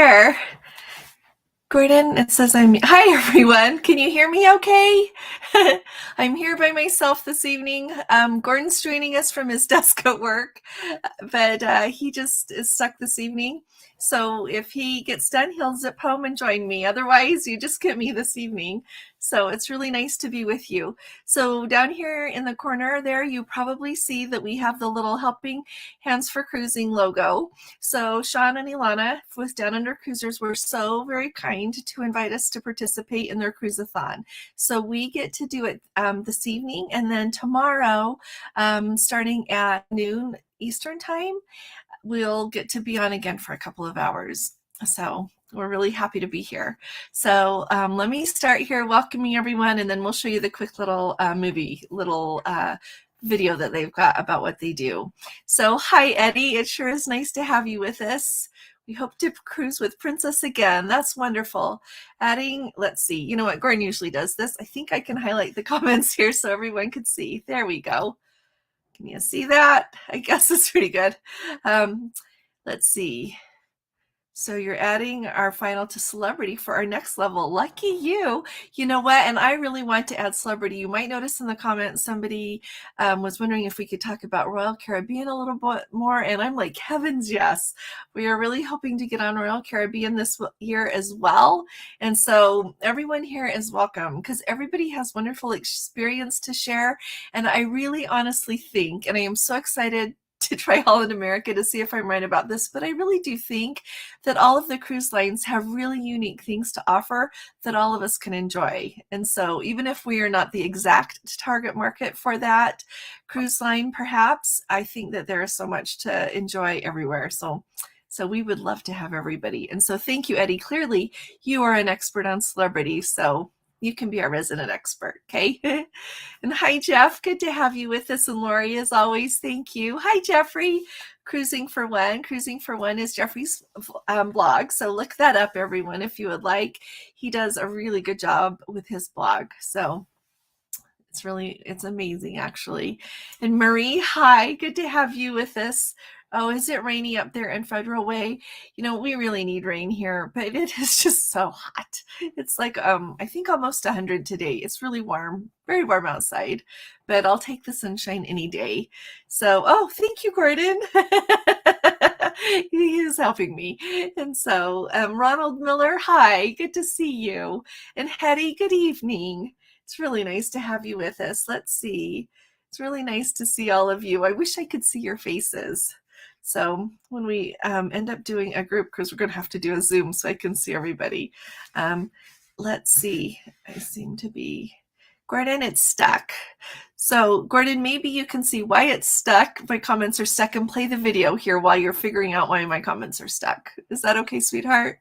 there. Gordon, it says hi everyone. Can you hear me okay? I'm here by myself this evening. Gordon's joining us from his desk at work, but he just is stuck this evening. So if he gets done, he'll zip home and join me. Otherwise, you just get me this evening. So it's really nice to be with you. So down here in the corner there, you probably see that we have the little Helping Hands for Cruising logo. So Sean and Ilana with Down Under Cruisers were so very kind to invite us to participate in their Cruise-a-Thon. So we get to do it this evening, and then tomorrow, starting at noon Eastern time, we'll get to be on again for a couple of hours. So we're really happy to be here. So let me start here welcoming everyone, and then we'll show you the quick little video that they've got about what they do. So hi, Eddie. It sure is nice to have you with us. We hope to cruise with Princess again. That's wonderful. Adding, let's see, you know what, Gordon usually does this. I think I can highlight the comments here so everyone can see. There we go. Can you see that? I guess it's pretty good. Let's see. So you're adding our final to celebrity for our next level. Lucky you. You know what? And I really want to add celebrity. You might notice in the comments somebody was wondering if we could talk about Royal Caribbean a little bit more. And I'm like, heavens, yes. We are really hoping to get on Royal Caribbean this year as well. And so everyone here is welcome because everybody has wonderful experience to share. And I really honestly think, and I am so excited to try Holland America to see if I'm right about this, but I really do think that all of the cruise lines have really unique things to offer that all of us can enjoy. And so even if we are not the exact target market for that cruise line, perhaps, I think that there is so much to enjoy everywhere. So we would love to have everybody. And so thank you, Eddie. Clearly, you are an expert on celebrity, so you can be our resident expert, okay? And hi, Jeff. Good to have you with us. And Lori, as always, thank you. Hi, Jeffrey. Cruising for One. Cruising for One is Jeffrey's blog, so look that up, everyone, if you would like. He does a really good job with his blog, so it's amazing, actually. And Marie, hi. Good to have you with us. Oh, is it rainy up there in Federal Way? You know, we really need rain here, but it is just so hot. It's like, I think almost 100 today. It's really warm, very warm outside, but I'll take the sunshine any day. So, oh, thank you, Gordon. He is helping me. And so, Ronald Miller, hi, good to see you. And Hetty, good evening. It's really nice to have you with us. Let's see. It's really nice to see all of you. I wish I could see your faces. So when we end up doing a group cruise, we're going to have to do a Zoom so I can see everybody. Let's see. I seem to be... Gordon, it's stuck. So Gordon, maybe you can see why it's stuck. My comments are stuck, and play the video here while you're figuring out why my comments are stuck. Is that okay, sweetheart?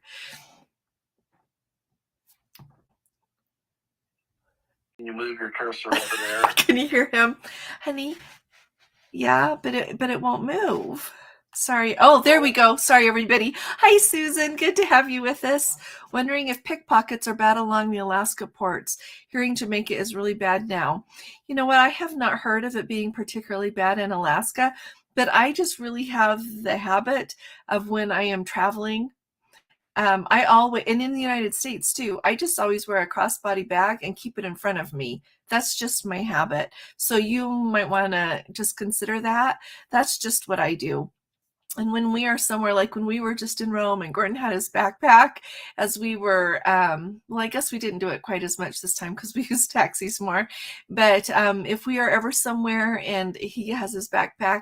Can you move your cursor over there? Can you hear him, honey? Yeah, but it won't move. Sorry. Oh, there we go. Sorry, everybody. Hi, Susan. Good to have you with us. Wondering if pickpockets are bad along the Alaska ports. Hearing Jamaica is really bad now. You know what? I have not heard of it being particularly bad in Alaska, but I just really have the habit of when I am traveling. I always, and in the United States too, I just always wear a crossbody bag and keep it in front of me. That's just my habit. So you might want to just consider that. That's just what I do. And when we are somewhere, like when we were just in Rome and Gordon had his backpack, as we were, well, I guess we didn't do it quite as much this time because we used taxis more. But if we are ever somewhere and he has his backpack,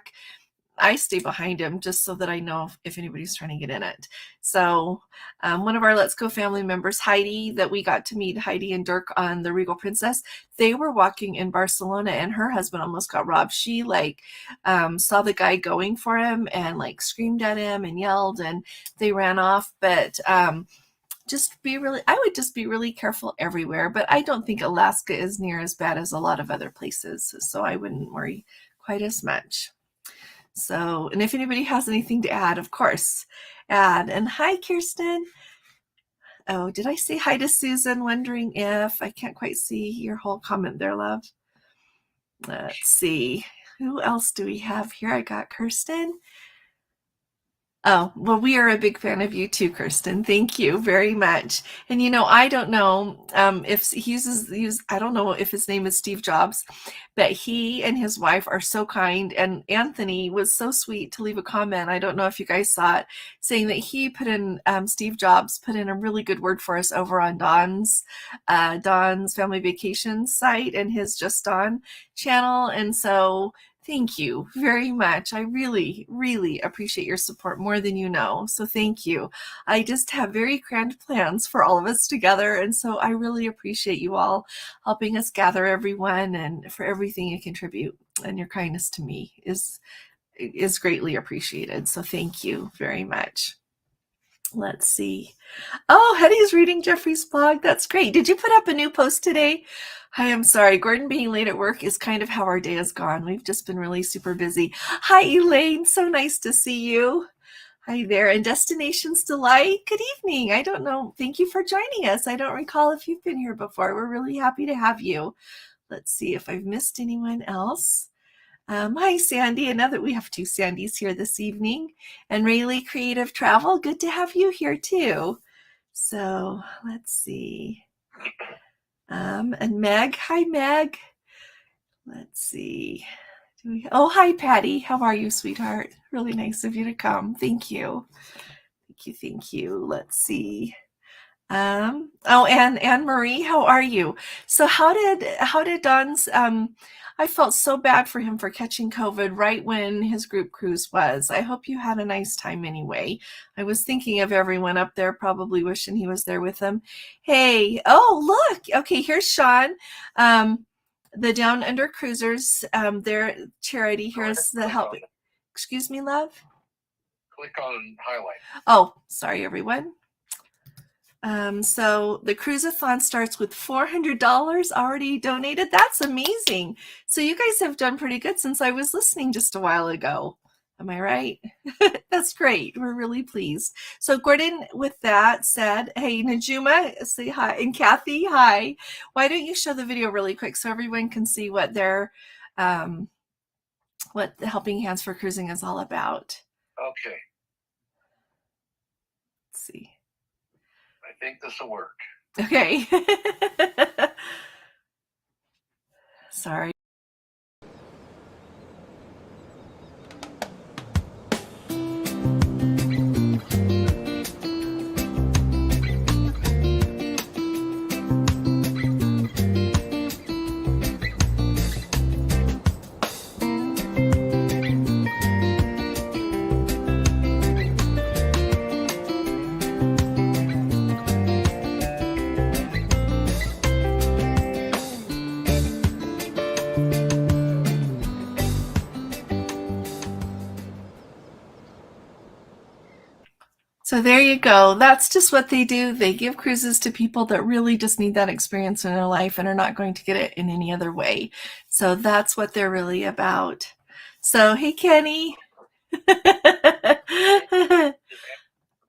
I stay behind him just so that I know if anybody's trying to get in it. So one of our Let's Go family members, Heidi, that we got to meet, Heidi and Dirk on the Regal Princess, they were walking in Barcelona and her husband almost got robbed. She saw the guy going for him and screamed at him and yelled, and they ran off. But I would just be really careful everywhere. But I don't think Alaska is near as bad as a lot of other places. So I wouldn't worry quite as much. So, and if anybody has anything to add, of course, add. And hi, Kirsten. Oh, did I say hi to Susan? Wondering if I can't quite see your whole comment there, love. Let's see. Who else do we have here? I got Kirsten. Oh, well, we are a big fan of you too, Kirsten. Thank you very much. And I don't know if I don't know if his name is Steve Jobs, but he and his wife are so kind. And Anthony was so sweet to leave a comment. I don't know if you guys saw it, saying that Steve Jobs put in a really good word for us over on Don's Family Vacations site and his Just Don channel. And so thank you very much. I really, really appreciate your support more than you know. So thank you. I just have very grand plans for all of us together. And so I really appreciate you all helping us gather everyone and for everything you contribute. And your kindness to me is greatly appreciated. So thank you very much. Let's see. Oh, Hetty's reading Jeffrey's blog. That's great. Did you put up a new post today? Hi, I'm sorry. Gordon being late at work is kind of how our day has gone. We've just been really super busy. Hi, Elaine. So nice to see you. Hi there. And Destinations Delight. Good evening. I don't know. Thank you for joining us. I don't recall if you've been here before. We're really happy to have you. Let's see if I've missed anyone else. Hi, Sandy. And now that we have two Sandys here this evening. And Rayleigh Creative Travel. Good to have you here too. So let's see. And Meg. Hi, Meg. Let's see. Oh, hi, Patty. How are you, sweetheart? Really nice of you to come. Thank you. Thank you. Thank you. Let's see. Oh, and Anne Marie, how are you? So how did Don's I felt so bad for him for catching COVID right when his group cruise was. I hope you had a nice time anyway. I was thinking of everyone up there, probably wishing he was there with them. Hey, oh, look. Okay, here's Sean. The Down Under Cruisers, their charity. Here's the help. Excuse me, love? Click on highlight. Oh, sorry, everyone. So the Cruise-a-Thon starts with $400 already donated. That's amazing. So you guys have done pretty good since I was listening just a while ago. Am I right? That's great. We're really pleased. So Gordon, with that said, hey, Najuma, say hi. And Kathy, hi. Why don't you show the video really quick so everyone can see what what the Helping Hands for Cruising is all about. Okay. Let's see. I think this will work. Okay. Sorry. So there you go. That's just what they do. They give cruises to people that really just need that experience in their life and are not going to get it in any other way. So that's what they're really about. So, hey, Kenny.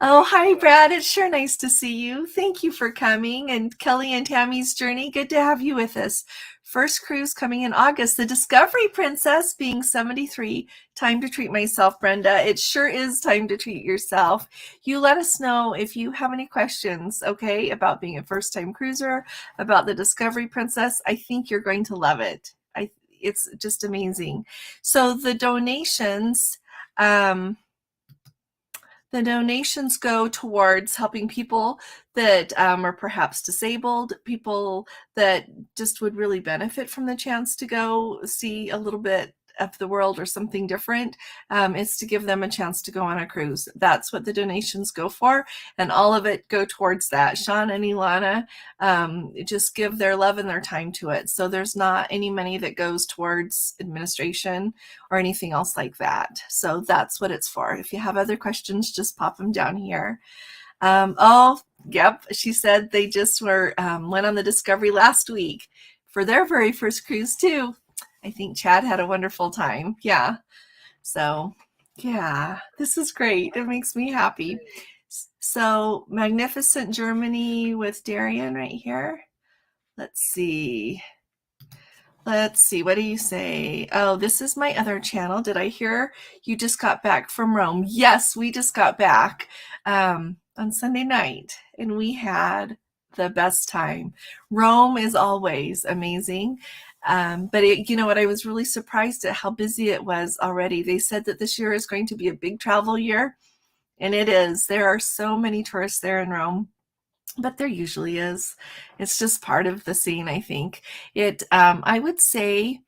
Oh, hi, Brad. It's sure nice to see you. Thank you for coming. And Kelly and Tammy's Journey, good to have you with us. First cruise coming in August. The Discovery Princess being 73. Time to treat myself, Brenda. It sure is time to treat yourself. You let us know if you have any questions, okay, about being a first-time cruiser, about the Discovery Princess. I think you're going to love it. It's just amazing. So the donations... The donations go towards helping people that are perhaps disabled, people that just would really benefit from the chance to go see a little bit of the world or something different. It's to give them a chance to go on a cruise. That's what the donations go for, and all of it go towards that. Sean and Ilana just give their love and their time to it. So there's not any money that goes towards administration or anything else like that. So that's what it's for. If you have other questions, just pop them down here. Oh, yep. She said they just went on the Discovery last week for their very first cruise too. I think Chad had a wonderful time. Yeah. So, yeah, this is great. It makes me happy. So, Magnificent Germany with Darian right here. Let's see. Let's see, what do you say? Oh, this is my other channel. Did I hear you just got back from Rome? Yes, we just got back on Sunday night, and we had the best time. Rome is always amazing. You know what? I was really surprised at how busy it was already. They said that this year is going to be a big travel year, and it is. There are so many tourists there in Rome. But there usually is. It's just part of the scene, I think. I would say,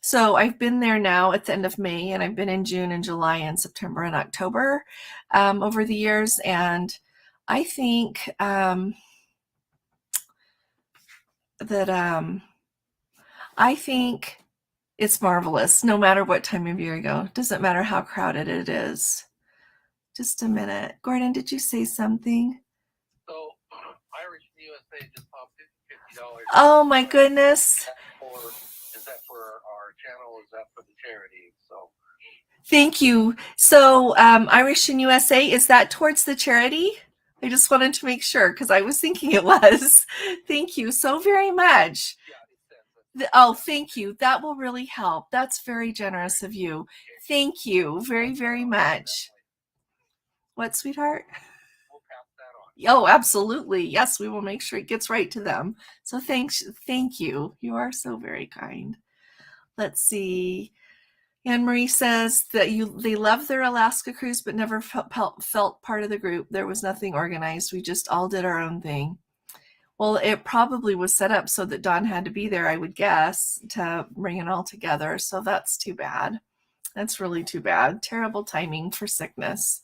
so I've been there now at the end of May, and I've been in June and July and September and October over the years. And I think I think it's marvelous no matter what time of year you go. Doesn't matter how crowded it is. Just a minute. Gordon, did you say something? So, Irish USA just popped $50. Oh my goodness. Is that for our channel? Is that for the charity? So. Thank you. So Irish in USA, is that towards the charity? I just wanted to make sure because I was thinking it was. Thank you so very much. Oh, thank you. That will really help. That's very generous of you. Thank you very, very much. What, sweetheart? Oh, absolutely. Yes, we will make sure it gets right to them. So thank you. You are so very kind. Let's see. Anne Marie says that they love their Alaska cruise, but never felt part of the group. There was nothing organized. We just all did our own thing. Well, it probably was set up so that Dawn had to be there, I would guess, to bring it all together. So that's too bad. That's really too bad. Terrible timing for sickness.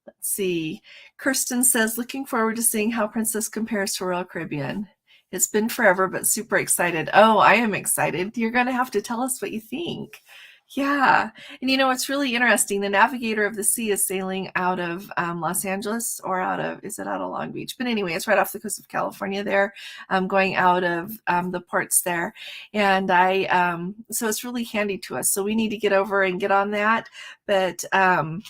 Let's see. Kirsten says, looking forward to seeing how Princess compares to Royal Caribbean. It's been forever, but super excited. Oh, I am excited. You're going to have to tell us what you think. Yeah. And you know, it's really interesting. The Navigator of the Sea is sailing out of Los Angeles, or is it out of Long Beach? But anyway, it's right off the coast of California there, going out of the ports there. And so it's really handy to us. So we need to get over and get on that. But some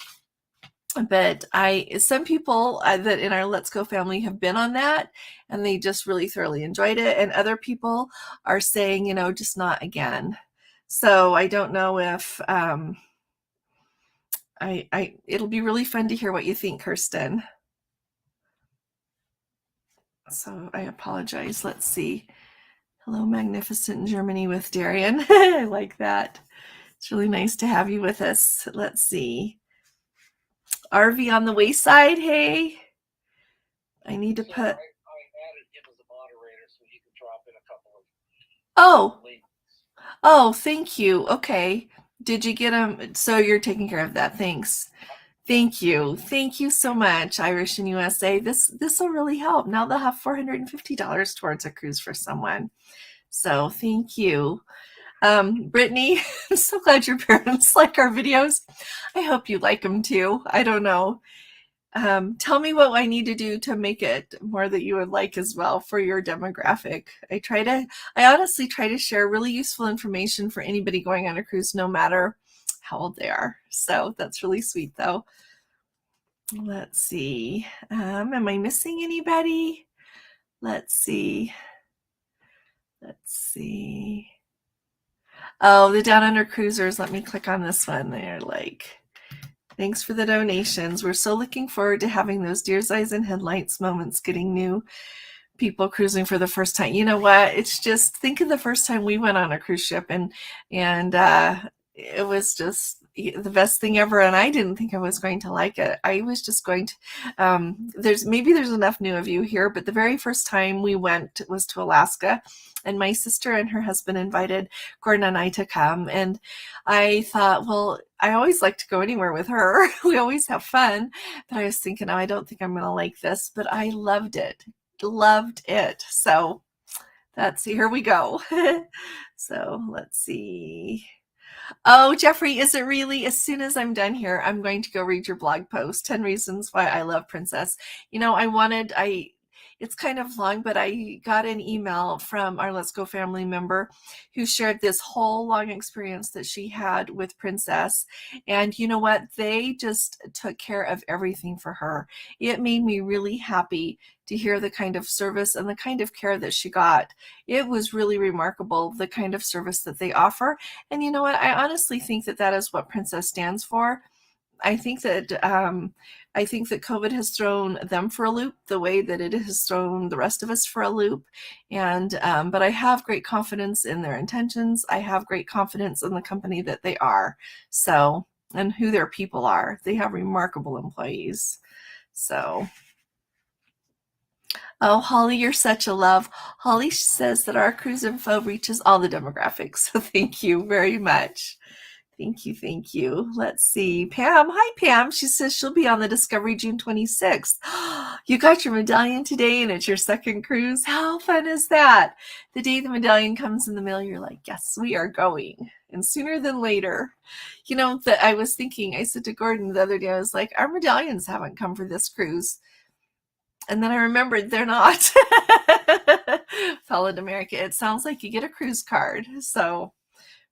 people that in our Let's Go family have been on that, and they just really thoroughly enjoyed it. And other people are saying, you know, just not again. So I don't know if it'll be really fun to hear what you think, Kirsten. So I apologize. Let's see. Hello, magnificent Germany with Darian. I like that. It's really nice to have you with us. Let's see. RV on the wayside. Hey, I need to put. I added him as a moderator so he could drop in a couple of. Oh, thank you. Okay. Did you get him? So you're taking care of that. Thanks. Thank you. Thank you so much, Irish in USA. This will really help. Now they'll have $450 towards a cruise for someone. So thank you. Brittany, I'm so glad your parents like our videos. I hope you like them too. I don't know. Tell me what I need to do to make it more that you would like as well for your demographic. I honestly try to share really useful information for anybody going on a cruise, no matter how old they are. So that's really sweet though. Let's see. Am I missing anybody? Let's see. Oh, the Down Under Cruisers. Let me click on this one. They're like, thanks for the donations. We're so looking forward to having those deer's eyes and headlights moments, getting new people cruising for the first time. You know what? It's just, think of the first time we went on a cruise ship, and it was just the best thing ever. And I didn't think I was going to like it. I was just going to, there's enough new of you here, but the very first time we went was to Alaska, and my sister and her husband invited Gordon and I to come. And I thought, well, I always like to go anywhere with her. We always have fun. But I was thinking, oh, I don't think I'm going to like this. But I loved it. So here we go. So let's see. Oh, Jeffrey, is it really? As soon as I'm done here, I'm going to go read your blog post, 10 Reasons Why I Love Princess. You know, it's kind of long, but I got an email from our Let's Go family member who shared this whole long experience that she had with Princess. And you know what? They just took care of everything for her. It made me really happy to hear the kind of service and the kind of care that she got. It was really remarkable, the kind of service that they offer. And you know what? I honestly think that that is what Princess stands for. I think that COVID has thrown them for a loop the way that it has thrown the rest of us for a loop. And but I have great confidence in their intentions. I have great confidence in the company that they are. So, and who their people are. They have remarkable employees. So, oh, Holly, you're such a love. Holly says that our cruise info reaches all the demographics. So thank you very much. Thank you. Thank you. Let's see. Pam. Hi, Pam. She says she'll be on the Discovery June 26th. You got your medallion today and it's your second cruise. How fun is that? The day the medallion comes in the mail, you're like, yes, we are going. And sooner than later. You know, that I was thinking, I said to Gordon the other day, I was like, our medallions haven't come for this cruise. And then I remembered they're not. Holland America. It sounds like you get a cruise card. So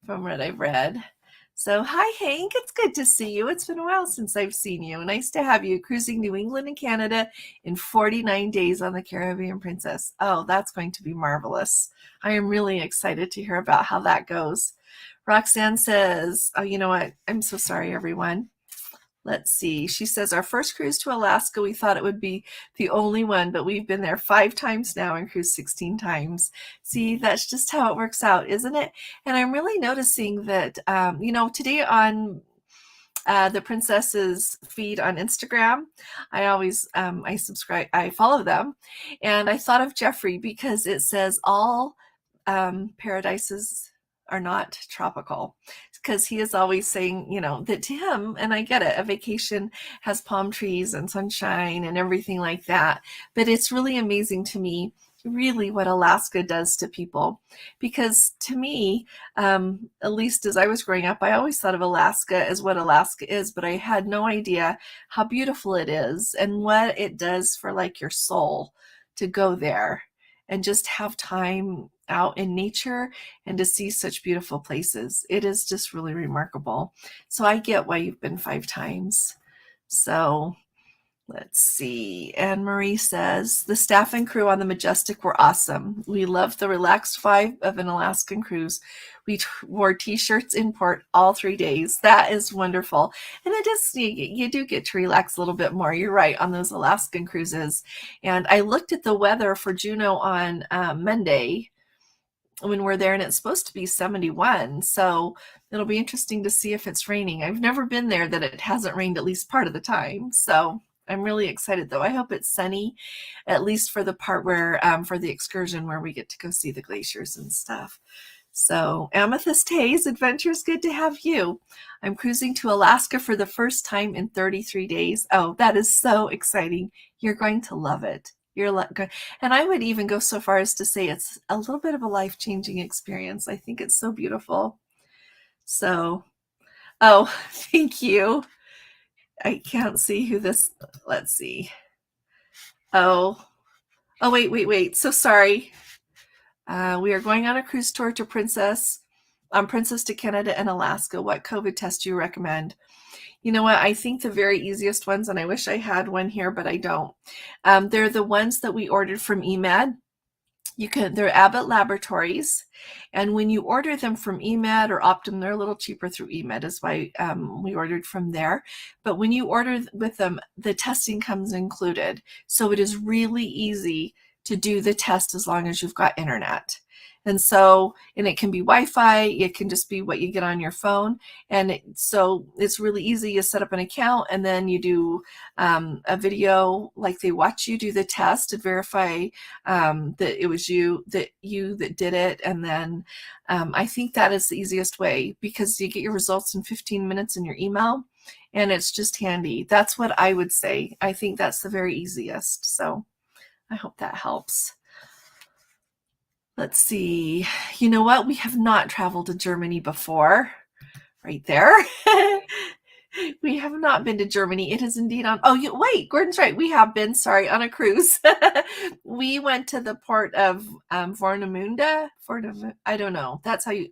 from what I've read. So, hi, Hank. It's good to see you. It's been a while since I've seen you. Nice to have you cruising New England and Canada in 49 days on the Caribbean Princess. Oh, that's going to be marvelous. I am really excited to hear about how that goes. Roxanne says, oh, you know what? I'm so sorry, everyone. Let's see. She says, our first cruise to Alaska, we thought it would be the only one, but we've been there 5 times now and cruised 16 times. See, that's just how it works out, isn't it? And I'm really noticing that, you know, today on the Princess's feed on Instagram, I always, I follow them. And I thought of Jeffrey because it says all paradises are not tropical, because he is always saying, you know, that to him, and I get it, a vacation has palm trees and sunshine and everything like that. But it's really amazing to me, really, what Alaska does to people. Because to me, at least as I was growing up, I always thought of Alaska as what Alaska is, but I had no idea how beautiful it is and what it does for like your soul to go there and just have time out in nature and to see such beautiful places. It is just really remarkable. So I get why you've been 5 times. So let's see. Anne Marie says, the staff and crew on the Majestic were awesome. We loved the relaxed vibe of an Alaskan cruise. We wore t-shirts in port all 3 days. That is wonderful. And it is, you do get to relax a little bit more. You're right, on those Alaskan cruises. And I looked at the weather for Juneau on Monday when we're there, and it's supposed to be 71. So it'll be interesting to see if it's raining. I've never been there that it hasn't rained at least part of the time. So I'm really excited, though. I hope it's sunny, at least for the part where, for the excursion where we get to go see the glaciers and stuff. So Amethyst Hayes, Adventures, good to have you. I'm cruising to Alaska for the first time in 33 days. Oh, that is so exciting. You're going to love it. And I would even go so far as to say it's a little bit of a life-changing experience. I think it's so beautiful. So, oh, thank you. I can't see who this, let's see. Oh, wait. So sorry. We are going on a cruise tour to Princess to Canada and Alaska. What COVID test do you recommend? You know what? I think the very easiest ones, and I wish I had one here, but I don't. They're the ones that we ordered from eMed. They're Abbott Laboratories, and when you order them from eMed or Optum, they're a little cheaper through eMed, is why we ordered from there. But when you order with them, the testing comes included, so it is really easy to do the test as long as you've got internet. And it can be Wi-Fi, it can just be what you get on your phone. And so it's really easy. You set up an account and then you do a video, like they watch you do the test to verify that it was you that did it. And then I think that is the easiest way, because you get your results in 15 minutes in your email, and it's just handy. That's what I would say. I think that's the very easiest. So I hope that helps. Let's see. You know what? We have not traveled to Germany before. Right there. We have not been to Germany. It is indeed on. Oh, wait, Gordon's right. We have been, sorry, on a cruise. We went to the port of Warnemünde. I don't know. That's how you.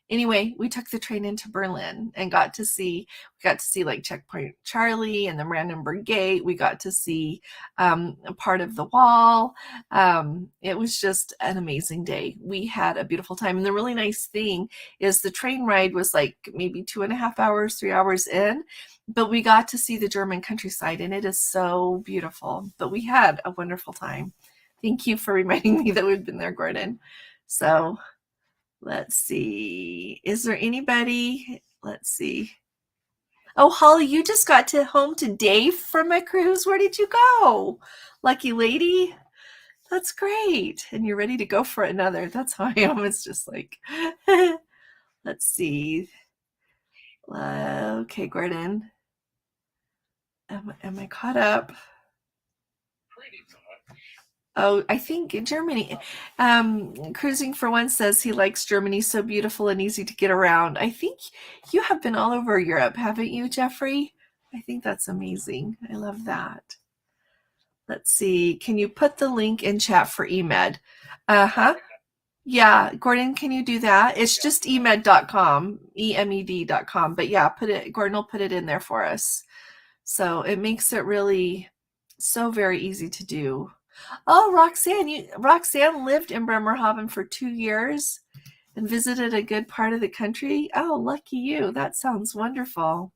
Anyway, we took the train into Berlin and got to see like Checkpoint Charlie and the Brandenburg Gate. We got to see a part of the wall. It was just an amazing day. We had a beautiful time. And the really nice thing is the train ride was like maybe 2.5 hours, 3 hours in, but we got to see the German countryside and it is so beautiful. But we had a wonderful time. Thank you for reminding me that we've been there, Gordon. So let's see. Is there anybody? Let's see. Oh, Holly, you just got home today from a cruise. Where did you go? Lucky lady. That's great. And you're ready to go for another. That's how I am. It's just like, let's see. Okay, Gordon. Am I caught up? Pretty much. Oh, I think Germany. Cruising for One says he likes Germany, so beautiful and easy to get around. I think you have been all over Europe, haven't you, Jeffrey? I think that's amazing. I love that. Let's see. Can you put the link in chat for eMed? Uh-huh. Yeah, Gordon, can you do that? It's just emed.com, emed.com. But yeah, Gordon will put it in there for us. So it makes it really so very easy to do. Oh, Roxanne lived in Bremerhaven for 2 years and visited a good part of the country. Oh, lucky you. That sounds wonderful.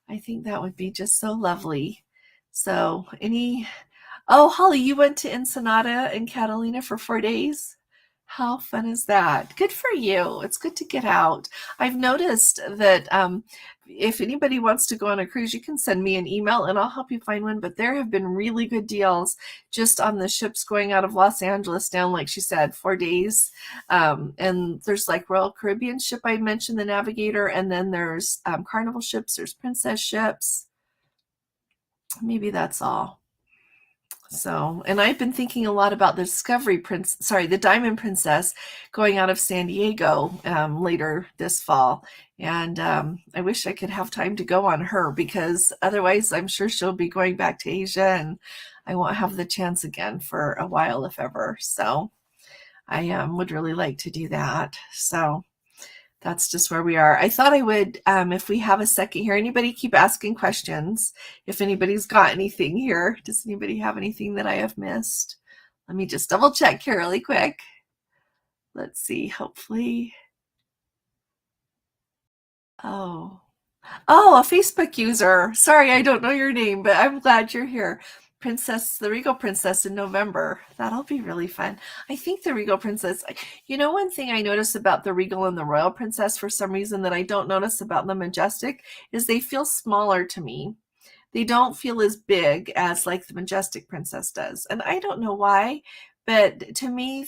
I think that would be just so lovely. So oh, Holly, you went to Ensenada and Catalina for 4 days? How fun is that? Good for you. It's good to get out. I've noticed that if anybody wants to go on a cruise, you can send me an email and I'll help you find one. But there have been really good deals just on the ships going out of Los Angeles down, like she said, 4 days. And there's like Royal Caribbean ship, I mentioned, the Navigator, and then there's Carnival ships, there's Princess ships. Maybe that's all. So, and I've been thinking a lot about the Diamond Princess going out of San Diego later this fall. And I wish I could have time to go on her because otherwise I'm sure she'll be going back to Asia and I won't have the chance again for a while, if ever. So I would really like to do that. So that's just where we are. I thought I would, if we have a second here, anybody keep asking questions. If anybody's got anything here, does anybody have anything that I have missed? Let me just double check here really quick. Let's see, hopefully. Oh, a Facebook user. Sorry, I don't know your name, but I'm glad you're here. The Regal Princess in November. That'll be really fun. I think the Regal Princess, one thing I notice about the Regal and the Royal Princess for some reason that I don't notice about the Majestic is they feel smaller to me. They don't feel as big as like the Majestic Princess does. And I don't know why, but to me,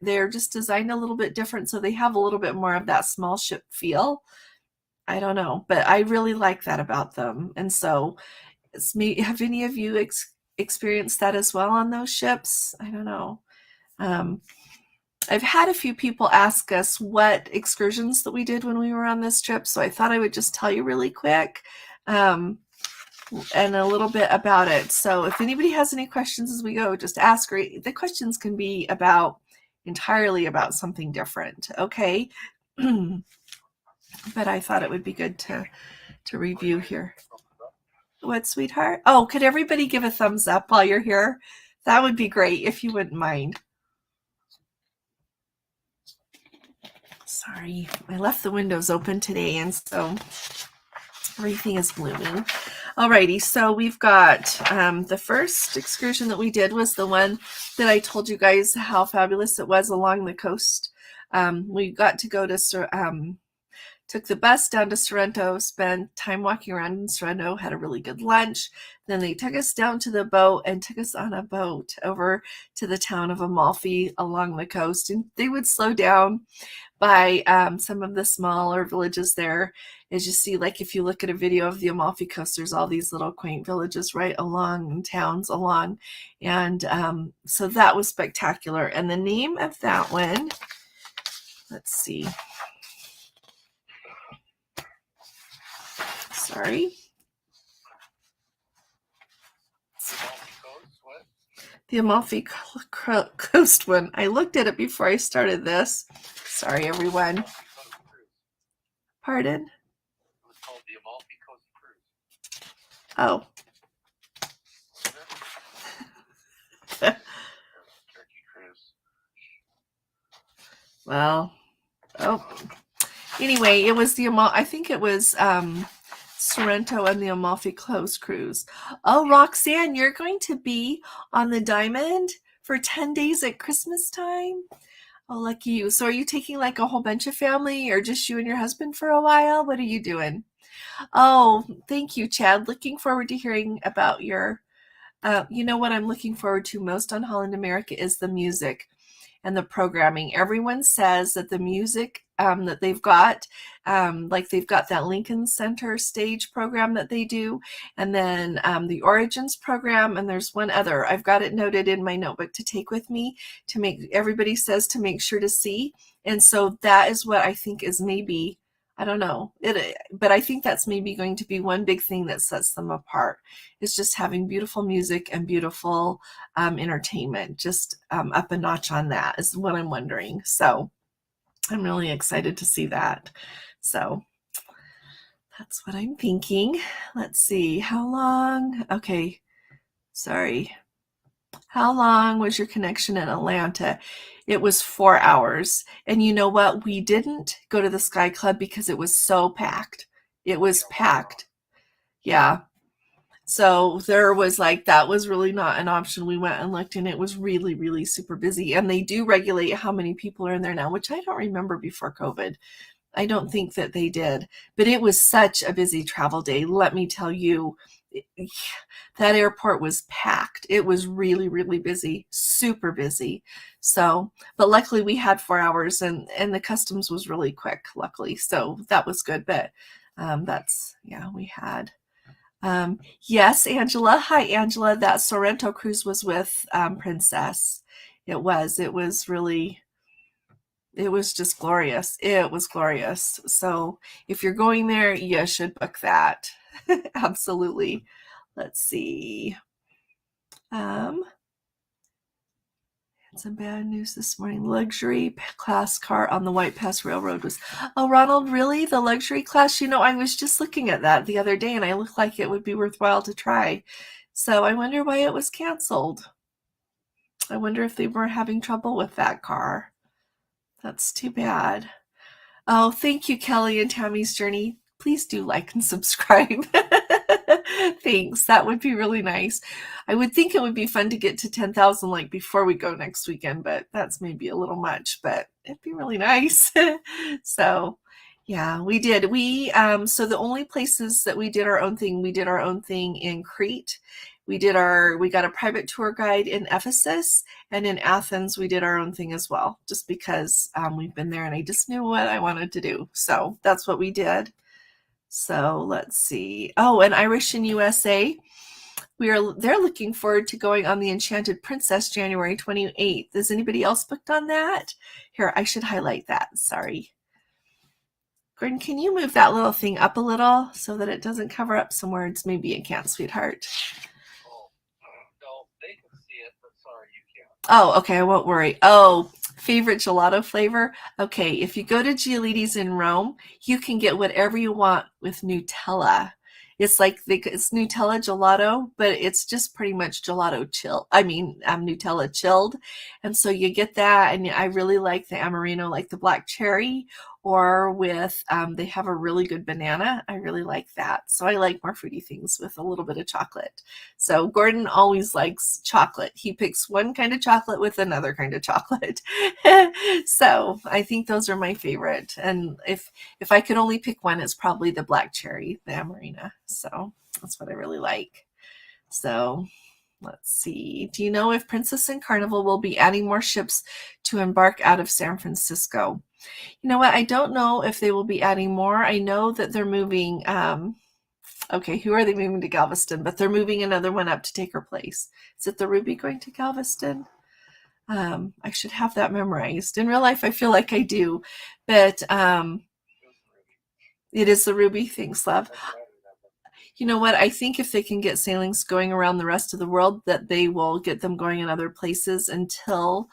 they're just designed a little bit different. So they have a little bit more of that small ship feel. I don't know, but I really like that about them. And so have any of you experienced that as well on those ships? I don't know. I've had a few people ask us what excursions that we did when we were on this trip, so I thought I would just tell you really quick and a little bit about it. So if anybody has any questions as we go, just ask. The questions can be entirely about something different, okay? But I thought it would be good to review here. What, sweetheart? Oh, could everybody give a thumbs up while you're here? That would be great if you wouldn't mind. Sorry, I left the windows open today, and so everything is blooming. Alrighty, so we've got the first excursion that we did was the one that I told you guys how fabulous it was along the coast. We got to go to took the bus down to Sorrento, spent time walking around in Sorrento, had a really good lunch. Then they took us down to the boat and took us on a boat over to the town of Amalfi along the coast. And they would slow down by some of the smaller villages there. As you see, like if you look at a video of the Amalfi Coast, there's all these little quaint villages right along and towns along. And so that was spectacular. And the name of that one, let's see. Sorry. The Amalfi Coast one. I looked at it before I started this. Sorry, everyone. Pardon? It was called the Amalfi Coast Cruise. Oh. Turkey cruise. Well, oh. Anyway, it was the I think it was Sorrento and the Amalfi Coast cruise. Oh, Roxanne, you're going to be on the Diamond for 10 days at Christmas time? Oh, lucky you. So are you taking like a whole bunch of family or just you and your husband for a while? What are you doing? Oh, thank you, Chad. Looking forward to hearing about your, you know what I'm looking forward to most on Holland America is the music and the programming. Everyone says that the music that they've got, like they've got that Lincoln Center stage program that they do, and then the Origins program, and there's one other. I've got it noted in my notebook to take with me to make, everybody says to make sure to see. And so that is what I think is maybe, I don't know, but I think that's maybe going to be one big thing that sets them apart, is just having beautiful music and beautiful entertainment, just up a notch on that is what I'm wondering. So I'm really excited to see that. So that's what I'm thinking. Let's see, how long? Okay, sorry. How long was your connection in Atlanta? It was 4 hours. And you know what? We didn't go to the Sky Club because it was so packed. It was packed. Yeah. So there was like, that was really not an option. We went and looked and it was really, really super busy. And they do regulate how many people are in there now, which I don't remember before COVID. I don't think that they did, but it was such a busy travel day. Let me tell you, that airport was packed. It was really, really busy, super busy. So, but luckily we had 4 hours and the customs was really quick, luckily. So that was good. But that's, yeah, we had. Yes, Angela. Hi, Angela. That Sorrento cruise was with Princess. It was really, it was just glorious. It was glorious. So if you're going there, you should book that. Absolutely. Let's see. Some bad news this morning. Luxury class car on the White Pass Railroad was, oh, Ronald, really? The luxury class? You know, I was just looking at that the other day and I looked like it would be worthwhile to try. So I wonder why it was canceled. I wonder if they were having trouble with that car. That's too bad. Oh, thank you, Kelly and Tammy's Journey. Please do like and subscribe. Thanks. That would be really nice. I would think it would be fun to get to 10,000 like before we go next weekend, but that's maybe a little much, but it'd be really nice. So yeah, we did. So the only places that we did our own thing in Crete. We got a private tour guide in Ephesus, and in Athens, we did our own thing as well, just because we've been there and I just knew what I wanted to do. So that's what we did. So let's see. Oh, and Irish in USA. They're looking forward to going on the Enchanted Princess January 28th. Is anybody else booked on that? Here, I should highlight that. Sorry. Gordon, can you move that little thing up a little so that it doesn't cover up some words? Maybe it can't, sweetheart. No, they can see it, but sorry, you can't. Oh, okay, I won't worry. Oh, favorite gelato flavor? Okay, if you go to Giolitti's in Rome, you can get whatever you want with Nutella. It's like it's Nutella gelato, but it's just pretty much gelato chill. I mean, Nutella chilled. And so you get that, and I really like the Amarino, like the black cherry, or with, they have a really good banana. I really like that. So I like more fruity things with a little bit of chocolate. So Gordon always likes chocolate. He picks one kind of chocolate with another kind of chocolate. So I think those are my favorite. And if I could only pick one, it's probably the black cherry, the Amarina. So that's what I really like. So let's see. Do you know if Princess and Carnival will be adding more ships to embark out of San Francisco? You know what? I don't know if they will be adding more. I know that they're moving. Okay, who are they moving to Galveston? But they're moving another one up to take her place. Is it the Ruby going to Galveston? I should have that memorized. In real life, I feel like I do. But it is the Ruby. Thanks, love. You know what? I think if they can get sailings going around the rest of the world, that they will get them going in other places until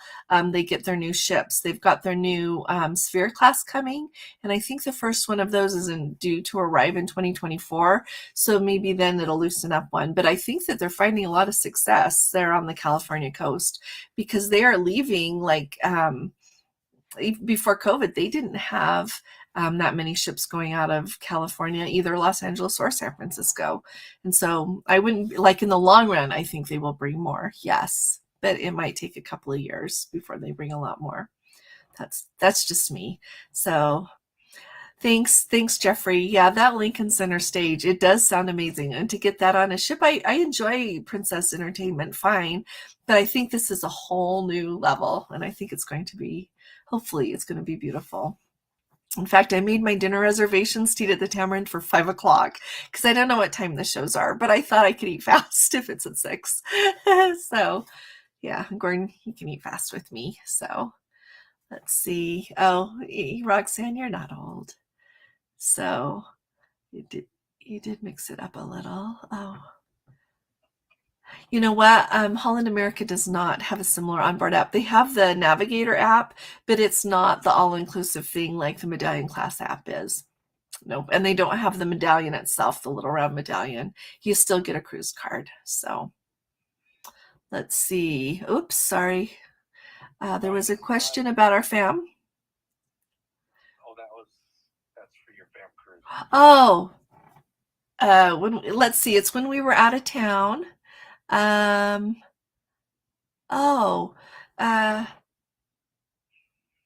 they get their new ships. They've got their new Sphere class coming, and I think the first one of those isn't due to arrive in 2024. So maybe then it'll loosen up one. But I think that they're finding a lot of success there on the California coast because they are leaving like before COVID, they didn't have that many ships going out of California, either Los Angeles or San Francisco. And so I wouldn't, like in the long run, I think they will bring more, yes, but it might take a couple of years before they bring a lot more. That's just me. So thanks, Jeffrey. Yeah, that Lincoln Center stage, it does sound amazing. And to get that on a ship, I enjoy Princess Entertainment fine, but I think this is a whole new level, and I think it's going to be, hopefully it's going to be beautiful. In fact, I made my dinner reservations to eat at the Tamarind for 5 o'clock because I don't know what time the shows are, but I thought I could eat fast if it's at 6. So yeah, Gordon, he can eat fast with me. So let's see. Oh, Roxanne, you're not old. So you did mix it up a little. Oh, you know what? Holland America does not have a similar onboard app. They have the Navigator app, but it's not the all-inclusive thing like the Medallion class app is. Nope. And they don't have the medallion itself, the little round medallion. You still get a cruise card. So let's see. Oops, sorry. There was a question about our fam. Oh, that's for your fam cruise. Oh, let's see. It's when we were out of town. Oh,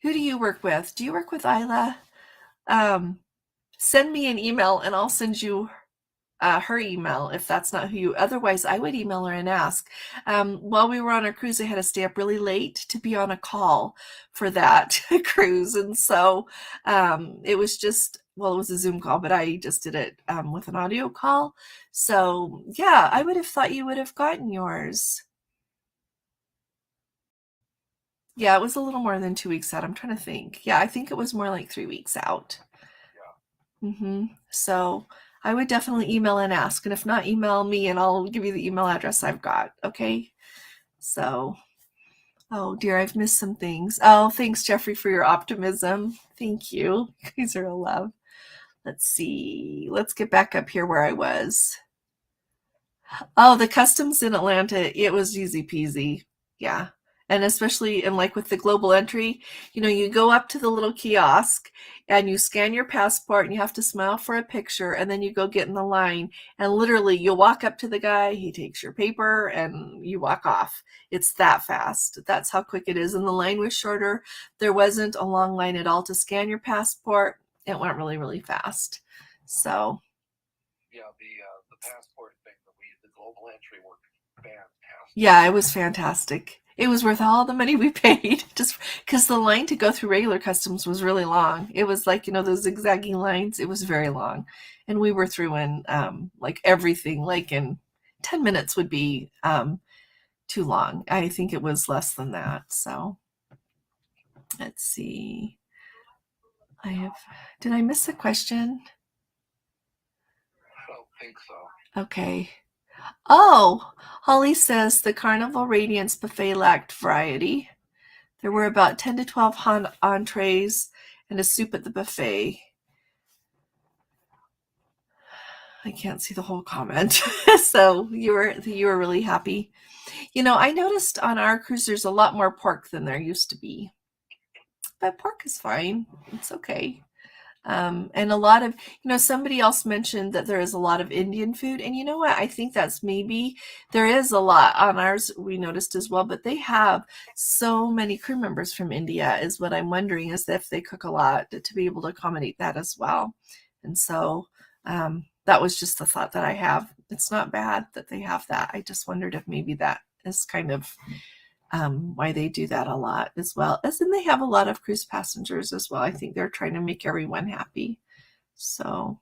who do you work with? Do you work with Isla? Send me an email and I'll send you her email if that's not who you. Otherwise, I would email her and ask. While we were on our cruise, I had to stay up really late to be on a call for that cruise, and so it was just, well, it was a Zoom call, but I just did it with an audio call. So yeah, I would have thought you would have gotten yours. Yeah, it was a little more than 2 weeks out. I'm trying to think. Yeah, I think it was more like 3 weeks out. So I would definitely email and ask, and if not, email me and I'll give you the email address I've got. Okay. So, oh dear, I've missed some things. Oh, thanks, Jeffrey, for your optimism. Thank you. You guys are a love. Let's see. Let's get back up here where I was. Oh, the customs in Atlanta, it was easy peasy. Yeah. And especially, and like with the global entry, you go up to the little kiosk and you scan your passport and you have to smile for a picture, and then you go get in the line, and literally you walk up to the guy, he takes your paper, and you walk off. It's that fast. That's how quick it is. And the line was shorter. There wasn't a long line at all to scan your passport. It went really, really fast. So yeah, the passport thing, the global entry worked fantastic. Yeah, it was fantastic. It was worth all the money we paid just because the line to go through regular customs was really long. It was like, those zigzagging lines. It was very long. And we were through in like everything, like in 10 minutes would be too long. I think it was less than that. So let's see. Did I miss a question? I don't think so. Okay. Oh, Holly says the Carnival Radiance buffet lacked variety. There were about 10 to 12 entrees and a soup at the buffet. I can't see the whole comment. So you were really happy. I noticed on our cruise there's a lot more pork than there used to be. But pork is fine. It's okay. And a lot of, somebody else mentioned that there is a lot of Indian food. And you know what? I think that's maybe, there is a lot on ours, we noticed as well, but they have so many crew members from India is what I'm wondering, is if they cook a lot to be able to accommodate that as well. And so that was just the thought that I have. It's not bad that they have that. I just wondered if maybe that is kind of why they do that a lot, as well as then they have a lot of cruise passengers as well. I think they're trying to make everyone happy. So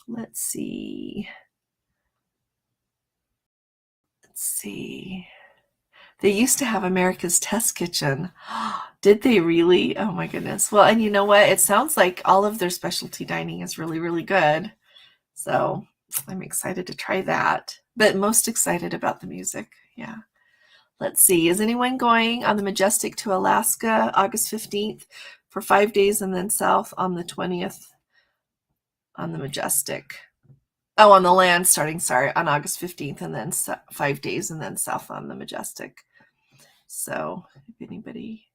let's see. They used to have America's Test Kitchen. Did they really? Oh my goodness. Well, and you know what? It sounds like all of their specialty dining is really, really good. So I'm excited to try that, but most excited about the music. Yeah. Let's see. Is anyone going on the Majestic to Alaska August 15th for 5 days and then south on the 20th on the Majestic? Oh, on the land starting, sorry, on August 15th and then 5 days and then south on the Majestic. So if anybody,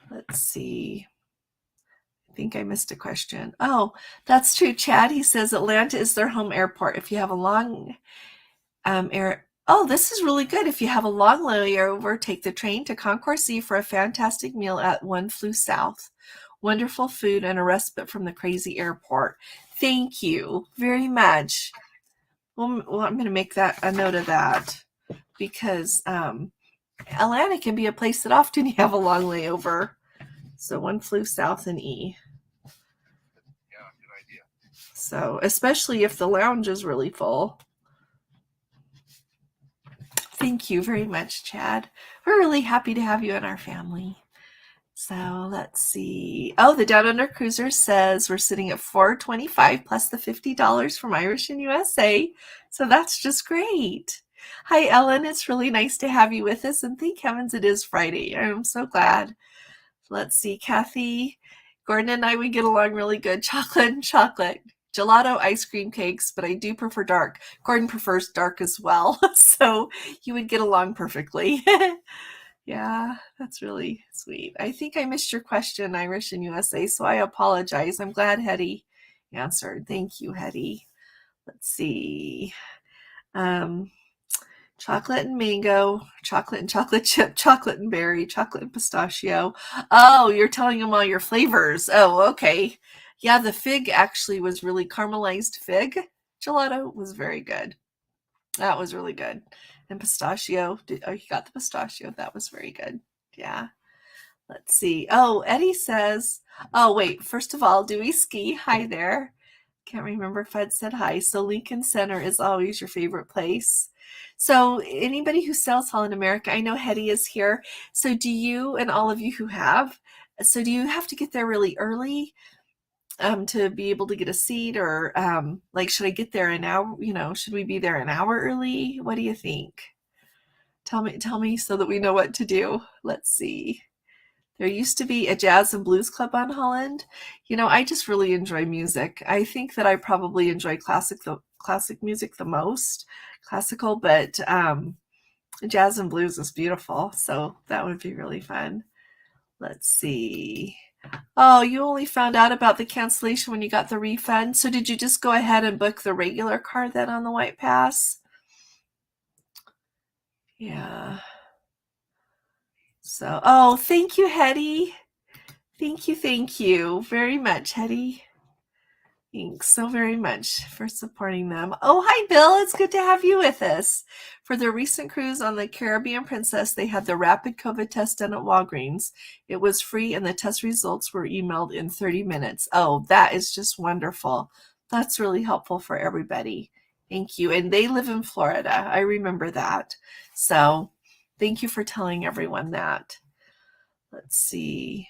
let's see. I think I missed a question. Oh, that's true. Chad, he says Atlanta is their home airport. If you have a long oh, this is really good. If you have a long layover, take the train to Concourse C for a fantastic meal at One Flew South. Wonderful food and a respite from the crazy airport. Thank you very much. Well, I'm going to make that a note of that because Atlanta can be a place that often you have a long layover. So One Flew South and E. Yeah, good idea. So especially if the lounge is really full. Thank you very much, Chad. We're really happy to have you in our family. So let's see. Oh, the Down Under Cruiser says we're sitting at $425 plus the $50 from Irish and USA. So that's just great. Hi, Ellen. It's really nice to have you with us. And thank heavens it is Friday. I'm so glad. Let's see. Kathy, Gordon and I, we get along really good. Chocolate and chocolate. Gelato, ice cream, cakes, but I do prefer dark. Gordon prefers dark as well. So you would get along perfectly. Yeah, that's really sweet. I think I missed your question, Irish and USA, so I apologize. I'm glad Hetty answered. Thank you, Hetty. Let's see. Chocolate and mango, chocolate and chocolate chip, chocolate and berry, chocolate and pistachio. Oh, you're telling them all your flavors. Oh, okay. Yeah, the fig actually was really caramelized fig gelato was very good. That was really good. And pistachio. Oh, you got the pistachio. That was very good. Yeah. Let's see. Oh, Eddie says, oh, wait. First of all, Dewey Ski. Hi there. Can't remember if I'd said hi. So Lincoln Center is always your favorite place. So anybody who sells Holland America, I know Hetty is here. So do you and all of you who have, so do you have to get there really early to be able to get a seat, or like should I get there an hour, should we be there an hour early? What do you think? Tell me so that we know what to do. Let's see. There used to be a jazz and blues club on Holland. I just really enjoy music. I think that I probably enjoy classic music the most, classical, but jazz and blues is beautiful. So that would be really fun. Let's see. Oh, you only found out about the cancellation when you got the refund. So did you just go ahead and book the regular card then on the White Pass? Yeah. So, oh, thank you, Hetty. Thank you very much, Hetty. Thanks so very much for supporting them. Oh, hi, Bill. It's good to have you with us. For their recent cruise on the Caribbean Princess, they had the rapid COVID test done at Walgreens. It was free, and the test results were emailed in 30 minutes. Oh, that is just wonderful. That's really helpful for everybody. Thank you. And they live in Florida. I remember that. So thank you for telling everyone that. Let's see.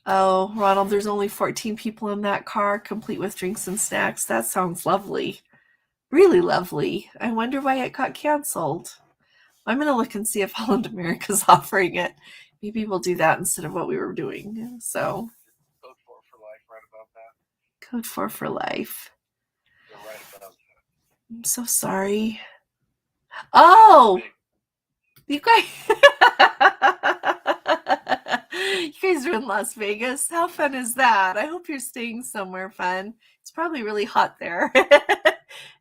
Oh, Ronald, there's only 14 people in that car, complete with drinks and snacks. That sounds lovely. Really lovely. I wonder why it got canceled. I'm going to look and see if Holland America's offering it. Maybe we'll do that instead of what we were doing. So, Code 4 for life, right above that. Code 4 for life. You're right above that. I'm so sorry. Oh, you guys. You guys are in Las Vegas. How fun is that? I hope you're staying somewhere fun. It's probably really hot there.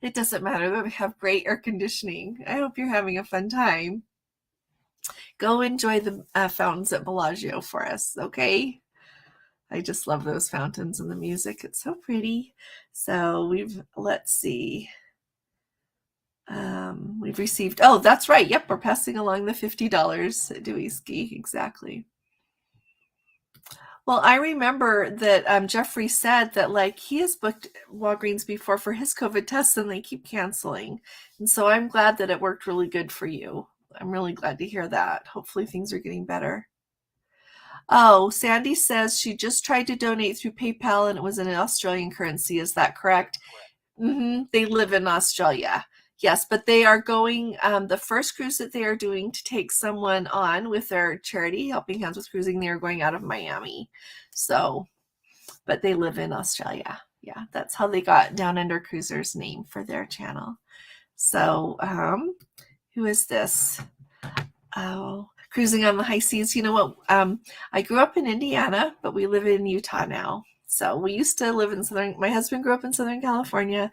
It doesn't matter. They have great air conditioning. I hope you're having a fun time. Go enjoy the fountains at Bellagio for us, okay? I just love those fountains and the music. It's so pretty. So let's see. We've received, oh, that's right. Yep, we're passing along the $50 at Dewey Ski. Exactly. Well, I remember that Jeffrey said that he has booked Walgreens before for his COVID tests and they keep canceling. And so I'm glad that it worked really good for you. I'm really glad to hear that. Hopefully things are getting better. Oh, Sandy says she just tried to donate through PayPal and it was in an Australian currency. Is that correct? They live in Australia. Yes, but they are going, the first cruise that they are doing to take someone on with their charity, Helping Hands with Cruising, they are going out of Miami. So, but they live in Australia. Yeah, that's how they got Down Under Cruisers name for their channel. So, who is this? Oh, Cruising on the High Seas. You know what? I grew up in Indiana, but we live in Utah now. So we used to live in my husband grew up in Southern California.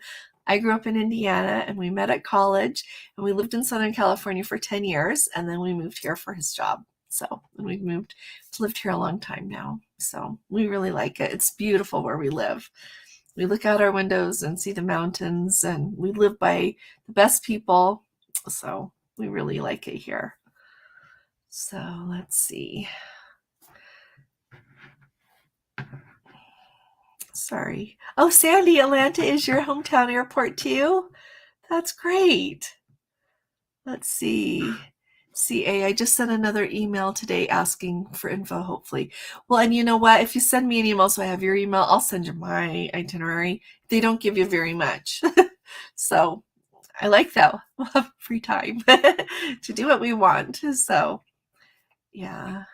I grew up in Indiana, and we met at college, and we lived in Southern California for 10 years, and then we moved here for his job. So we've lived here a long time now. So we really like it. It's beautiful where we live. We look out our windows and see the mountains, and we live by the best people. So we really like it here. So let's see. Sorry. Oh, Sandy, Atlanta is your hometown airport too? That's great. Let's see. CA, I just sent another email today asking for info, hopefully. Well, and you know what? If you send me an email so I have your email, I'll send you my itinerary. They don't give you very much. So I like that. We'll have free time to do what we want. So, yeah.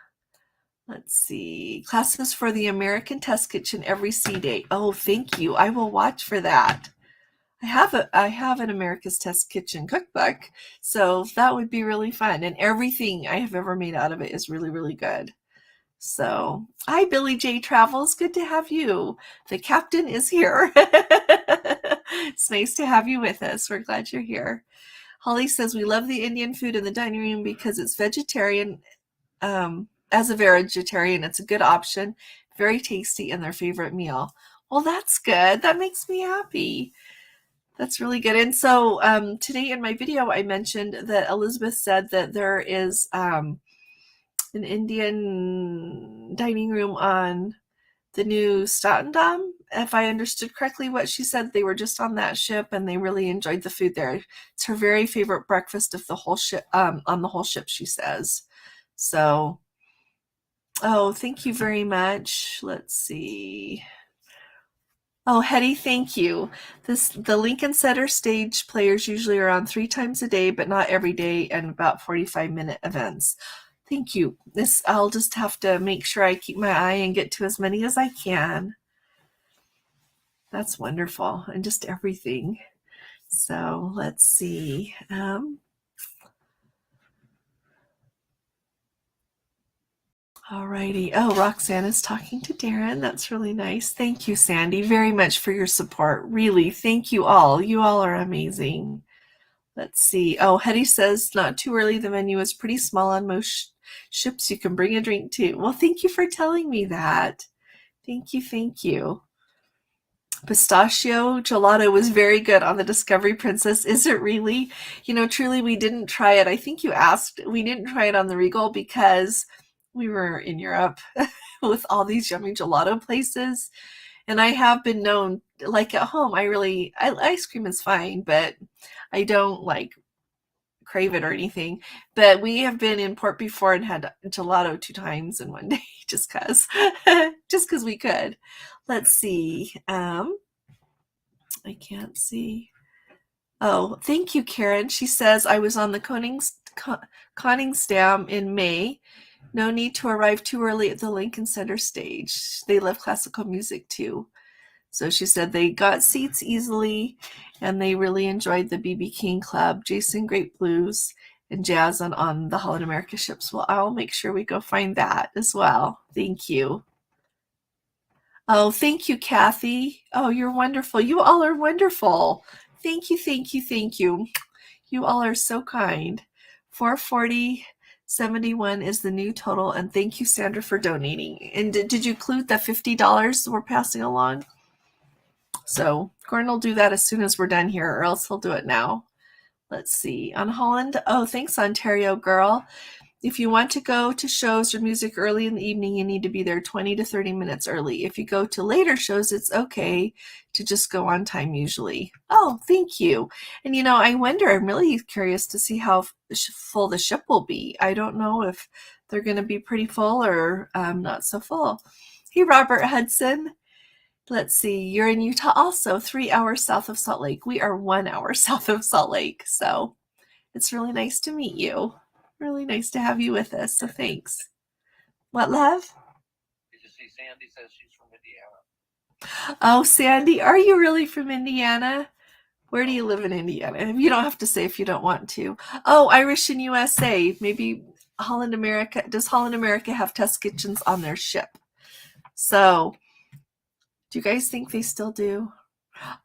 Let's see. Classes for the American Test Kitchen every sea day. Oh, thank you. I will watch for that. I have an America's Test Kitchen cookbook, so that would be really fun. And everything I have ever made out of it is really, really good. So, hi, Billy J. Travels. Good to have you. The captain is here. It's nice to have you with us. We're glad you're here. Holly says, we love the Indian food in the dining room because it's vegetarian. As a vegetarian, it's a good option, very tasty, and their favorite meal. Well, that's good. That makes me happy. That's really good. And so today in my video, I mentioned that Elizabeth said that there is an Indian dining room on the new Statendam. If I understood correctly what she said, they were just on that ship and they really enjoyed the food there. It's her very favorite breakfast of the whole ship, on the whole ship, she says. So, oh, thank you very much. Let's see. Oh, Hetty, thank you. The Lincoln Center stage players usually are on 3 times a day, but not every day, and about 45-minute events. Thank you. I'll just have to make sure I keep my eye and get to as many as I can. That's wonderful, and just everything. So let's see. Alrighty. Oh, Roxanne is talking to Darren. That's really nice. Thank you, Sandy, very much for your support. Really, thank you all. You all are amazing. Let's see. Oh, Hetty says, not too early. The menu is pretty small on most ships. You can bring a drink too. Well, thank you for telling me that. Thank you. Thank you. Pistachio gelato was very good on the Discovery Princess. Is it really? You know, truly, we didn't try it. I think you asked. We didn't try it on the Regal because we were in Europe with all these yummy gelato places. And I have been known, like at home, ice cream is fine, but I don't like crave it or anything. But we have been in port before and had gelato 2 times in one day just because we could. Let's see. I can't see. Oh, thank you, Karen. She says, I was on the Koningsdam in May. No need to arrive too early at the Lincoln Center stage. They love classical music too. So she said they got seats easily and they really enjoyed the BB King Club, Jason Great Blues, and jazz on the Holland America ships. Well, I'll make sure we go find that as well. Thank you. Oh, thank you, Kathy. Oh, you're wonderful. You all are wonderful. Thank you, thank you, thank you. You all are so kind. 440.71 is the new total, and thank you, Sandra, for donating. And did you include the $50 we're passing along? So Gordon will do that as soon as we're done here, or else he'll do it now. Let's see. On Holland. Oh, thanks, Ontario girl. If you want to go to shows or music early in the evening, you need to be there 20 to 30 minutes early. If you go to later shows, it's okay to just go on time usually. Oh, thank you. And you know, I wonder, I'm really curious to see how full the ship will be. I don't know if they're going to be pretty full or not so full. Hey, Robert Hudson. Let's see, you're in Utah also, 3 hours south of Salt Lake. We are 1 hour south of Salt Lake. So it's really nice to meet you. Really nice to have you with us. So thanks. What, love? Did you see Sandy says she's from Indiana? Oh, Sandy, are you really from Indiana? Where do you live in Indiana? You don't have to say if you don't want to. Oh, Irish in USA. Maybe Holland America. Does Holland America have test kitchens on their ship? So, do you guys think they still do?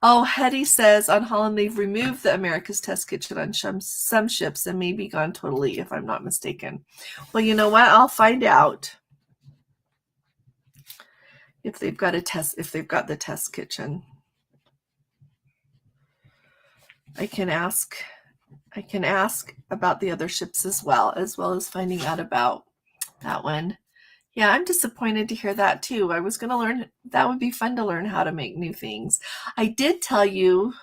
Oh, Hetty says on Holland they've removed the America's Test Kitchen on some ships and maybe gone totally, if I'm not mistaken. Well, you know what? I'll find out if they've got the test kitchen. I can ask about the other ships as well as finding out about that one. Yeah, I'm disappointed to hear that too. I was going to learn. That would be fun to learn how to make new things. I did tell you,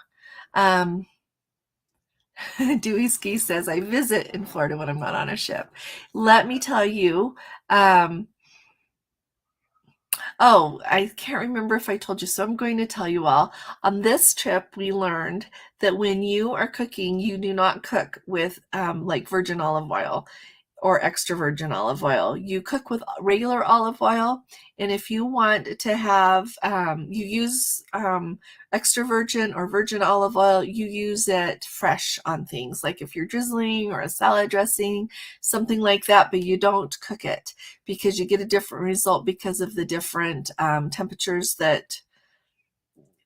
Dewey Ski says, I visit in Florida when I'm not on a ship. Let me tell you, oh, I can't remember if I told you, so I'm going to tell you all. On this trip, we learned that when you are cooking, you do not cook with like virgin olive oil or extra virgin olive oil. You cook with regular olive oil, and if you want to have, you use extra virgin or virgin olive oil, you use it fresh on things, like if you're drizzling or a salad dressing, something like that, but you don't cook it because you get a different result because of the different temperatures that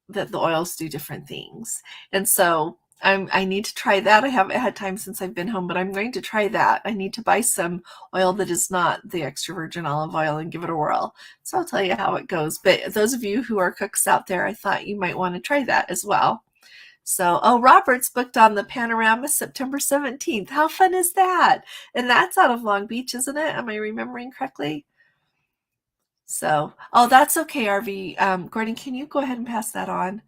the oils do different things. And so I need to try that. I haven't had time since I've been home, but I'm going to try that. I need to buy some oil that is not the extra virgin olive oil and give it a whirl. So I'll tell you how it goes. But those of you who are cooks out there, I thought you might want to try that as well. So, oh, Robert's booked on the Panorama September 17th. How fun is that? And that's out of Long Beach, isn't it? Am I remembering correctly? So, oh, that's okay, RV. Gordon, can you go ahead and pass that on?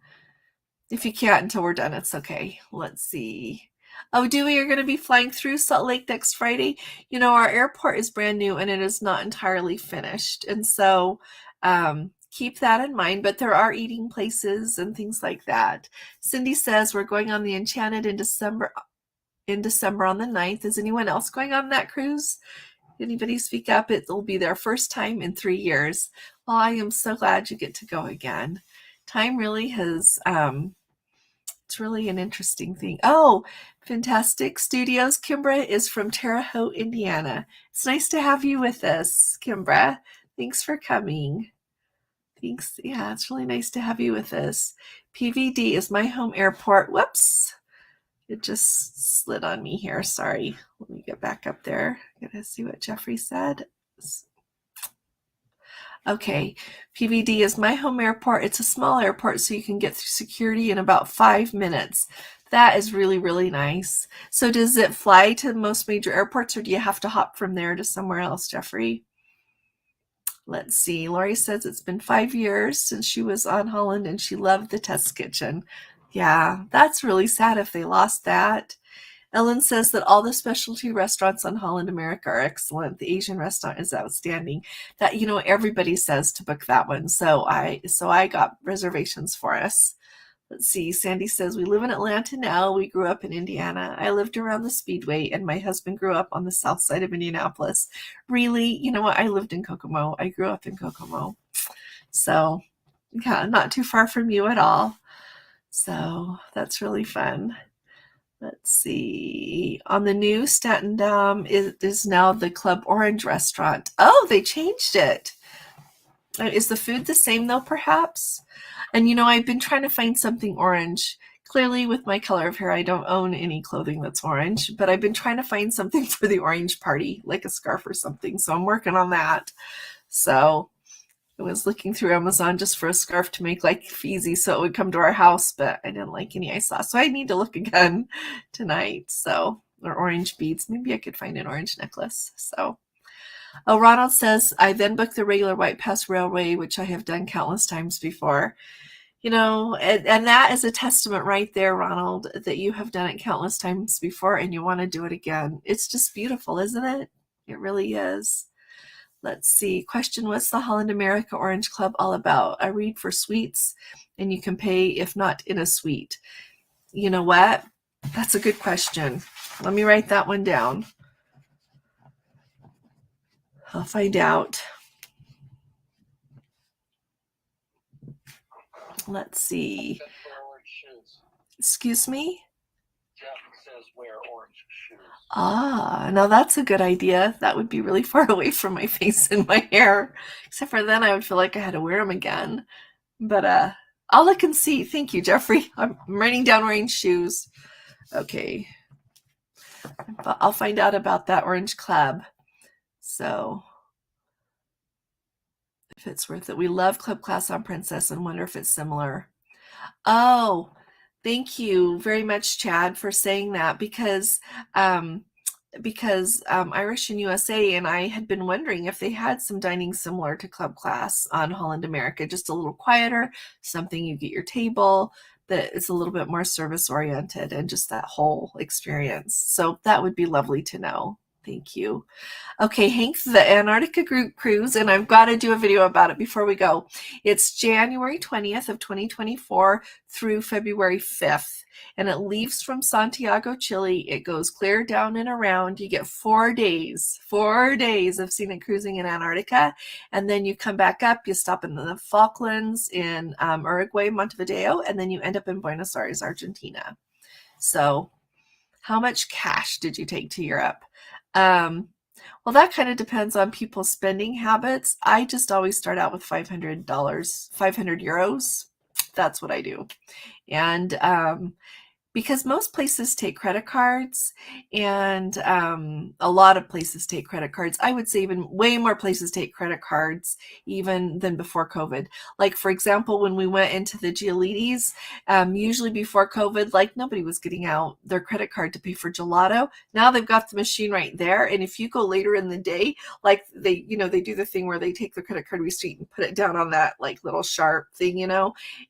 If you can't until we're done, it's okay. Let's see. Oh, Dewey, you're going to be flying through Salt Lake next Friday. You know, our airport is brand new and it is not entirely finished. And so keep that in mind. But there are eating places and things like that. Cindy says we're going on the Enchanted in December on the 9th. Is anyone else going on that cruise? Anybody speak up? It will be their first time in 3 years. Well, I am so glad you get to go again. Time really has... it's really an interesting thing. Oh, Fantastic Studios. Kimbra is from Terre Haute, Indiana. It's nice to have you with us, Kimbra. Thanks for coming. Thanks. Yeah, it's really nice to have you with us. PVD is my home airport. Whoops. It just slid on me here. Sorry. Let me get back up there. I'm going to see what Jeffrey said. Okay, PVD is my home airport. It's a small airport, so you can get through security in about 5 minutes. That is really, really nice. So does it fly to most major airports, or do you have to hop from there to somewhere else, Jeffrey? Let's see. Lori says it's been 5 years since she was on Holland, and she loved the test kitchen. Yeah, that's really sad if they lost that. Ellen says that all the specialty restaurants on Holland America are excellent. The Asian restaurant is outstanding. That, you know, everybody says to book that one. So I got reservations for us. Let's see. Sandy says we live in Atlanta now. We grew up in Indiana. I lived around the Speedway, and my husband grew up on the south side of Indianapolis. Really, you know what? I lived in Kokomo. I grew up in Kokomo. So yeah, not too far from you at all. So that's really fun. Let's see. On the new Staten Dam is now the Club Orange restaurant. Oh, they changed it. Is the food the same though, perhaps? And you know, I've been trying to find something orange. Clearly, with my color of hair, I don't own any clothing that's orange, but I've been trying to find something for the orange party, like a scarf or something. So I'm working on that. So I was looking through Amazon just for a scarf to make like easy so it would come to our house, but I didn't like any I saw. So I need to look again tonight. So, or orange beads. Maybe I could find an orange necklace. So, oh, Ronald says, I then booked the regular White Pass Railway, which I have done countless times before. You know, and that is a testament right there, Ronald, that you have done it countless times before and you want to do it again. It's just beautiful, isn't it? It really is. Let's see. Question, what's the Holland America Orange Club all about? I read for suites, and you can pay if not in a suite. You know what? That's a good question. Let me write that one down. I'll find out. Let's see. Excuse me? Jeff says wear orange shoes. Ah, now that's a good idea. That would be really far away from my face and my hair. Except for then I would feel like I had to wear them again. But I'll look and see. Thank you, Jeffrey. I'm writing down orange shoes. Okay. But I'll find out about that orange club. So if it's worth it. We love Club Class on Princess and wonder if it's similar. Oh, thank you very much, Chad, for saying that, because Irish and USA and I had been wondering if they had some dining similar to Club Class on Holland America, just a little quieter, something you get your table, that is a little bit more service oriented and just that whole experience. So that would be lovely to know. Thank you. Okay, Hank, the Antarctica group cruise, and I've got to do a video about it before we go. It's January 20th of 2024 through February 5th, and it leaves from Santiago, Chile. It goes clear down and around. You get 4 days of scenic cruising in Antarctica, and then you come back up. You stop in the Falklands, in Uruguay, Montevideo, and then you end up in Buenos Aires, Argentina. So how much cash did you take to Europe? Well, that kind of depends on people's spending habits. I just always start out with $500, 500 euros. That's what I do. And because most places take credit cards, and a lot of places take credit cards. I would say even way more places take credit cards even than before COVID. Like, for example, when we went into the Giolitis, usually before COVID, like, nobody was getting out their credit card to pay for gelato. Now they've got the machine right there. And if you go later in the day, like they do the thing where they take the credit card receipt and put it down on that like little sharp thing,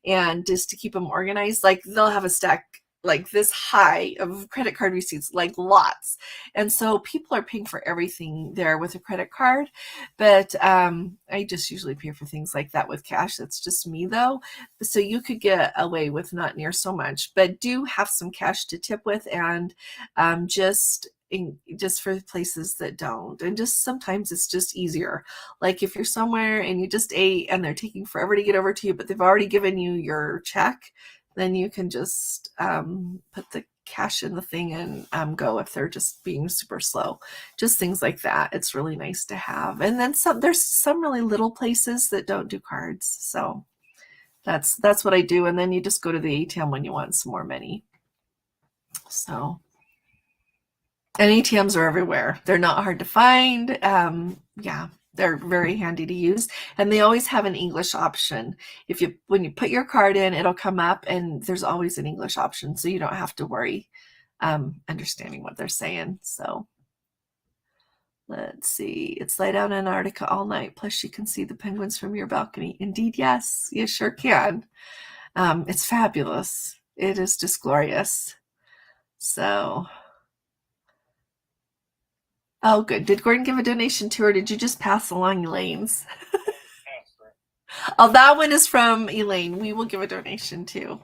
and just to keep them organized, like they'll have a stack like this high of credit card receipts, like lots. And so people are paying for everything there with a credit card. But I just usually pay for things like that with cash. That's just me though. So you could get away with not near so much, but do have some cash to tip with, and just for places that don't. And just sometimes it's just easier. Like if you're somewhere and you just ate and they're taking forever to get over to you, but they've already given you your check, then you can just put the cash in the thing and go if they're just being super slow. Just things like that. It's really nice to have. And then there's some really little places that don't do cards. So that's what I do. And then you just go to the ATM when you want some more money. So, and ATMs are everywhere. They're not hard to find. Yeah. They're very handy to use, and they always have an English option. When you put your card in, it'll come up, and there's always an English option, so you don't have to worry understanding what they're saying. So let's see. It's light out in Antarctica all night. Plus, you can see the penguins from your balcony. Indeed, yes, you sure can. It's fabulous. It is just glorious. So. Oh, good. Did Gordon give a donation too, or did you just pass along Elaine's? Oh, that one is from Elaine. We will give a donation too.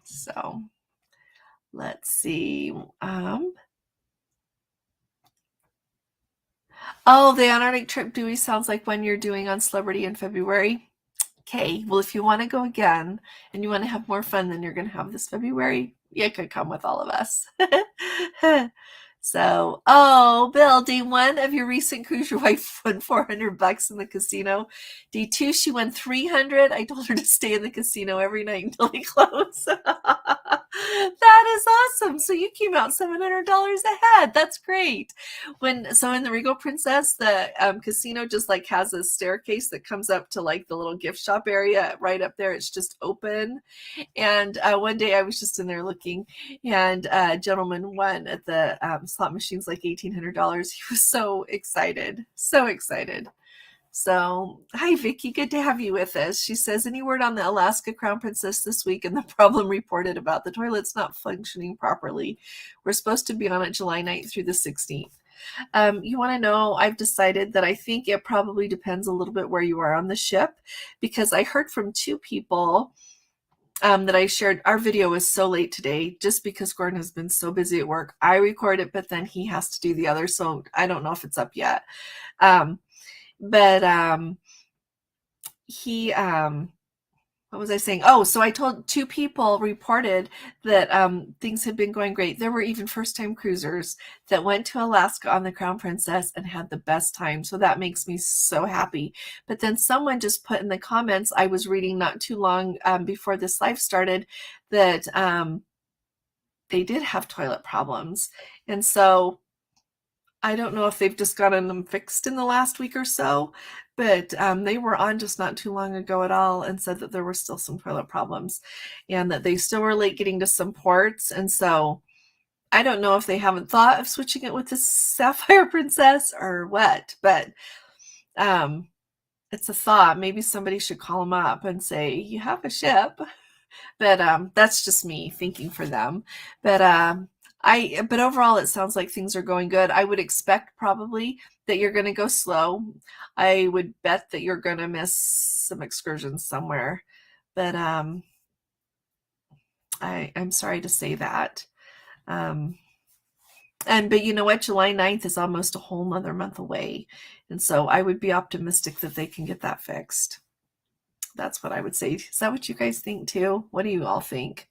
So let's see. Oh, the Antarctic trip, Dewey, sounds like one you're doing on Celebrity in February. Okay, well, if you want to go again and you want to have more fun than you're going to have this February, you could come with all of us. So, oh, Bill, day one of your recent cruise, your wife won $400 in the casino. Day two, she won $300. I told her to stay in the casino every night until they close. That is awesome. So you came out $700 ahead. That's great. So in the Regal Princess, the casino just like has a staircase that comes up to like the little gift shop area right up there. It's just open. And one day I was just in there looking, and a gentleman won at the slot machines like $1,800. He was so excited. So excited. So, hi, Vicki. Good to have you with us. She says, any word on the Alaska Crown Princess this week and the problem reported about the toilets not functioning properly? We're supposed to be on it July 9th through the 16th. You want to know, I've decided that I think it probably depends a little bit where you are on the ship, because I heard from two people that I shared. Our video was so late today just because Gordon has been so busy at work. I record it, but then he has to do the other, so I don't know if it's up yet. But he what was I saying? Oh, so I told two people reported that things had been going great. There were even first-time cruisers that went to Alaska on the Crown Princess and had the best time. So that makes me so happy. But then someone just put in the comments, I was reading not too long before this live started, that they did have toilet problems. And so I don't know if they've just gotten them fixed in the last week or so, but they were on just not too long ago at all and said that there were still some toilet problems and that they still were late getting to some ports. And so I don't know if they haven't thought of switching it with the Sapphire Princess or what, but it's a thought. Maybe somebody should call them up and say, you have a ship. But that's just me thinking for them. But but overall, it sounds like things are going good. I would expect probably that you're going to go slow. I would bet that you're going to miss some excursions somewhere. But I'm sorry to say that. But you know what? July 9th is almost a whole nother month away. And so I would be optimistic that they can get that fixed. That's what I would say. Is that what you guys think too? What do you all think?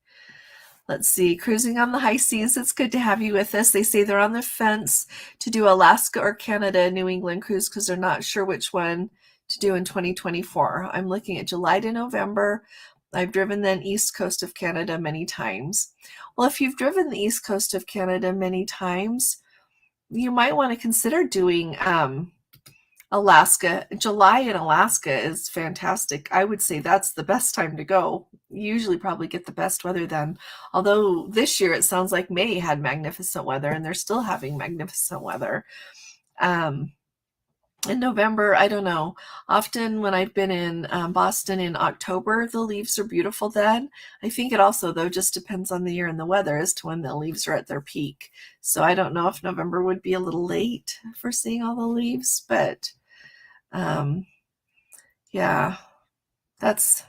Let's see. Cruising on the high seas. It's good to have you with us. They say they're on the fence to do Alaska or Canada New England cruise because they're not sure which one to do in 2024. I'm looking at July to November. I've driven the east coast of Canada many times. Well, if you've driven the east coast of Canada many times, you might want to consider doing Alaska. July in Alaska is fantastic. I would say that's the best time to go. You usually probably get the best weather then. Although this year it sounds like May had magnificent weather and they're still having magnificent weather. In November, I don't know. Often when I've been in Boston in October, the leaves are beautiful then. I think it also, though, just depends on the year and the weather as to when the leaves are at their peak. So I don't know if November would be a little late for seeing all the leaves, but yeah, that's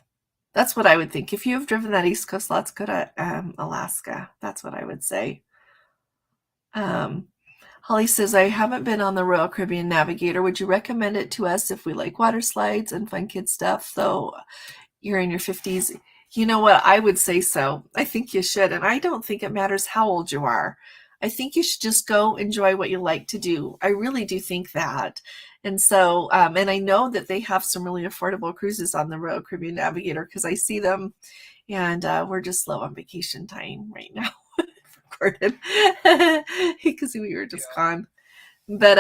what I would think. If you have driven that East Coast, let's go to Alaska. That's what I would say. Holly says, I haven't been on the Royal Caribbean Navigator. Would you recommend it to us if we like water slides and fun kid stuff, though you're in your 50s? You know what? I would say so. I think you should. And I don't think it matters how old you are. I think you should just go enjoy what you like to do. I really do think that. And so, and I know that they have some really affordable cruises on the Royal Caribbean Navigator because I see them, and we're just low on vacation time right now. Recorded because we were just gone. But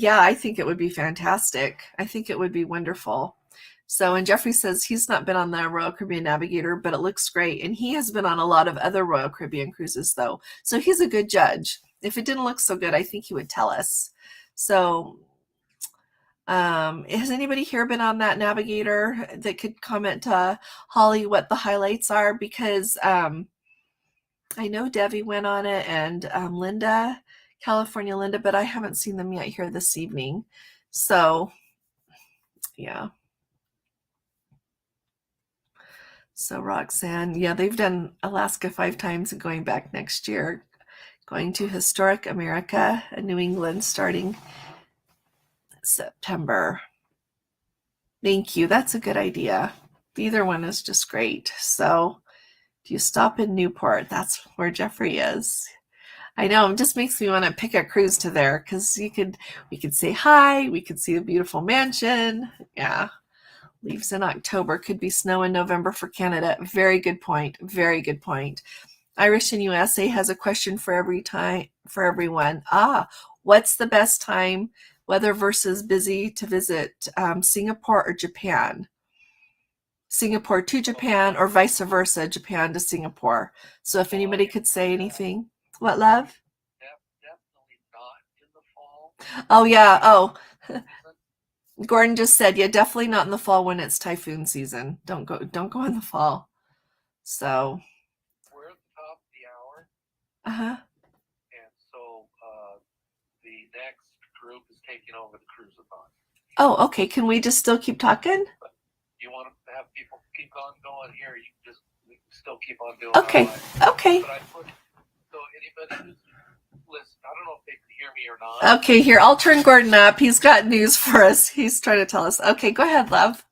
yeah, I think it would be fantastic. I think it would be wonderful. So, and Jeffrey says he's not been on the Royal Caribbean Navigator, but it looks great. And he has been on a lot of other Royal Caribbean cruises, though. So he's a good judge. If it didn't look so good, I think he would tell us. So, has anybody here been on that Navigator that could comment to Holly what the highlights are? Because I know Debbie went on it and Linda, California Linda, but I haven't seen them yet here this evening. So, yeah. So Roxanne, yeah, they've done Alaska 5 times and going back next year, going to Historic America in New England starting September. Thank you. That's a good idea. Either one is just great. So if you stop in Newport, that's where Jeffrey is. I know, it just makes me want to pick a cruise to there because we could say hi, we could see a beautiful mansion. Yeah. Leaves in October, could be snow in November for Canada. Very good point. Very good point. Irish in USA has a question for everyone. What's the best time, weather versus busy, to visit Singapore or Japan? Singapore to Japan or vice versa, Japan to Singapore. So if anybody could say anything. What, love? Definitely not in the fall. Oh, yeah. Oh, Gordon just said, yeah, definitely not in the fall when it's typhoon season. Don't go in the fall. So. We're at the top of the hour. Uh-huh. And so the group is taking over the Cruise-a-Thon. Oh, okay. Can we just still keep talking? You want to have people keep on going here, you can just still keep on doing Okay. Okay. But I put, so anybody who's listening, I don't know if they can hear me or not. Okay, here, I'll turn Gordon up. He's got news for us. He's trying to tell us. Okay, go ahead, love.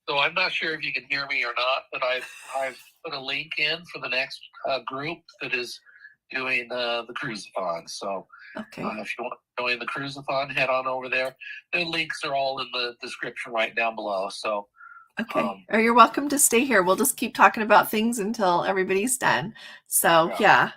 So I'm not sure if you can hear me or not, but I've put a link in for the next group that is doing the Cruise-a-Thon. So okay. If you want to join the Cruise-a-Thon, head on over there. The links are all in the description right down below. So okay. Or you're welcome to stay here. We'll just keep talking about things until everybody's done. So yeah,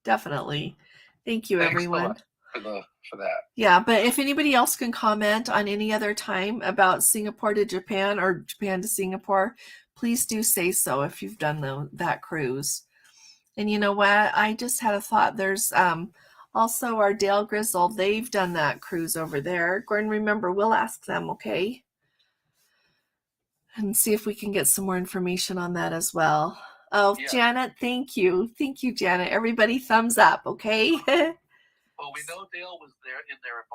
definitely. Thank you, everyone. For that. Yeah, but if anybody else can comment on any other time about Singapore to Japan or Japan to Singapore, please do say so if you've done that cruise. And you know what? I just had a thought. There's also our Dale Grizzle. They've done that cruise over there. Gordon, remember, we'll ask them, okay? And see if we can get some more information on that as well. Oh, yeah. Janet, thank you. Thank you, Janet. Everybody thumbs up, okay? Well, we know Dale was in there in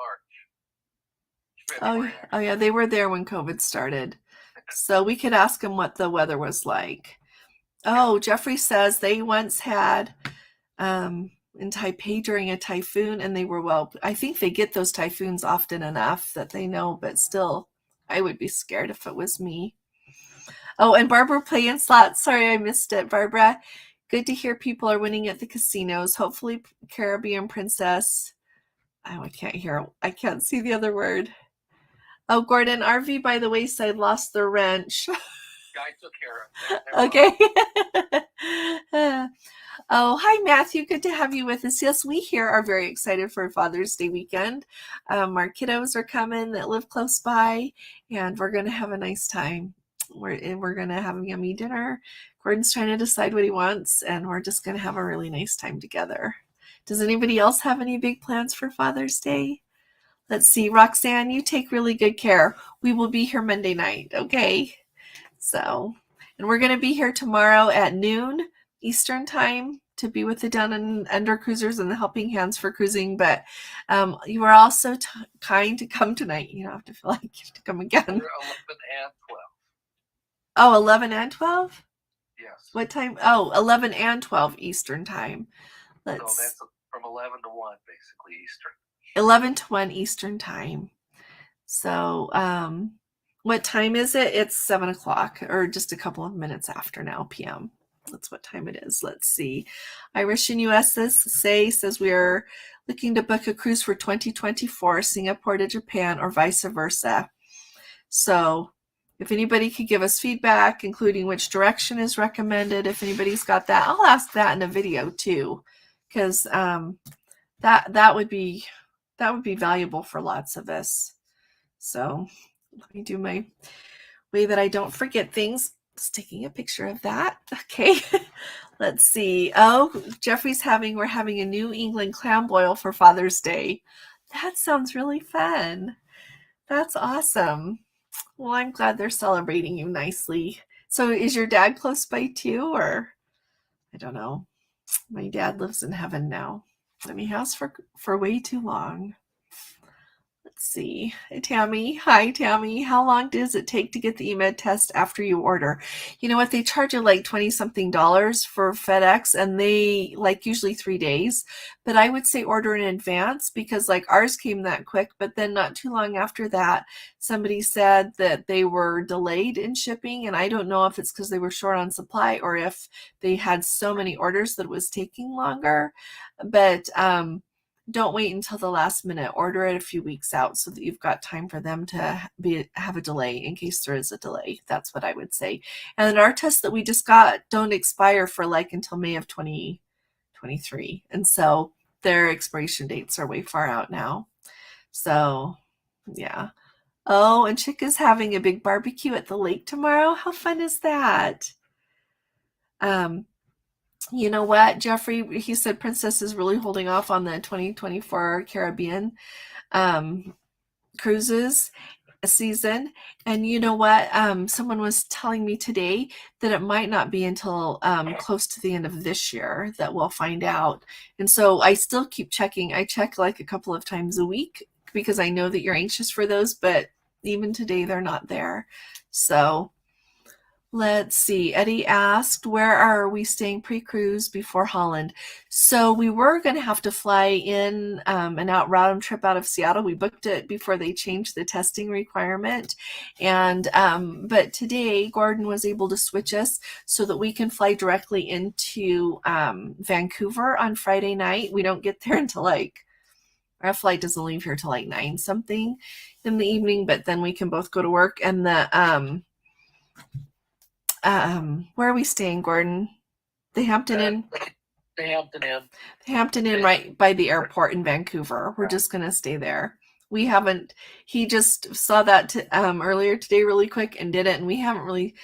March. Oh yeah, they were there when COVID started. So we could ask them what the weather was like. Oh, Jeffrey says they once had in Taipei during a typhoon, and they were, well, I think they get those typhoons often enough that they know, but still, I would be scared if it was me. Oh, and Barbara playing slots. Sorry, I missed it, Barbara. Good to hear people are winning at the casinos. Hopefully Caribbean Princess. Oh, I can't hear. I can't see the other word. Oh, Gordon, RV by the Wayside lost their wrench. I took care of it. Okay. Oh, hi, Matthew. Good to have you with us. Yes, we here are very excited for Father's Day weekend. Our kiddos are coming that live close by, and we're going to have a nice time. We're going to have a yummy dinner. Gordon's trying to decide what he wants, and we're just going to have a really nice time together. Does anybody else have any big plans for Father's Day? Let's see. Roxanne, you take really good care. We will be here Monday night, okay? So, and we're going to be here tomorrow at noon Eastern time to be with the Down and Under Cruisers and the Helping Hands for Cruising. But you are also kind to come tonight. You don't have to feel like you have to come again. 11 and 12. Oh, 11 and 12? Yes. What time? Oh, 11 and 12 Eastern time. So that's from 11 to 1, basically, Eastern. 11 to 1 Eastern time. So, what time is it? It's 7 o'clock, or just a couple of minutes after now, p.m. That's what time it is. Let's see. Irish and USA says we are looking to book a cruise for 2024, Singapore to Japan, or vice versa. So if anybody could give us feedback, including which direction is recommended, if anybody's got that, I'll ask that in a video too, because that would be valuable for lots of us. So let me do my way that I don't forget things. Just taking a picture of that. Okay. Let's see. Oh, we're having a New England clam boil for Father's Day. That sounds really fun. That's awesome. Well, I'm glad they're celebrating you nicely. So is your dad close by too, or I don't know. My dad lives in heaven now. And he has for way too long. Let's see. Hey, Tammy. Hi, Tammy. How long does it take to get the eMed test after you order? You know what? They charge you like $20-something for FedEx, and they usually 3 days. But I would say order in advance, because like ours came that quick, but then not too long after that, somebody said that they were delayed in shipping, and I don't know if it's because they were short on supply or if they had so many orders that it was taking longer. But don't wait until the last minute. Order it a few weeks out so that you've got time for them to have a delay in case there is a delay. That's what I would say. And our tests that we just got don't expire for until May of 2023. And so their expiration dates are way far out now. So yeah. Oh, and Chick is having a big barbecue at the lake tomorrow. How fun is that? You know what, Jeffrey, he said Princess is really holding off on the 2024 Caribbean cruises season. And you know what, someone was telling me today that it might not be until close to the end of this year that we'll find out. And so I still keep checking. I check like a couple of times a week because I know that you're anxious for those, but even today they're not there. So let's see. Eddie asked, where are we staying pre-cruise before Holland? So we were going to have to fly in an round trip out of Seattle. We booked it before they changed the testing requirement. And but today Gordon was able to switch us so that we can fly directly into Vancouver on Friday night. We don't get there until our flight doesn't leave here till 9 something in the evening, but then we can both go to work. And the where are we staying, Gordon? The Hampton Inn? The Hampton Inn. The Hampton Inn, right by the airport in Vancouver. We're just going to stay there. He just saw that earlier today really quick and did it, and we haven't really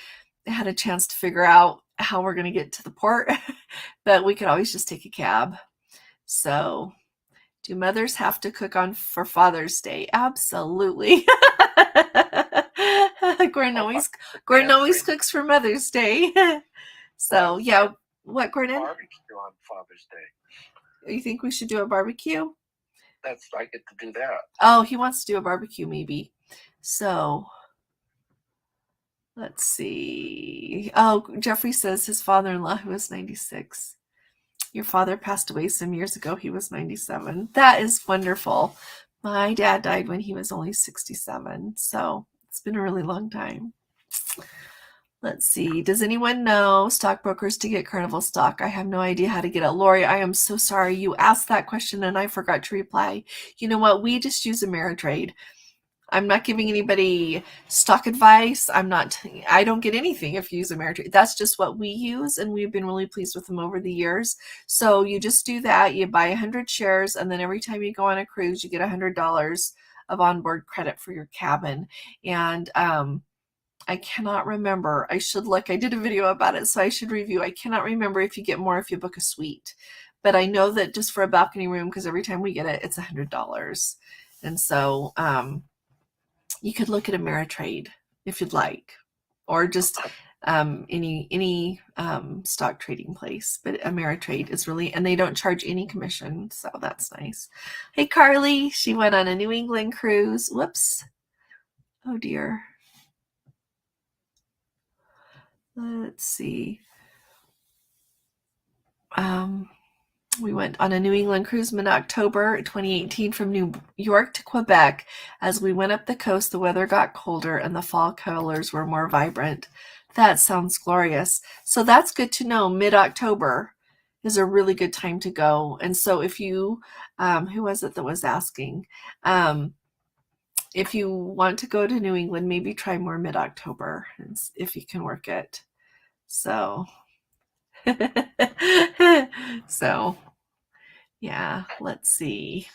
had a chance to figure out how we're going to get to the port, but we could always just take a cab. So, do mothers have to cook for Father's Day? Absolutely. Gordon always cooks for Mother's Day. So yeah, what, Gordon? Barbecue on Father's Day. You think we should do a barbecue? I get to do that. Oh, he wants to do a barbecue maybe. So let's see. Oh, Jeffrey says his father-in-law, who was 96. Your father passed away some years ago. He was 97. That is wonderful. My dad died when he was only 67. So it's been a really long time. Let's see. Does anyone know stockbrokers to get Carnival stock? I have no idea how to get it. Lori, I am so sorry you asked that question and I forgot to reply. You know what? We just use Ameritrade. I'm not giving anybody stock advice. I don't get anything if you use Ameritrade. That's just what we use, and we've been really pleased with them over the years. So you just do that. You buy 100 shares, and then every time you go on a cruise, you get $100 of onboard credit for your cabin. And I cannot remember. I should look. I did a video about it, so I should review. I cannot remember if you get more if you book a suite. But I know that just for a balcony room, because every time we get it, it's $100. And so you could look at Ameritrade if you'd like, or just any stock trading place. But Ameritrade is really, and they don't charge any commission, so that's nice. Hey, Carly, she went on a New England cruise. Whoops. Oh, dear. Let's see. We went on a New England cruise in October 2018 from New York to Quebec. As we went up the coast, the weather got colder and the fall colors were more vibrant. That sounds glorious. So that's good to know. Mid-October is a really good time to go. And so if you, who was it that was asking? If you want to go to New England, maybe try more mid-October if you can work it. So... So yeah, let's see.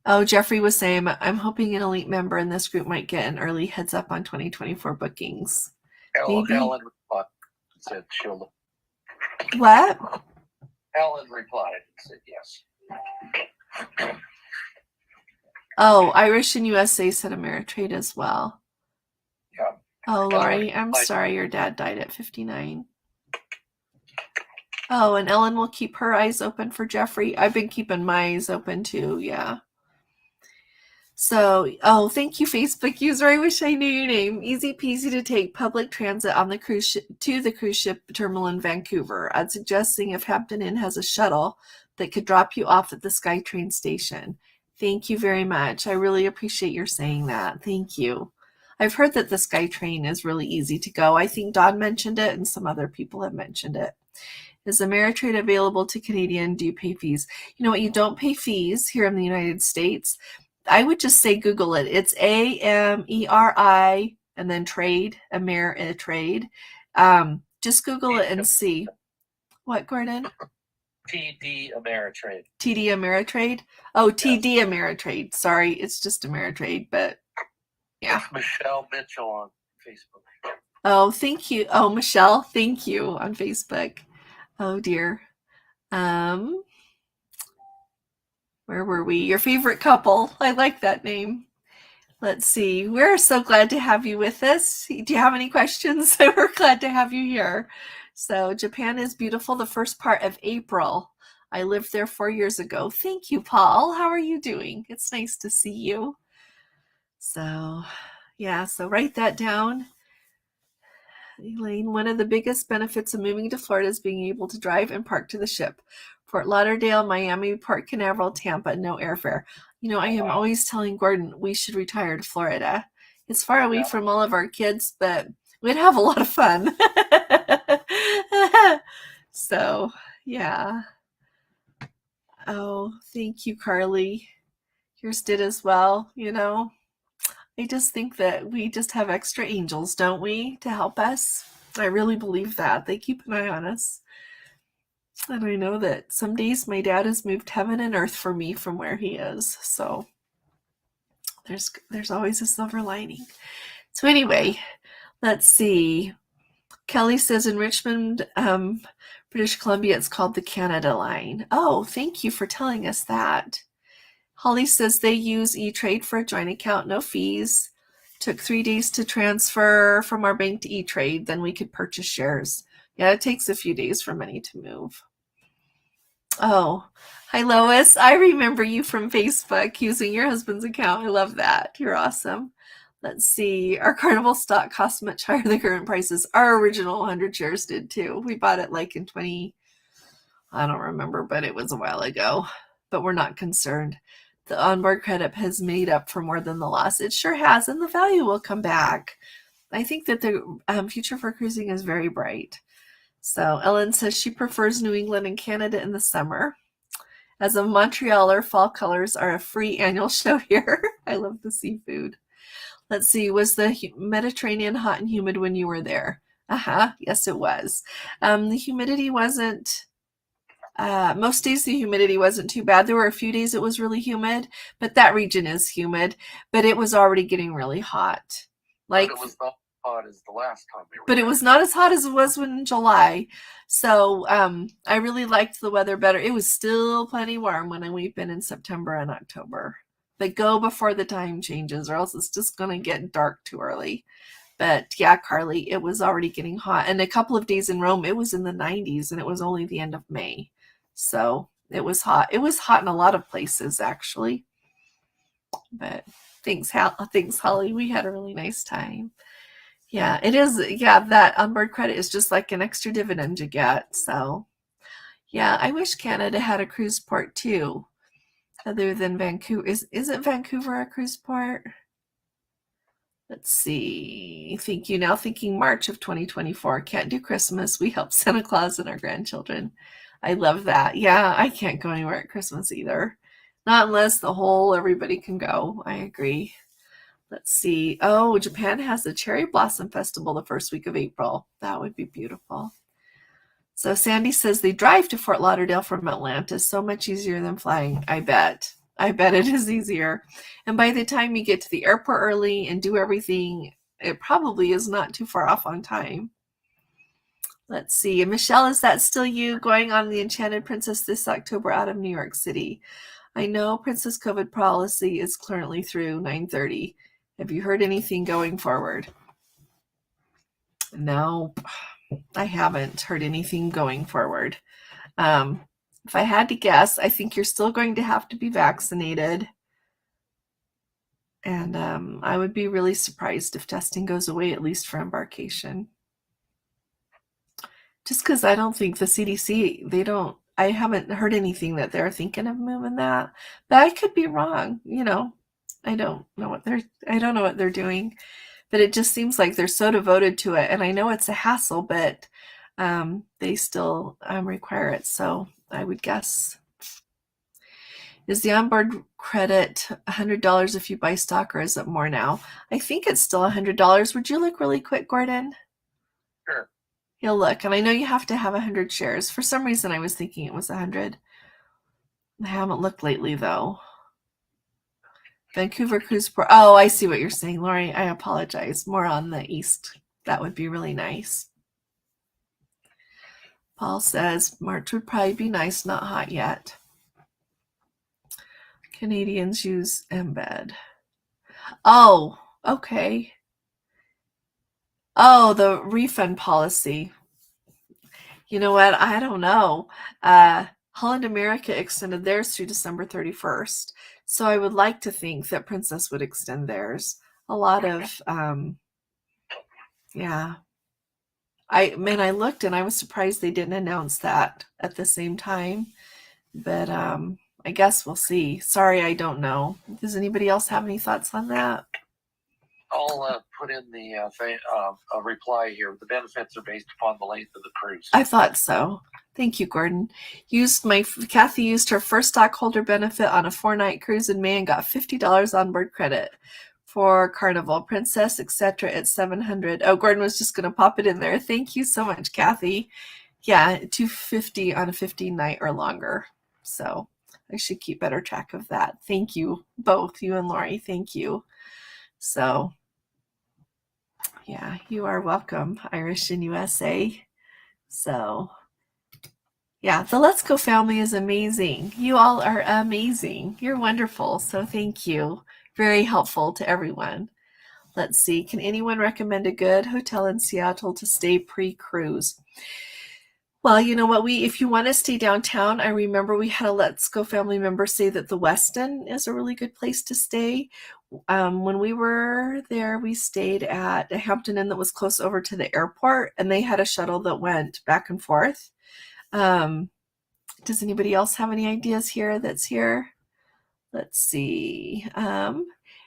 Oh, Jeffrey was saying, I'm hoping an elite member in this group might get an early heads up on 2024 bookings. Ellen said she'll. What? Ellen replied and said yes. Oh, Irish and USA said Ameritrade as well. Yeah. Oh, Lori, I'm sorry your dad died at 59. Oh, and Ellen will keep her eyes open for Jeffrey. I've been keeping my eyes open too, yeah. So, oh, thank you, Facebook user. I wish I knew your name. Easy peasy to take public transit on the cruise ship to the cruise ship terminal in Vancouver. I'd suggest seeing if Hampton Inn has a shuttle that could drop you off at the SkyTrain station. Thank you very much. I really appreciate your saying that. Thank you. I've heard that the SkyTrain is really easy to go. I think Dawn mentioned it and some other people have mentioned it. Is Ameritrade available to Canadian? Do you pay fees? You know what? You don't pay fees here in the United States. I would just say Google it. It's AMERI and then trade, Ameritrade. Just Google it and see. What, Gordon? TD Ameritrade. TD Ameritrade? Oh, TD Ameritrade. Sorry, it's just Ameritrade, but yeah. It's Michelle Mitchell on Facebook. Oh, thank you. Oh, Michelle, thank you on Facebook. Oh dear. Where were we? Your favorite couple. I like that name. Let's see. We're so glad to have you with us. Do you have any questions? We're glad to have you here. So Japan is beautiful the first part of April. I lived there 4 years ago. Thank you, Paul. How are you doing? It's nice to see you. So, yeah, so write that down. Elaine, one of the biggest benefits of moving to Florida is being able to drive and park to the ship. Fort Lauderdale, Miami, Port Canaveral, Tampa, no airfare. I am always telling Gordon we should retire to Florida. It's far away from all of our kids, but we'd have a lot of fun. So, yeah. Oh, thank you, Carly. Yours did as well. I just think that we just have extra angels, don't we, to help us? I really believe that. They keep an eye on us. And I know that some days my dad has moved heaven and earth for me from where he is. So there's always a silver lining. So anyway, let's see. Kelly says in Richmond, British Columbia, it's called the Canada Line. Oh, thank you for telling us that. Holly says they use E-Trade for a joint account, no fees. Took 3 days to transfer from our bank to E-Trade, then we could purchase shares. Yeah, it takes a few days for money to move. Oh, hi Lois. I remember you from Facebook using your husband's account. I love that. You're awesome. Let's see. Our Carnival stock costs much higher than current prices. Our original 100 shares did too. We bought it like in 20, I don't remember, but it was a while ago. But we're not concerned. The onboard credit has made up for more than the loss. It sure has, and the value will come back. I think that the future for cruising is very bright. So Ellen says she prefers New England and Canada in the summer. As a Montrealer, fall colors are a free annual show here. I love the seafood. Let's see, was the Mediterranean hot and humid when you were there? Yes, it was. The humidity wasn't, most days the humidity wasn't too bad. There were a few days it was really humid, but that region is humid, but it was already getting really hot. But it was not hot as the last time we were But there. it was not as hot as it was in July. So I really liked the weather better. It was still plenty warm when we've been in September and October. But go before the time changes or else it's just going to get dark too early. But yeah, Carly, it was already getting hot. And a couple of days in Rome, it was in the 90s and it was only the end of May. So it was hot. It was hot in a lot of places, actually. But thanks, Holly. We had a really nice time. Yeah, it is. Yeah, that onboard credit is just like an extra dividend you get. So, yeah, I wish Canada had a cruise port too, other than Vancouver. Isn't Vancouver a cruise port? Let's see. Thank you. Now thinking March of 2024. Can't do Christmas. We help Santa Claus and our grandchildren. I love that. Yeah, I can't go anywhere at Christmas either. Not unless the whole everybody can go. I agree. Let's see. Oh, Japan has the Cherry Blossom Festival the first week of April. That would be beautiful. So Sandy says they drive to Fort Lauderdale from Atlanta. So much easier than flying. I bet. I bet it is easier. And by the time you get to the airport early and do everything, it probably is not too far off on time. Let's see. And Michelle, is that still you going on the Enchanted Princess this October out of New York City? I know Princess COVID policy is currently through 9/30. Have you heard anything going forward? No, I haven't heard anything going forward. If I had to guess, I think you're still going to have to be vaccinated. And I would be really surprised if testing goes away, at least for embarkation. Just because I don't think the CDC, I haven't heard anything that they're thinking of moving that. But I could be wrong, I don't know what they're doing. But it just seems like they're so devoted to it. And I know it's a hassle, but they still require it. So I would guess. Is the onboard credit $100 if you buy stock, or is it more now? I think it's still $100. Would you look really quick, Gordon? Sure. You'll look. And I know you have to have 100 shares. For some reason, I was thinking it was 100. I haven't looked lately, though. Vancouver Cruise Port. Oh, I see what you're saying, Lori. I apologize. More on the east. That would be really nice. Paul says March would probably be nice, not hot yet. Canadians use embed. Oh, okay. Oh, the refund policy. You know what? I don't know. Holland America extended theirs through December 31st. So I would like to think that Princess would extend theirs. A lot of, yeah. I looked and I was surprised they didn't announce that at the same time. But I guess we'll see. Sorry, I don't know. Does anybody else have any thoughts on that? I'll put in the a reply here. The benefits are based upon the length of the cruise. I thought so. Thank you, Gordon. Kathy used her first stockholder benefit on a 4-night cruise in May and got $50 onboard credit for Carnival, Princess, etc. at $700. Oh, Gordon was just going to pop it in there. Thank you so much, Kathy. Yeah, $250 on a 15-night or longer. So I should keep better track of that. Thank you, both you and Lori. Thank you. So, yeah, you are welcome, Irish in USA. So, yeah, the Let's Go family is amazing. You all are amazing. You're wonderful. So thank you. Very helpful to everyone. Let's see. Can anyone recommend a good hotel in Seattle to stay pre-cruise? Well, you know what? If you want to stay downtown, I remember we had a Let's Go family member say that the Westin is a really good place to stay. When we were there, we stayed at a Hampton Inn that was close over to the airport, and they had a shuttle that went back and forth. Does anybody else have any ideas here that's here? Let's see.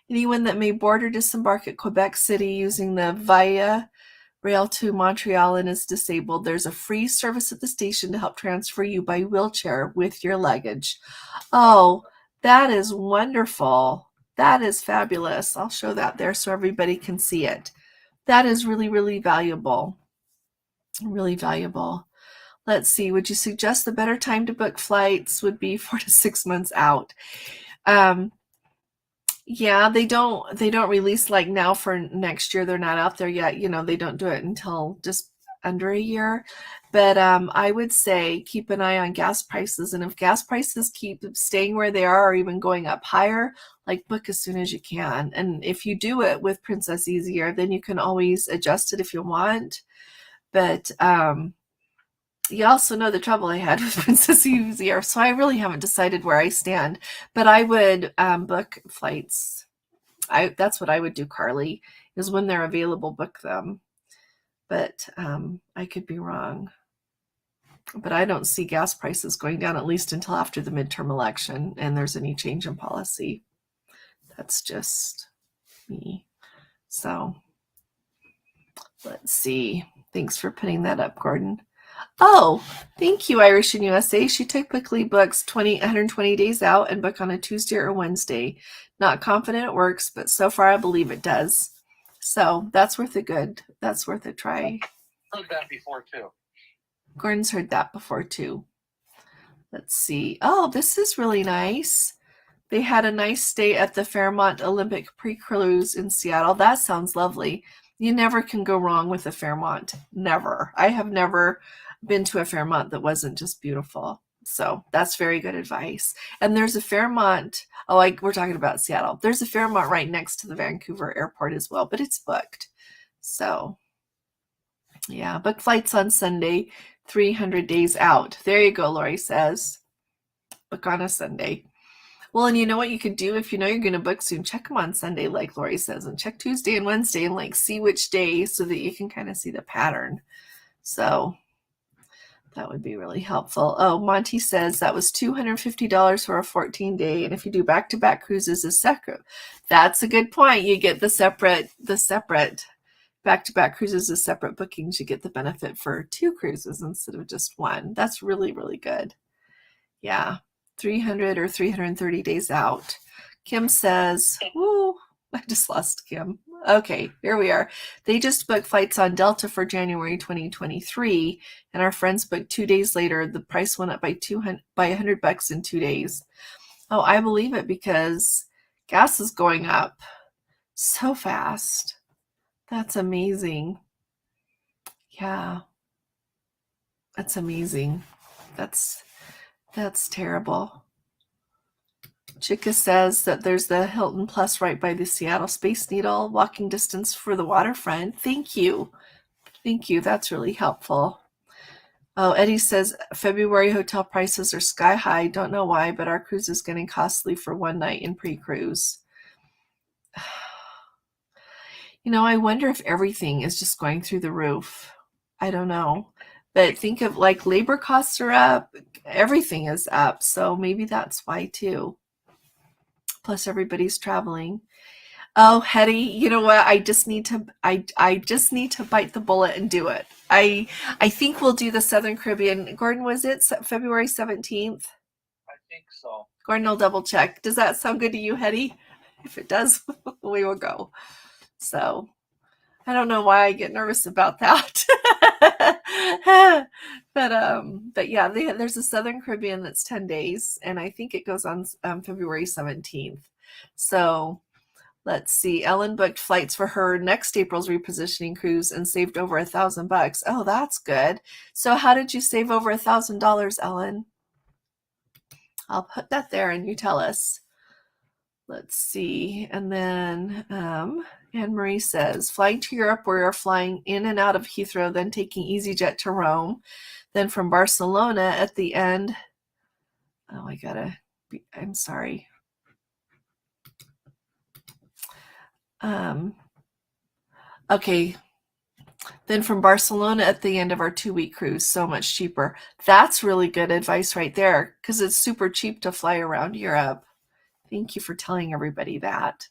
Anyone that may board or disembark at Quebec City using the Via Rail to Montreal and is disabled, there's a free service at the station to help transfer you by wheelchair with your luggage. Oh, that is wonderful. That is fabulous. I'll show that there so everybody can see it. That is really, really valuable. Really valuable. Let's see. Would you suggest the better time to book flights would be 4 to 6 months out? Yeah, they don't release like now for next year. They're not out there yet. You know, they don't do it until just under a year. But I would say keep an eye on gas prices. And if gas prices keep staying where they are or even going up higher, like book as soon as you can. And if you do it with Princess Easier, then you can always adjust it if you want. But you also know the trouble I had with Princess Easier, so I really haven't decided where I stand. But I would book flights. That's what I would do, Carly, is when they're available, book them. But I could be wrong. But I don't see gas prices going down at least until after the midterm election and there's any change in policy. That's just me. So let's see. Thanks for putting that up, Gordon. Oh, thank you, Irish in USA. She typically books 120 days out and book on a Tuesday or Wednesday. Not confident it works, but so far I believe it does. So that's worth a good. That's worth a try. Heard that before too. Gordon's heard that before too. Let's see. Oh, this is really nice. They had a nice stay at the Fairmont Olympic Pre-Cruise in Seattle. That sounds lovely. You never can go wrong with a Fairmont. Never. I have never been to a Fairmont that wasn't just beautiful. So that's very good advice. And there's a Fairmont. Oh, we're talking about Seattle. There's a Fairmont right next to the Vancouver airport as well, but it's booked. So yeah, book flights on Sunday, 300 days out. There you go, Lori says. Book on a Sunday. Well, and you know what you could do if you know you're going to book soon? Check them on Sunday, like Lori says, and check Tuesday and Wednesday and like see which day so that you can kind of see the pattern. So that would be really helpful. Oh, Monty says that was $250 for a 14-day. And if you do back-to-back cruises is separate. That's a good point. You get the separate back-to-back cruises as separate bookings. You get the benefit for 2 cruises instead of just 1. That's really, really good. Yeah. 300 or 330 days out. Kim says, whoo, I just lost Kim. Okay, here we are. They just booked flights on Delta for January 2023, and our friends booked 2 days later. The price went up by $100 in 2 days. Oh, I believe it because gas is going up so fast. That's amazing. Yeah, that's amazing. That's terrible. Chica says that there's the Hilton Plus right by the Seattle Space Needle, walking distance for the waterfront. Thank you. Thank you. That's really helpful. Oh, Eddie says February hotel prices are sky high. Don't know why, but our cruise is getting costly for one night in pre-cruise. I wonder if everything is just going through the roof. I don't know. But think of like labor costs are up, everything is up. So maybe that's why too. Plus everybody's traveling. Oh, Hetty, you know what? I just need to bite the bullet and do it. I think we'll do the Southern Caribbean. Gordon, was it February 17th? I think so. Gordon will double check. Does that sound good to you, Hetty? If it does, we will go. So I don't know why I get nervous about that. but yeah, there's a Southern Caribbean that's 10 days, and I think it goes on February 17th. So let's see. Ellen booked flights for her next April's repositioning cruise and saved over $1,000. Oh, that's good. So how did you save over $1,000, Ellen? I'll put that there and you tell us. Let's see. And then Anne Marie says, flying to Europe, we are flying in and out of Heathrow, then taking EasyJet to Rome. Then from Barcelona at the end. Oh, I'm sorry. Okay. Then from Barcelona at the end of our 2-week cruise, so much cheaper. That's really good advice right there, because it's super cheap to fly around Europe. Thank you for telling everybody that.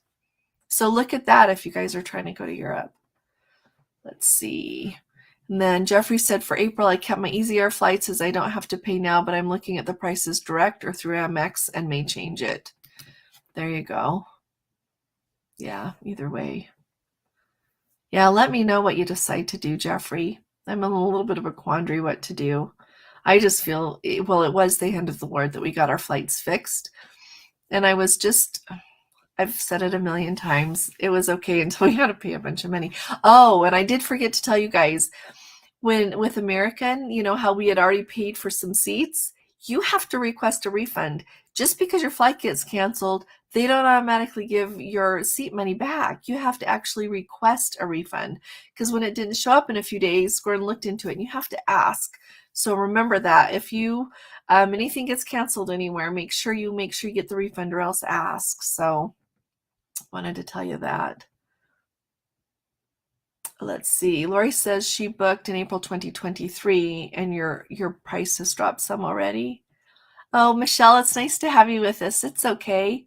So look at that if you guys are trying to go to Europe. Let's see. And then Jeffrey said, for April, I kept my Easy Air flights as I don't have to pay now, but I'm looking at the prices direct or through Amex and may change it. There you go. Yeah, either way. Yeah, let me know what you decide to do, Jeffrey. I'm in a little bit of a quandary what to do. I just feel, well, it was the hand of the Lord that we got our flights fixed. And I've said it a million times, it was okay until we had to pay a bunch of money. Oh, and I did forget to tell you guys, with American, you know how we had already paid for some seats? You have to request a refund. Just because your flight gets canceled, they don't automatically give your seat money back. You have to actually request a refund, because when it didn't show up in a few days, Gordon looked into it and you have to ask. So remember that if you anything gets canceled anywhere, make sure you get the refund or else ask. So wanted to tell you that. Let's see. Lori says she booked in April 2023 and your price has dropped some already. Oh, Michelle, it's nice to have you with us. It's okay.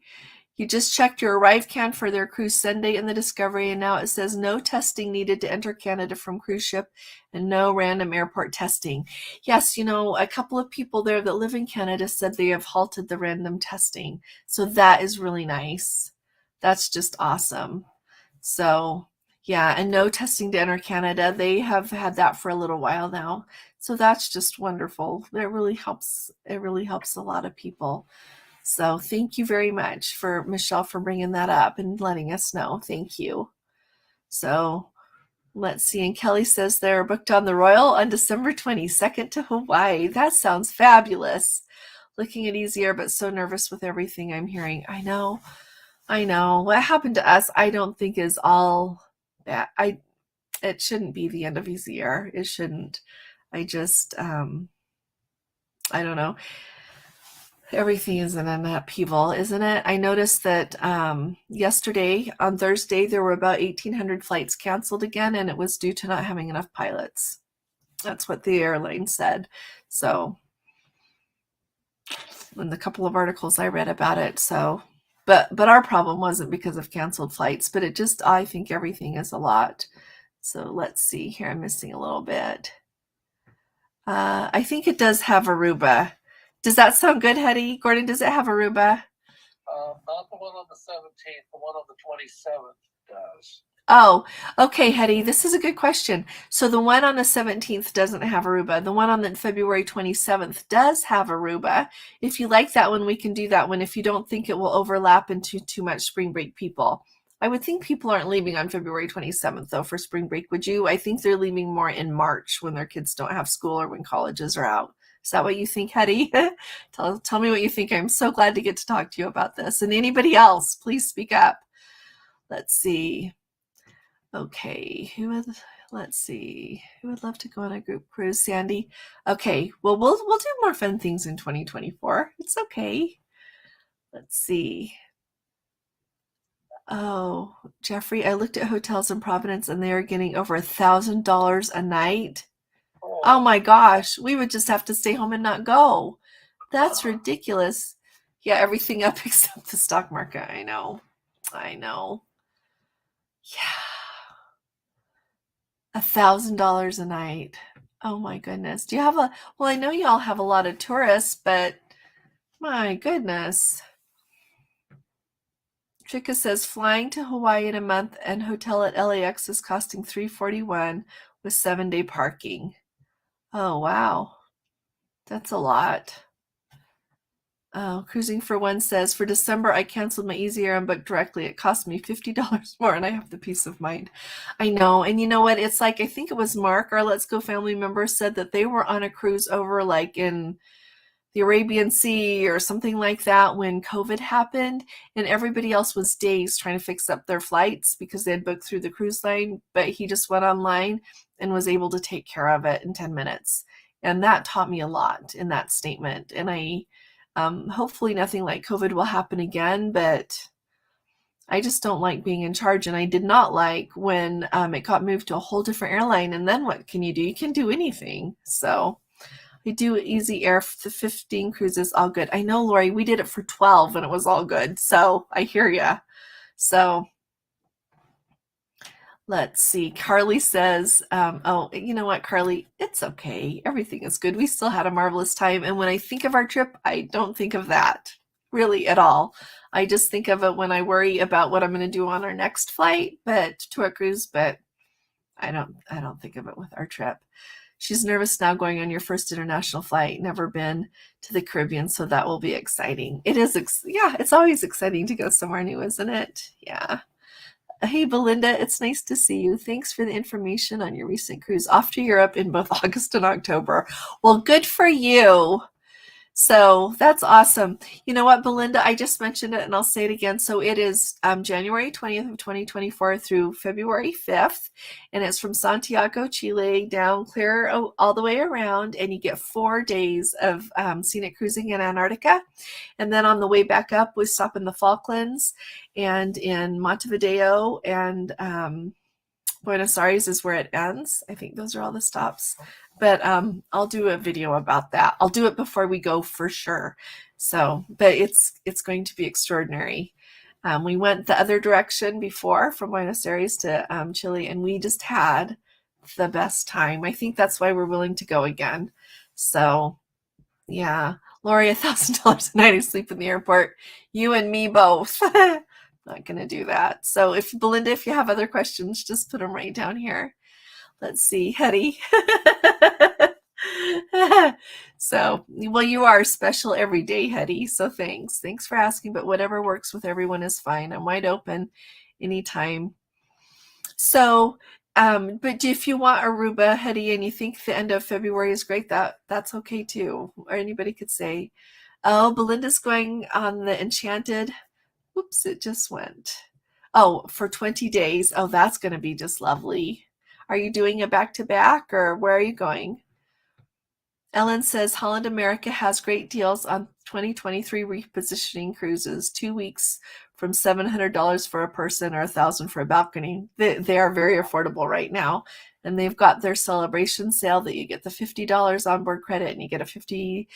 You just checked your ArriveCan for their cruise Sunday in the Discovery, and now it says no testing needed to enter Canada from cruise ship and no random airport testing. Yes, a couple of people there that live in Canada said they have halted the random testing. So that is really nice. That's just awesome. So yeah, and no testing to enter Canada. They have had that for a little while now. So that's just wonderful. It really helps. It really helps a lot of people. So thank you very much for Michelle for bringing that up and letting us know. Thank you. So let's see. And Kelly says they're booked on the Royal on December 22nd to Hawaii. That sounds fabulous. Looking at easier, but so nervous with everything I'm hearing. I know. What happened to us, I don't think is all bad. It shouldn't be the end of Easy Air. It shouldn't. I just, I don't know. Everything is in an upheaval, isn't it? I noticed that yesterday, on Thursday, there were about 1,800 flights canceled again, and it was due to not having enough pilots. That's what the airline said. So, in the couple of articles I read about it. So, but our problem wasn't because of canceled flights, but I think everything is a lot. So let's see here. I'm missing a little bit. I think it does have Aruba. Does that sound good, Hetty? Gordon, does it have Aruba? Not the one on the 17th. The one on the 27th does. Oh, okay, Hetty. This is a good question. So the one on the 17th doesn't have Aruba. The one on the February 27th does have Aruba. If you like that one, we can do that one if you don't think it will overlap into too much spring break people. I would think people aren't leaving on February 27th, though, for spring break, would you? I think they're leaving more in March when their kids don't have school or when colleges are out. Is that what you think, Hetty? Tell me what you think. I'm so glad to get to talk to you about this. And anybody else, please speak up. Let's see. Okay, let's see. Who would love to go on a group cruise? Sandy. Okay. Well, we'll do more fun things in 2024. It's okay. Let's see. Oh, Jeffrey, I looked at hotels in Providence and they are getting over $1,000 a night. Oh my gosh, we would just have to stay home and not go. That's ridiculous. Yeah, everything up except the stock market. I know. Yeah. $1,000 a night. Oh my goodness. Do you have well, I know you all have a lot of tourists, but my goodness. Trika says flying to Hawaii in a month and hotel at LAX is costing $341 with 7-day parking. Oh, wow. That's a lot. Cruising for One says, for December, I canceled my Easy Air and booked directly. It cost me $50 more, and I have the peace of mind. I know. And you know what? It's like, I think it was Mark, our Let's Go family member, said that they were on a cruise over like in the Arabian Sea or something like that when COVID happened, and everybody else was days trying to fix up their flights because they had booked through the cruise line, but he just went online and was able to take care of it in 10 minutes. And that taught me a lot in that statement. And I hopefully nothing like COVID will happen again, but I just don't like being in charge. And I did not like when it got moved to a whole different airline. And then what can you do? You can do anything. So I do Easy Air for the 15 cruises, all good. I know, Lori, we did it for 12 and it was all good. So I hear ya. So let's see. Carly says, oh, you know what, Carly? It's okay. Everything is good. We still had a marvelous time. And when I think of our trip, I don't think of that really at all. I just think of it when I worry about what I'm going to do on our next flight, but to our cruise, but I don't think of it with our trip. She's nervous now going on your first international flight. Never been to the Caribbean, so that will be exciting. It is, yeah, it's always exciting to go somewhere new, isn't it? Yeah. Hey, Belinda, it's nice to see you. Thanks for the information on your recent cruise off to Europe in both August and October. Well, good for you. So that's awesome. You know what, Belinda, I just mentioned it and I'll say it again. So it is January 20th of 2024 through February 5th. And it's from Santiago, Chile, down clear all the way around. And you get 4 days of scenic cruising in Antarctica. And then on the way back up, we stop in the Falklands and in Montevideo and Buenos Aires is where it ends. I think those are all the stops. But I'll do a video about that. I'll do it before we go for sure. So, but it's going to be extraordinary. We went the other direction before from Buenos Aires to Chile, and we just had the best time. I think that's why we're willing to go again. So, yeah. Lori, $1,000 a night of sleep in the airport. You and me both. Not going to do that. So, if Belinda, if you have other questions, just put them right down here. Let's see, Hetty. So, well, you are special every day, Hetty. So thanks. Thanks for asking, but whatever works with everyone is fine. I'm wide open anytime. So, but if you want Aruba, Hetty, and you think the end of February is great, that's okay too. Or anybody could say, oh, Belinda's going on the Enchanted. Oops, it just went. Oh, for 20 days. Oh, that's going to be just lovely. Are you doing a back-to-back or where are you going? Ellen says Holland America has great deals on 2023 repositioning cruises. 2 weeks from $700 for a person or $1,000 for a balcony. They are very affordable right now. And they've got their celebration sale that you get the $50 onboard credit and you get a 50%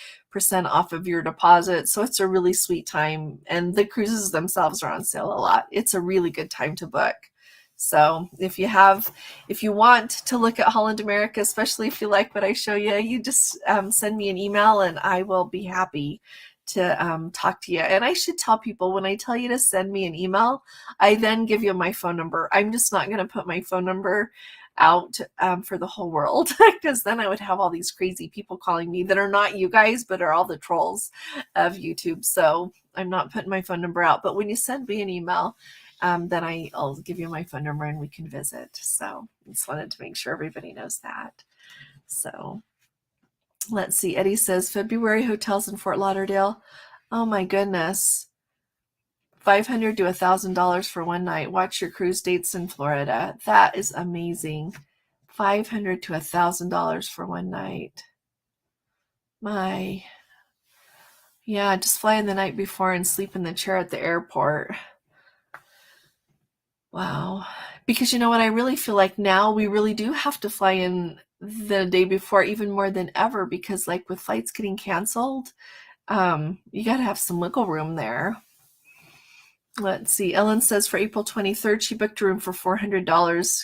off of your deposit. So it's a really sweet time. And the cruises themselves are on sale a lot. It's a really good time to book. So if you want to look at Holland America, especially if you like what I show you, you just send me an email and I will be happy to talk to you. And I should tell people when I tell you to send me an email, I then give you my phone number. I'm just not going to put my phone number out for the whole world because then I would have all these crazy people calling me that are not you guys, but are all the trolls of YouTube. So I'm not putting my phone number out. But when you send me an email, then I'll give you my phone number and we can visit. So I just wanted to make sure everybody knows that. So let's see. Eddie says February hotels in Fort Lauderdale. Oh my goodness. $500 to $1,000 for one night. Watch your cruise dates in Florida. That is amazing. $500 to $1,000 for one night. Yeah, just fly in the night before and sleep in the chair at the airport. Wow. Because you know what, I really feel like now we really do have to fly in the day before, even more than ever, because like with flights getting canceled, you got to have some wiggle room there. Let's see. Ellen says for April 23rd, she booked a room for $400.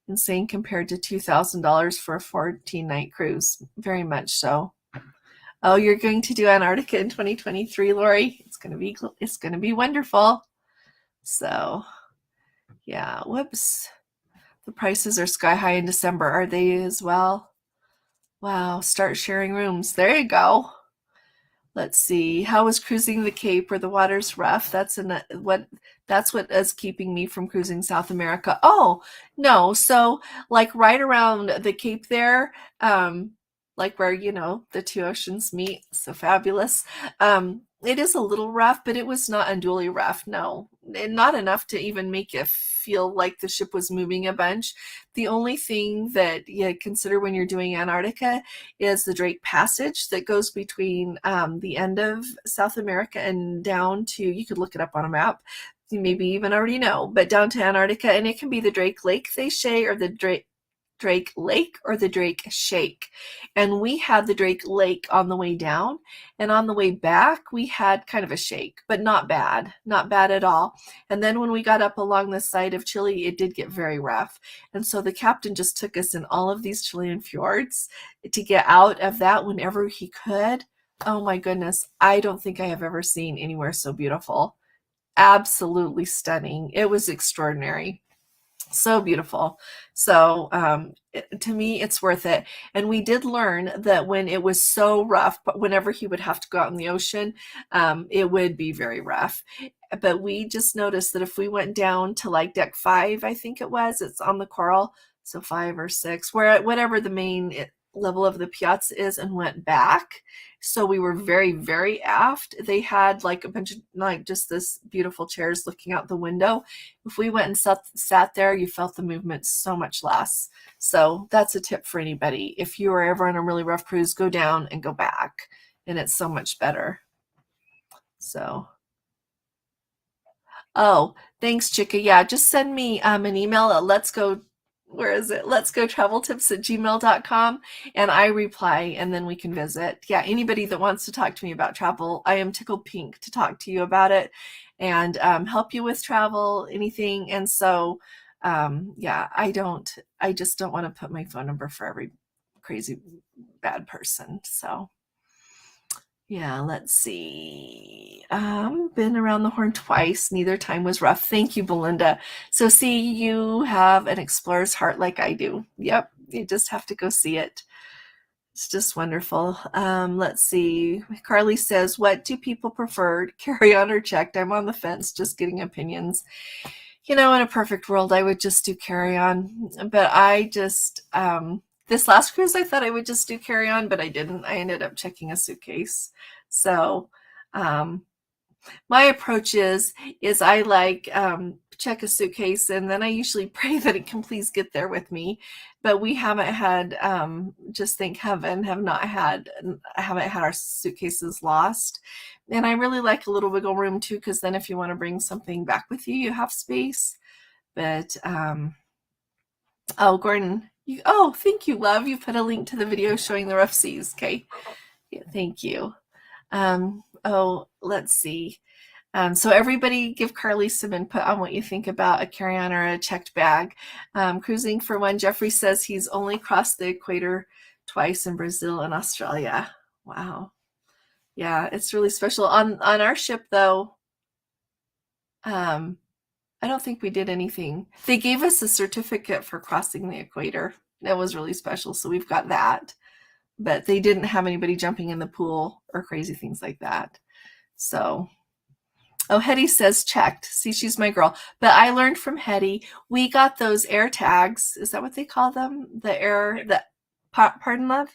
Insane compared to $2,000 for a 14-night cruise. Very much so. Oh, you're going to do Antarctica in 2023, Lori. It's gonna be wonderful. So, yeah. Whoops. The prices are sky high in December. Are they as well? Wow. Start sharing rooms. There you go. Let's see. How was cruising the Cape where the water's rough? That's what is keeping me from cruising South America. Oh, no. So like right around the Cape there, like where, the two oceans meet. So fabulous. It is a little rough, but it was not unduly rough. No, not enough to even make you feel like the ship was moving a bunch. The only thing that you consider when you're doing Antarctica is the Drake Passage that goes between the end of South America and down to, you could look it up on a map, you maybe even already know, but down to Antarctica, and it can be the Drake Lake they say, or the Drake Lake or the Drake Shake. And we had the Drake Lake on the way down, and on the way back we had kind of a shake, but not bad at all. And then when we got up along the side of Chile, it did get very rough. And so the captain just took us in all of these Chilean fjords to get out of that whenever he could. Oh my goodness, I don't think I have ever seen anywhere so beautiful. Absolutely stunning. It was extraordinary. So beautiful. So to me, it's worth it. And we did learn that when it was so rough, but whenever he would have to go out in the ocean, it would be very rough. But we just noticed that if we went down to like deck 5, I think it's on the Coral, so 5 or 6, whatever the main level of the piazza is, and went back. So we were very, very aft. They had like a bunch of like just this beautiful chairs looking out the window. If we went and sat there, you felt the movement so much less. So that's a tip for anybody. If you are ever on a really rough cruise, go down and go back, and it's so much better. So, oh, thanks, Chicka. Yeah, just send me an email at let's go traveltips@gmail.com, and I reply, and then we can visit. Yeah, anybody that wants to talk to me about travel, I am tickled pink to talk to you about it and help you with travel, anything. And so yeah, I just don't want to put my phone number for every crazy bad person. So yeah, let's see. Been around the horn twice. Neither time was rough. Thank you, Belinda. So see, you have an explorer's heart like I do. Yep, you just have to go see it. It's just wonderful. Let's see. Carly says, what do people prefer, carry-on or checked? I'm on the fence, just getting opinions. In a perfect world, I would just do carry-on. But I just, this last cruise, I thought I would just do carry-on, but I didn't. I ended up checking a suitcase. So my approach is I like check a suitcase, and then I usually pray that it can please get there with me. But we haven't had, just thank heaven, haven't had our suitcases lost. And I really like a little wiggle room too, because then if you want to bring something back with you, you have space. But oh, Gordon, thank you, love. You put a link to the video showing the rough seas. Okay, yeah, thank you. Let's see. So everybody give Carly some input on what you think about a carry-on or a checked bag. Cruising for one, Jeffrey says he's only crossed the equator twice in Brazil and Australia. Wow. Yeah, it's really special. On our ship, though, I don't think we did anything. They gave us a certificate for crossing the equator. That was really special, so we've got that. But they didn't have anybody jumping in the pool or crazy things like that. So, Hetty says checked. See, she's my girl. But I learned from Hetty, we got those air tags. Is that what they call them? Pardon, love?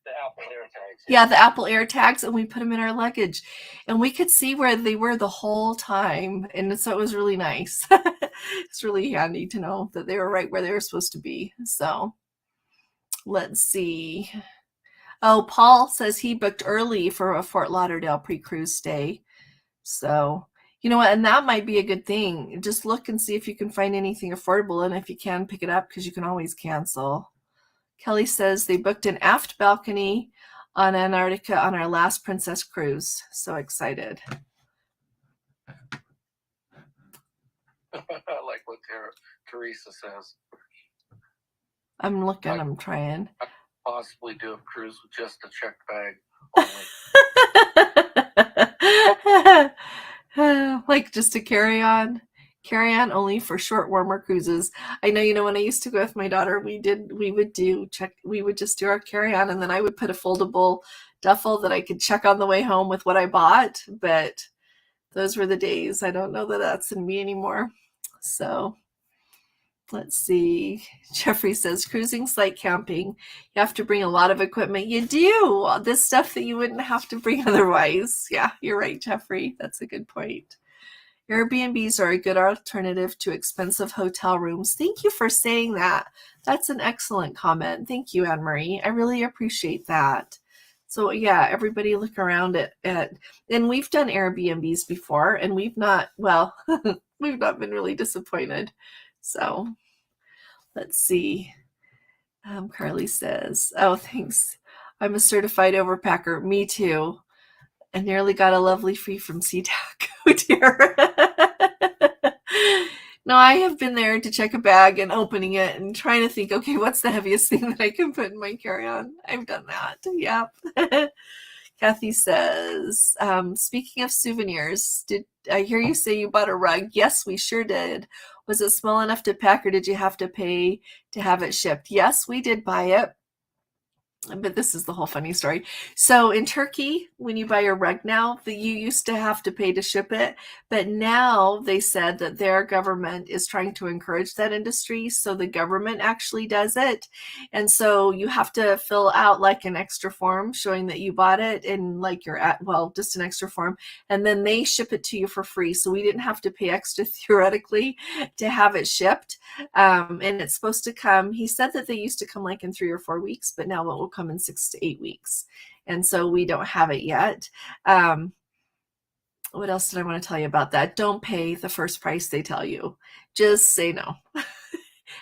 The Apple Air tags. Yeah, the Apple Air tags, and we put them in our luggage. And we could see where they were the whole time. And so it was really nice. It's really handy to know that they were right where they were supposed to be. So, Let's see. Oh, Paul says he booked early for a Fort Lauderdale pre-cruise stay. So, you know what? And that might be a good thing. Just look and see if you can find anything affordable. And if you can, pick it up because you can always cancel. Kelly says they booked an aft balcony on Antarctica on our last Princess cruise. So excited. I like what Teresa says. I'm looking, I'm trying. I possibly do a cruise with just a checked bag only. Like just a carry-on only for short, warmer cruises. I know, when I used to go with my daughter, we would just do our carry-on, and then I would put a foldable duffel that I could check on the way home with what I bought. But those were the days. I don't know that that's in me anymore. So let's see. Jeffrey says, cruising's like camping. You have to bring a lot of equipment. You do. This stuff that you wouldn't have to bring otherwise. Yeah, you're right, Jeffrey. That's a good point. Airbnbs are a good alternative to expensive hotel rooms. Thank you for saying that. That's an excellent comment. Thank you, Anne-Marie. I really appreciate that. So yeah, everybody look around at and we've done Airbnbs before, and we've not been really disappointed. So let's see. Carly says, oh, thanks. I'm a certified overpacker. Me too. I nearly got a lovely free from SeaTac. Oh dear. No, I have been there to check a bag and opening it and trying to think, okay, what's the heaviest thing that I can put in my carry-on? I've done that. Yep. Kathy says, speaking of souvenirs, did I hear you say you bought a rug? Yes, we sure did. Was it small enough to pack, or did you have to pay to have it shipped? Yes, we did buy it. But this is the whole funny story. So in Turkey, when you buy a rug now, you used to have to pay to ship it, but now they said that their government is trying to encourage that industry, so the government actually does it. And so you have to fill out like an extra form showing that you bought it, and like just an extra form, and then they ship it to you for free. So we didn't have to pay extra theoretically to have it shipped. And it's supposed to come, he said that they used to come like in 3 or 4 weeks, but now it will come in 6 to 8 weeks. And so we don't have it yet. What else did I want to tell you about that? Don't pay the first price they tell you. Just say no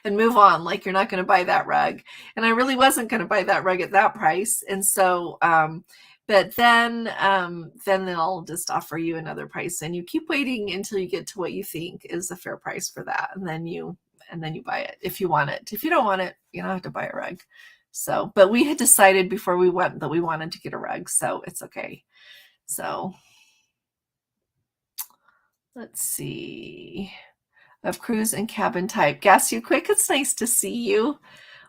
and move on. Like you're not going to buy that rug. And I really wasn't going to buy that rug at that price. And so, but then they'll just offer you another price, and you keep waiting until you get to what you think is a fair price for that. And then you buy it if you want it. If you don't want it, you don't have to buy a rug. So, but we had decided before we went that we wanted to get a rug, so it's okay. So let's see. Of cruise and cabin type. Gas you quick. It's nice to see you.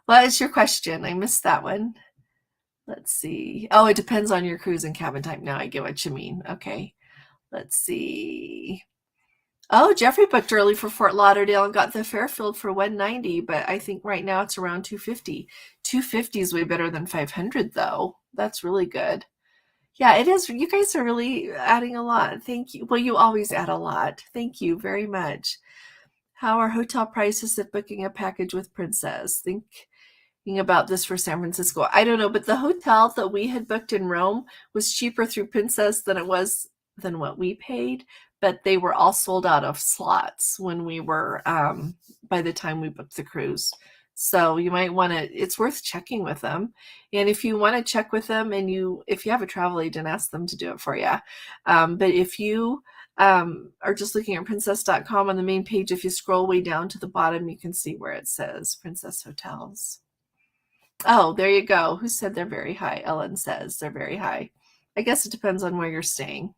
What is your question? I missed that one. Let's see. Oh, it depends on your cruise and cabin type. Now I get what you mean. Okay. Let's see. Oh, Jeffrey booked early for Fort Lauderdale and got the Fairfield for $190, but I think right now it's around $250. $250 is way better than $500 though. That's really good. Yeah, it is. You guys are really adding a lot. Thank you. Well, you always add a lot. Thank you very much. How are hotel prices at booking a package with Princess? Thinking about this for San Francisco. I don't know, but the hotel that we had booked in Rome was cheaper through Princess than what we paid, but they were all sold out of slots when we were by the time we booked the cruise. So you might want to, it's worth checking with them. And if you want to check with them, and if you have a travel agent, ask them to do it for you. But if you are just looking at princess.com on the main page, if you scroll way down to the bottom, you can see where it says Princess Hotels. Oh, there you go. Who said they're very high? Ellen says they're very high. I guess it depends on where you're staying,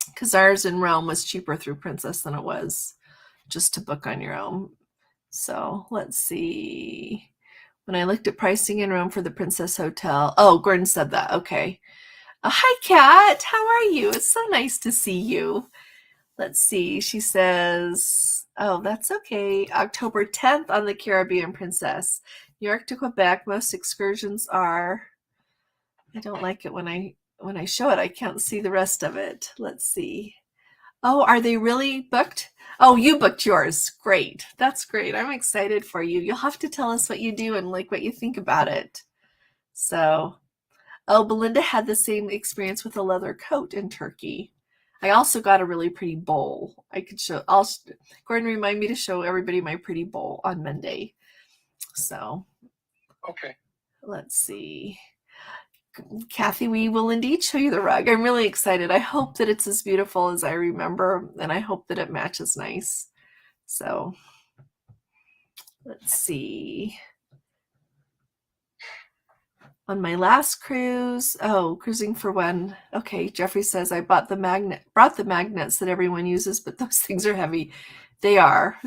because ours in Rome was cheaper through Princess than it was just to book on your own. So let's see. When I looked at pricing in Rome for the Princess Hotel. Oh, Gordon said that. Okay. Hi, Kat. How are you? It's so nice to see you. Let's see. She says, oh, that's okay. October 10th on the Caribbean Princess. New York to Quebec. Most excursions are. I don't like it when I show it. I can't see the rest of it. Let's see. Oh, are they really booked? Oh, you booked yours. Great. That's great. I'm excited for you. You'll have to tell us what you do and like what you think about it. So, oh, Belinda had the same experience with a leather coat in Turkey. I also got a really pretty bowl. I could show. Gordon, remind me to show everybody my pretty bowl on Monday. So, Okay. let's see. Kathy, we will indeed show you the rug. I'm really excited. I hope that it's as beautiful as I remember, and I hope that it matches nice. So, let's see. On my last cruise, cruising for one. Okay, Jeffrey says I brought the magnets that everyone uses, but those things are heavy. They are.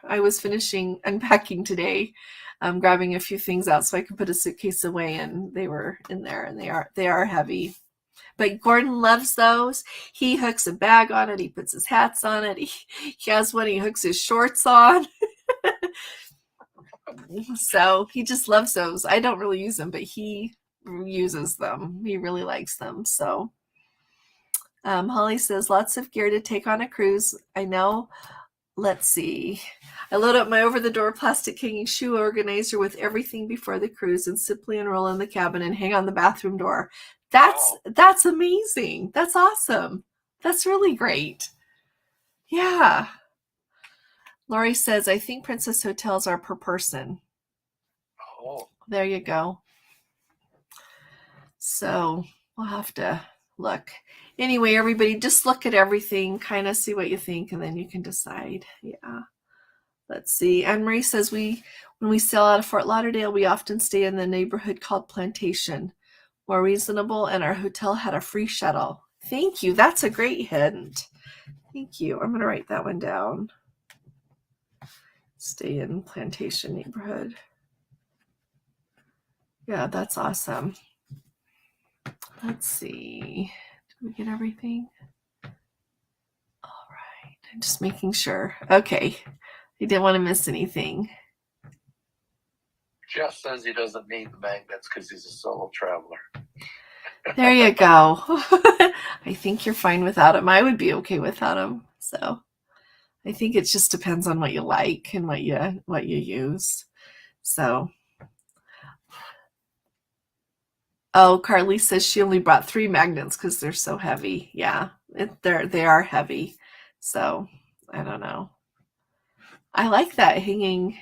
I was finishing unpacking today, grabbing a few things out so I could put a suitcase away, and they were in there, and they are heavy. But Gordon loves those. He hooks a bag on it. He puts his hats on it. He has one. He hooks his shorts on. So he just loves those. I don't really use them, but he uses them. He really likes them. So Holly says, lots of gear to take on a cruise. I know. Let's see. I load up my over-the-door plastic hanging shoe organizer with everything before the cruise and simply enroll in the cabin and hang on the bathroom door. That's amazing. That's awesome. That's really great. Yeah. Lori says, I think Princess hotels are per person. Oh. There you go. So we'll have to look. Anyway, everybody, just look at everything, kind of see what you think, and then you can decide. Yeah. Let's see. Anne Marie says, when we sail out of Fort Lauderdale, we often stay in the neighborhood called Plantation. More reasonable, and our hotel had a free shuttle. Thank you. That's a great hint. Thank you. I'm going to write that one down. Stay in Plantation neighborhood. Yeah, that's awesome. Let's see. Did we get everything? All right. I'm just making sure. Okay. I didn't want to miss anything. Jeff says he doesn't need the magnets because he's a solo traveler. There you go. I think you're fine without them. I would be okay without them. So I think it just depends on what you like and what you use. So, oh, Carly says she only brought 3 magnets because they're so heavy. Yeah, they are heavy. So I don't know. I like that hanging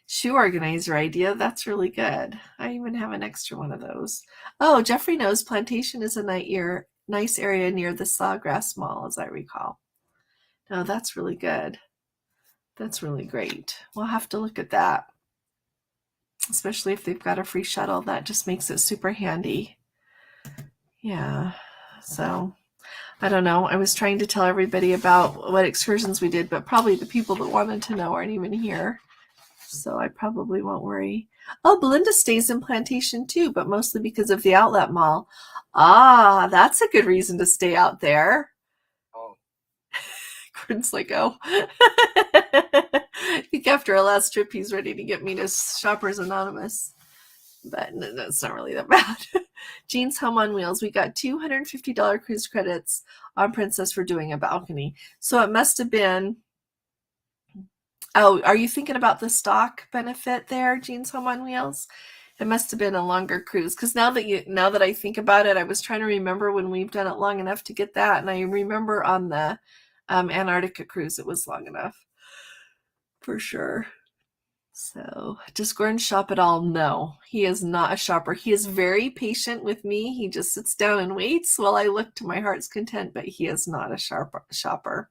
shoe organizer idea. That's really good. I even have an extra one of those. Oh, Jeffrey knows Plantation is a nice area near the Sawgrass Mall, as I recall. No, that's really good. That's really great. We'll have to look at that, especially if they've got a free shuttle. That just makes it super handy. Yeah. So I don't know. I was trying to tell everybody about what excursions we did, but probably the people that wanted to know aren't even here. So I probably won't worry. Oh, Belinda stays in Plantation too, but mostly because of the outlet mall. Ah, that's a good reason to stay out there. Oh. Gordon's like, oh. I think after our last trip, he's ready to get me to Shoppers Anonymous. But no, it's not really that bad. Jean's Home on Wheels. We got $250 cruise credits on Princess for doing a balcony. So it must have been... Oh, are you thinking about the stock benefit there, Jean's Home on Wheels? It must have been a longer cruise, because now that I think about it, I was trying to remember when we've done it long enough to get that, and I remember on the Antarctica cruise it was long enough, for sure. So, does Gordon shop at all? No, he is not a shopper. He is very patient with me. He just sits down and waits while I look to my heart's content, but he is not a shopper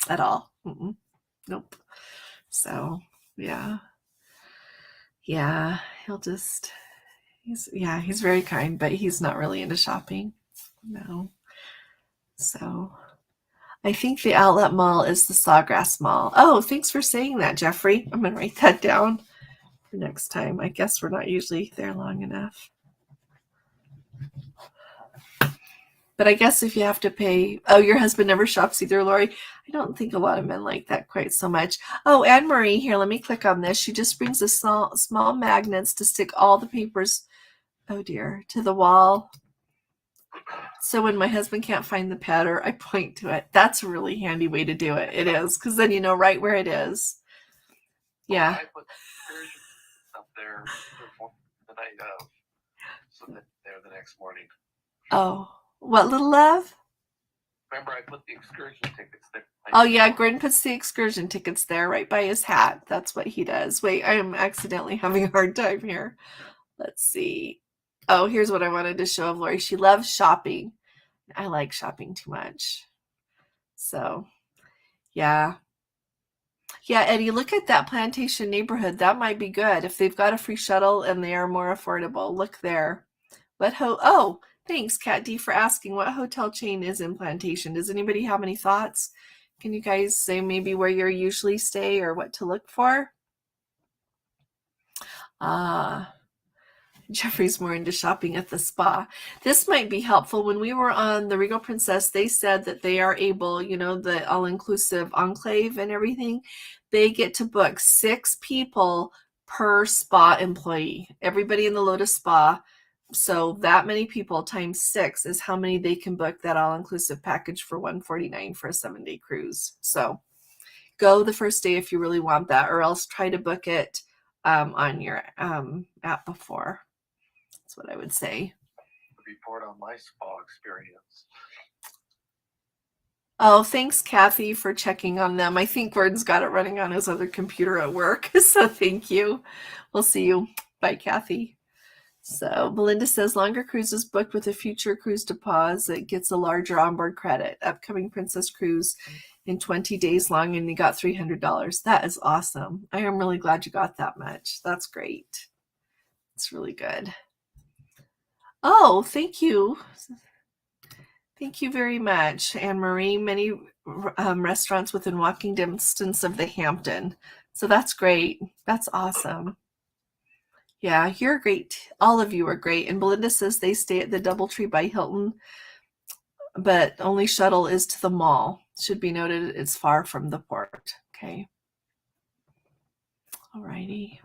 at all. Nope. So, yeah, he's very kind, but he's not really into shopping. No. So, I think the outlet mall is the Sawgrass Mall. Oh, thanks for saying that, Jeffrey. I'm going to write that down for next time. I guess we're not usually there long enough. But I guess if you have to pay... Oh, your husband never shops either, Lori. I don't think a lot of men like that quite so much. Oh, Anne-Marie, here, let me click on this. She just brings the small magnets to stick all the papers, oh dear, to the wall So when my husband can't find the paddle, I point to it. That's a really handy way to do it. It is, because then you know right where it is. Yeah. I put Excursion up there the night of, so that there the next morning. Oh, what, little love? Remember, I put the Excursion tickets there. Oh yeah, Gordon puts the Excursion tickets there right by his hat. That's what he does. Wait, I am accidentally having a hard time here. Let's see. Oh, here's what I wanted to show of Lori. She loves shopping. I like shopping too much. So, yeah. Yeah, Eddie, look at that Plantation neighborhood. That might be good. If they've got a free shuttle and they are more affordable. Look there. Oh, thanks, Kat D, for asking what hotel chain is in Plantation. Does anybody have any thoughts? Can you guys say maybe where you usually stay or what to look for? Jeffrey's more into shopping at the spa. This might be helpful. When we were on the Regal Princess, they said that they are able, the all-inclusive enclave and everything, they get to book 6 people per spa employee. Everybody in the Lotus Spa. So that many people times 6 is how many they can book that all-inclusive package for $149 for a 7-day cruise. So go the first day if you really want that, or else try to book it on your app before. That's what I would say. Report on my spa experience. Oh, thanks, Kathy, for checking on them. I think Gordon's got it running on his other computer at work, so thank you. We'll see you. Bye, Kathy. So Belinda says longer cruises booked with a future cruise deposit gets a larger onboard credit. Upcoming Princess cruise in 20 days long, and you got $300. That is awesome. I am really glad you got that much. That's great. It's really good. Oh, thank you. Thank you very much, Anne-Marie. Many restaurants within walking distance of the Hampton. So that's great. That's awesome. Yeah, you're great. All of you are great. And Belinda says they stay at the DoubleTree by Hilton, but only shuttle is to the mall. Should be noted it's far from the port. Okay. All righty.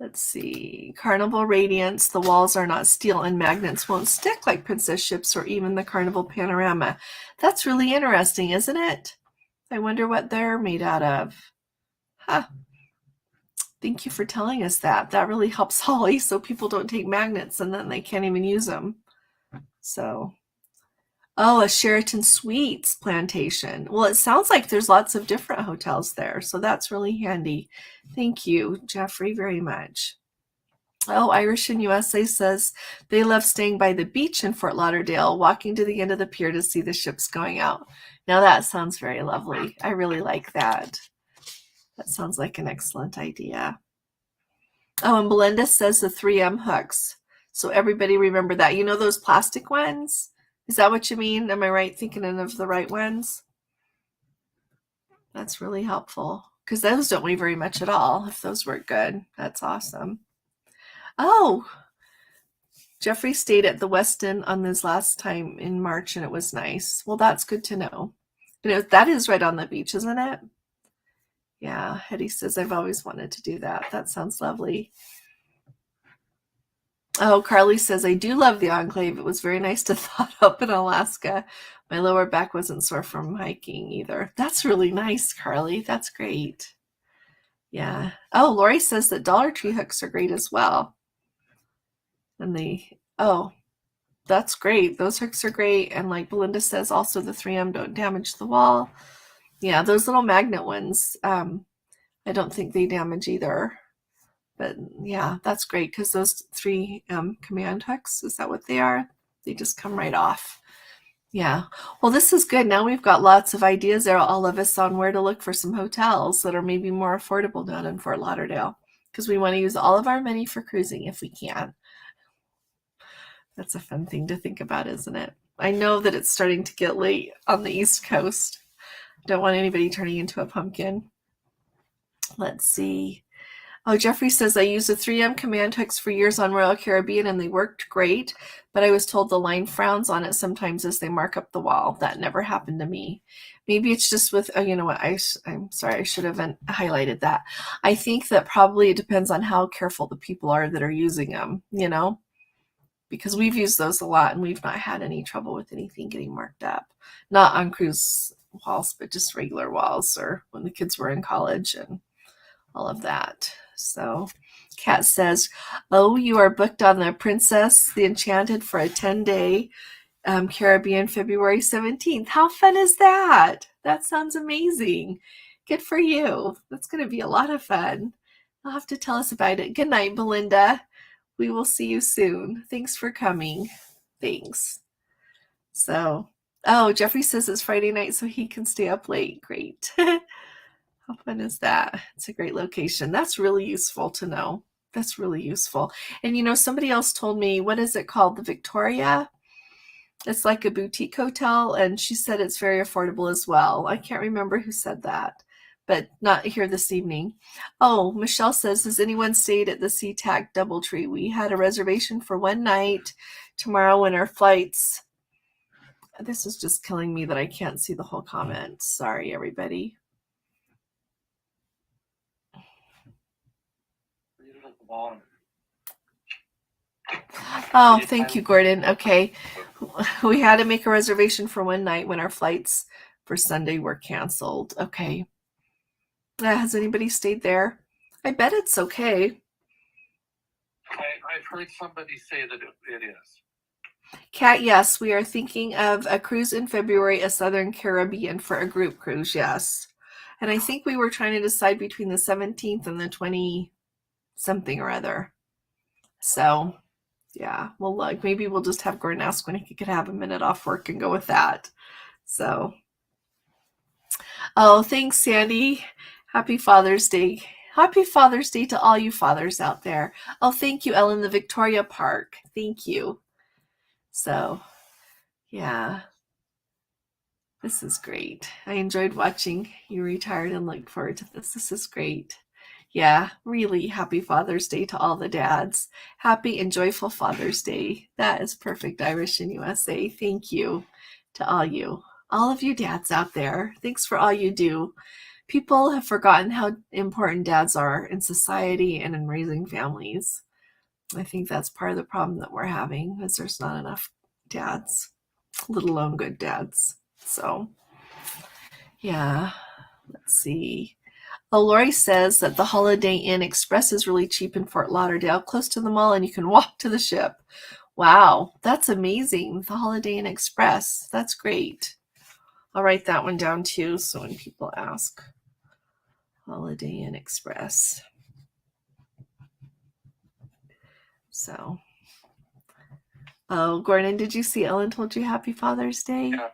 Let's see. Carnival Radiance. The walls are not steel and magnets won't stick like Princess ships or even the Carnival Panorama. That's really interesting, isn't it? I wonder what they're made out of. Huh. Thank you for telling us that. That really helps Holly so people don't take magnets and then they can't even use them. So, oh, a Sheraton Suites Plantation. Well, it sounds like there's lots of different hotels there. So that's really handy. Thank you, Jeffrey, very much. Oh, Irish in USA says they love staying by the beach in Fort Lauderdale, walking to the end of the pier to see the ships going out. Now that sounds very lovely. I really like that. That sounds like an excellent idea. Oh, and Belinda says the 3M hooks. So everybody remember that. You know those plastic ones? Is that what you mean? Am I right thinking of the right ones? That's really helpful because those don't weigh very much at all. If those work good, that's awesome. Oh, Jeffrey stayed at the Westin on this last time in March and it was nice. Well, that's good to know. That is right on the beach, isn't it? Yeah, Hetty says, I've always wanted to do that. That sounds lovely. Oh, Carly says, I do love the Enclave. It was very nice to thaw up in Alaska. My lower back wasn't sore from hiking either. That's really nice, Carly. That's great. Yeah. Oh, Lori says that Dollar Tree hooks are great as well. And that's great. Those hooks are great. And like Belinda says, also the 3M don't damage the wall. Yeah, those little magnet ones, I don't think they damage either. But yeah, that's great because those 3M command hooks, is that what they are? They just come right off. Yeah. Well, this is good. Now we've got lots of ideas there, all of us, on where to look for some hotels that are maybe more affordable down in Fort Lauderdale because we want to use all of our money for cruising if we can. That's a fun thing to think about, isn't it? I know that it's starting to get late on the East Coast. Don't want anybody turning into a pumpkin. Let's see. Oh, Jeffrey says, I used the 3M command hooks for years on Royal Caribbean and they worked great, but I was told the line frowns on it sometimes as they mark up the wall. That never happened to me. Maybe it's just with, you know what, I'm sorry, I should have highlighted that. I think that probably it depends on how careful the people are that are using them, because we've used those a lot and we've not had any trouble with anything getting marked up. Not on cruise walls, but just regular walls, or when the kids were in college and all of that. So Kat says, oh, you are booked on the Princess, the Enchanted for a 10-day Caribbean February 17th. How fun is that? That sounds amazing. Good for you. That's going to be a lot of fun. You'll have to tell us about it. Good night, Belinda. We will see you soon. Thanks for coming. Thanks. So, oh, Jeffrey says it's Friday night so he can stay up late. Great. How fun is that? It's a great location. That's really useful to know. That's really useful. And you know, somebody else told me, what is it called? The Victoria? It's like a boutique hotel, and she said it's very affordable as well. I can't remember who said that, but not here this evening. Oh, Michelle says, has anyone stayed at the SeaTac Doubletree? We had a reservation for one night tomorrow when our flights. This is just killing me that I can't see the whole comment. Sorry, everybody. Read it at the bottom. Oh, thank you, Gordon. Okay. We had to make a reservation for one night when our flights for Sunday were canceled. Okay. Has anybody stayed there? I bet it's okay. I've heard somebody say that it is. Kat, yes, we are thinking of a cruise in February, a Southern Caribbean for a group cruise, yes. And I think we were trying to decide between the 17th and the 20 something or other. So, yeah, well, look, maybe we'll just have Gordon ask when he could have a minute off work and go with that. So, oh, thanks, Sandy. Happy Father's Day. Happy Father's Day to all you fathers out there. Oh, thank you, Ellen, the Victoria Park. Thank you. So, yeah, this is great. I enjoyed watching you retired and look forward to this. This is great. Yeah, really happy Father's Day to all the dads. Happy and joyful Father's Day. That is perfect, Irish in USA. Thank you to all of you dads out there. Thanks for all you do. People have forgotten how important dads are in society and in raising families. I think that's part of the problem that we're having, is there's not enough dads, let alone good dads. So, yeah, let's see. Oh, Lori says that the Holiday Inn Express is really cheap in Fort Lauderdale, close to the mall, and you can walk to the ship. Wow, that's amazing. The Holiday Inn Express. That's great. I'll write that one down too, so when people ask. Holiday Inn Express. So, oh, Gordon, did you see Ellen told you Happy Father's Day? Yeah.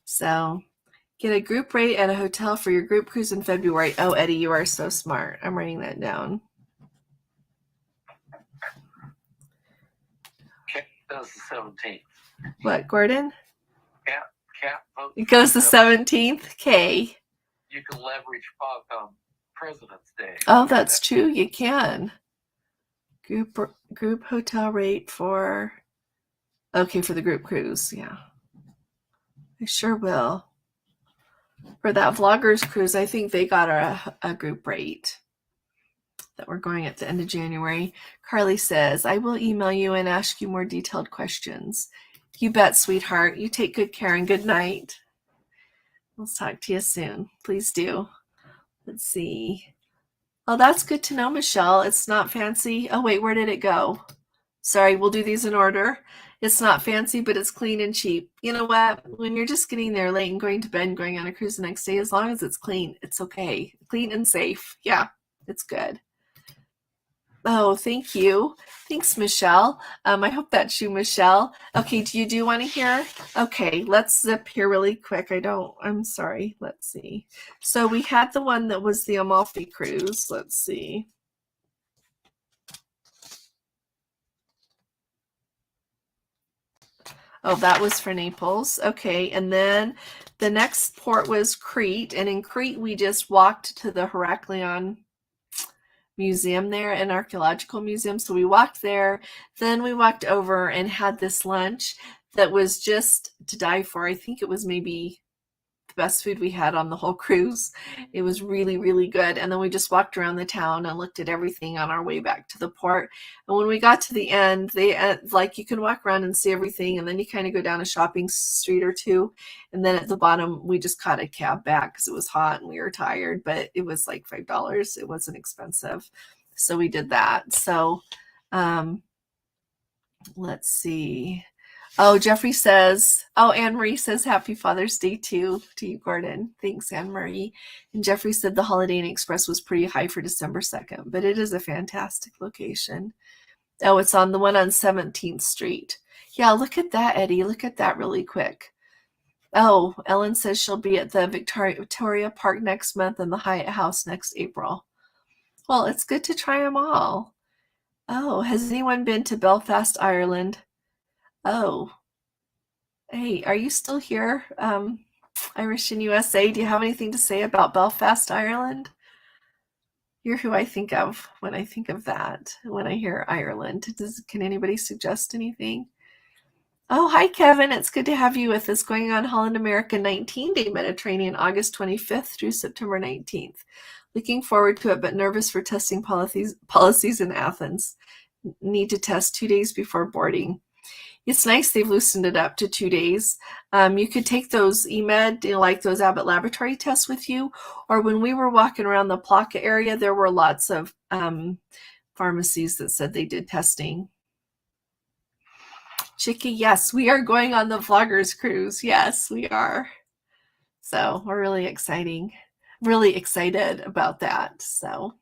So, get a group rate at a hotel for your group cruise in February. Oh, Eddie, you are so smart. I'm writing that down. Cat does the 17th. What, Gordon? Cat votes. It goes the 17th. Okay. You can leverage on President's Day. Oh, that's true. You can. Group hotel rate for. Okay, for the group cruise. Yeah. I sure will. For that vloggers cruise, I think they got a group rate that we're going at the end of January. Carly says, I will email you and ask you more detailed questions. You bet, sweetheart. You take good care and good night. We'll talk to you soon. Please do. Let's see. Oh, that's good to know, Michelle. It's not fancy. Oh, wait, where did it go? Sorry, we'll do these in order. It's not fancy, but it's clean and cheap. You know what? When you're just getting there late and going to bed and going on a cruise the next day, as long as it's clean, it's okay. Clean and safe. Yeah, it's good. Oh, thank you. Thanks, Michelle. I hope that's you, Michelle. Okay, do you want to hear? Okay, let's zip here really quick. I'm sorry. Let's see. So we had the one that was the Amalfi cruise. Let's see. Oh, that was for Naples. Okay, and then the next port was Crete. And in Crete, we just walked to the Heraklion Museum there, an archaeological museum. So we walked there. Then we walked over and had this lunch that was just to die for. I think it was maybe best food we had on the whole cruise. It was really, really good. And then we just walked around the town and looked at everything on our way back to the port. And when we got to the end, like you can walk around and see everything, and then you kind of go down a shopping street or two. And then at the bottom, we just caught a cab back because it was hot and we were tired, but it was like $5. It wasn't expensive. So we did that. So let's see. Oh, Jeffrey says, oh, Anne-Marie says Happy Father's Day to you, Gordon. Thanks, Anne-Marie. And Jeffrey said the Holiday Inn Express was pretty high for December 2nd, but it is a fantastic location. Oh, it's on the one on 17th Street. Yeah, look at that, Eddie. Look at that really quick. Oh, Ellen says she'll be at the Victoria Park next month and the Hyatt House next April. Well, it's good to try them all. Oh, has anyone been to Belfast, Ireland? Oh, hey, are you still here? Irish in USA, do you have anything to say about Belfast, Ireland? You're who I think of when I think of that, when I hear Ireland. Can anybody suggest anything? Oh, hi, Kevin. It's good to have you with us, going on Holland America 19-day Mediterranean, August 25th through September 19th. Looking forward to it, but nervous for testing policies in Athens. Need to test 2 days before boarding. It's nice they've loosened it up to 2 days. You could take those EMED, like those Abbott Laboratory tests with you, or when we were walking around the Plaka area, there were lots of pharmacies that said they did testing. Chicky, yes, we are going on the Vloggers Cruise. Yes, we are. So we're really excited about that. So,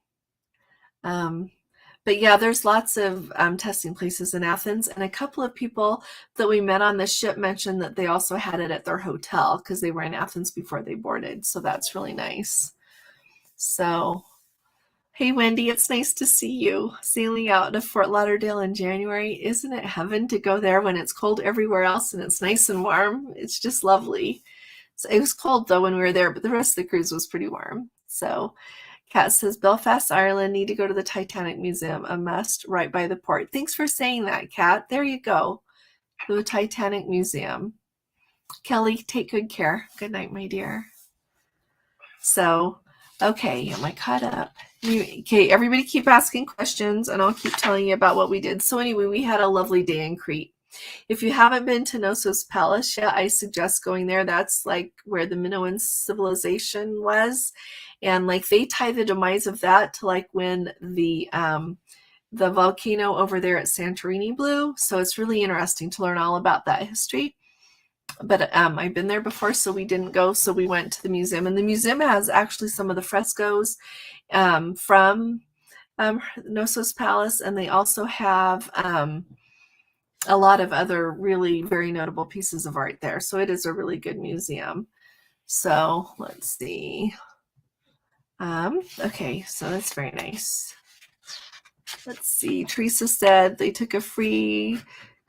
but yeah, there's lots of testing places in Athens, and a couple of people that we met on the ship mentioned that they also had it at their hotel because they were in Athens before they boarded. So that's really nice. So, hey, Wendy, it's nice to see you. Sailing out to Fort Lauderdale in January. Isn't it heaven to go there when it's cold everywhere else and it's nice and warm? It's just lovely. So it was cold though when we were there, but the rest of the cruise was pretty warm. So Kat says, Belfast, Ireland, need to go to the Titanic Museum, a must, right by the port. Thanks for saying that, Kat. There you go. The Titanic Museum. Kelly, take good care. Good night, my dear. So, okay, am I caught up? Okay, everybody keep asking questions, and I'll keep telling you about what we did. So anyway, we had a lovely day in Crete. If you haven't been to Knossos Palace yet, I suggest going there. That's like where the Minoan civilization was. And like they tie the demise of that to like when the volcano over there at Santorini blew. So it's really interesting to learn all about that history. But I've been there before, so we didn't go. So we went to the museum, and the museum has actually some of the frescoes from Knossos Palace, and they also have a lot of other really very notable pieces of art there. So it is a really good museum. So let's see. Okay, so that's very nice. Let's see. Teresa said they took a free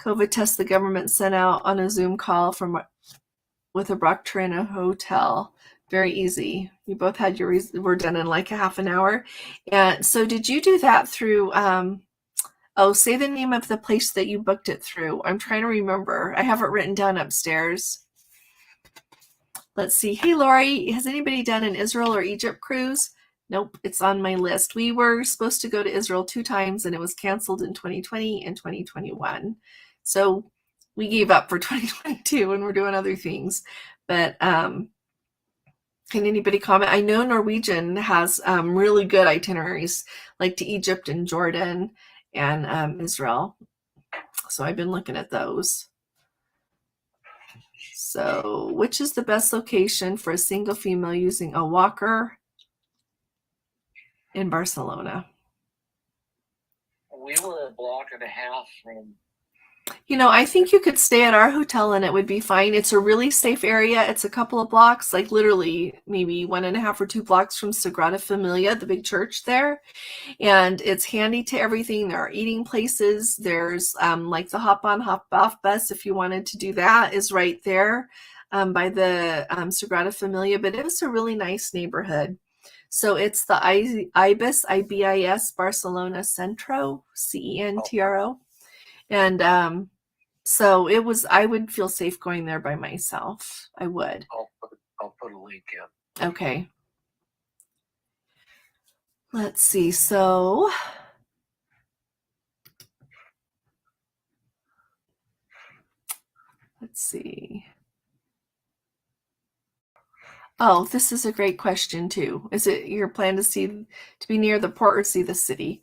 COVID test the government sent out on a Zoom call with a doctor in a hotel. Very easy. You both had were done in like a half an hour. And so did you do that through, oh, say the name of the place that you booked it through. I'm trying to remember. I have it written down upstairs. Let's see. Hey, Lori, has anybody done an Israel or Egypt cruise? Nope, it's on my list. We were supposed to go to Israel 2 times, and it was canceled in 2020 and 2021. So we gave up for 2022, and we're doing other things. But can anybody comment? I know Norwegian has really good itineraries, like to Egypt and Jordan and Israel. So I've been looking at those. So which is the best location for a single female using a walker in Barcelona? We were a block and a half from. You know, I think you could stay at our hotel and it would be fine. It's a really safe area. It's a couple of blocks, like literally maybe 1.5 or 2 blocks from Sagrada Familia, the big church there. And it's handy to everything. There are eating places. There's like the hop on, hop off bus, if you wanted to do that, is right there by the Sagrada Familia. But it was a really nice neighborhood. So it's the IBIS Barcelona Centro, CENTRO. And so it was, I would feel safe going there by myself. I would. I'll put a link in. Okay. Let's see. So let's see. Oh, this is a great question too. Is it your plan to be near the port or see the city?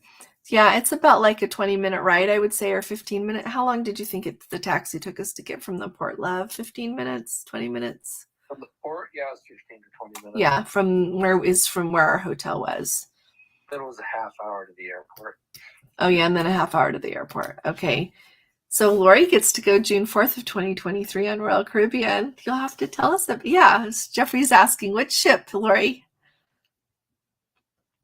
Yeah, it's about like a 20-minute ride, I would say, or 15-minute. How long did you think the taxi took us to get from the port, love? 15 minutes, 20 minutes? From the port, yeah, it's 15 to 20 minutes. Yeah, from where our hotel was. Then it was a half hour to the airport. Oh yeah, and then a half hour to the airport. Okay. So Lori gets to go June 4th of 2023 on Royal Caribbean. You'll have to tell us. Yeah, Jeffrey's asking, which ship, Lori?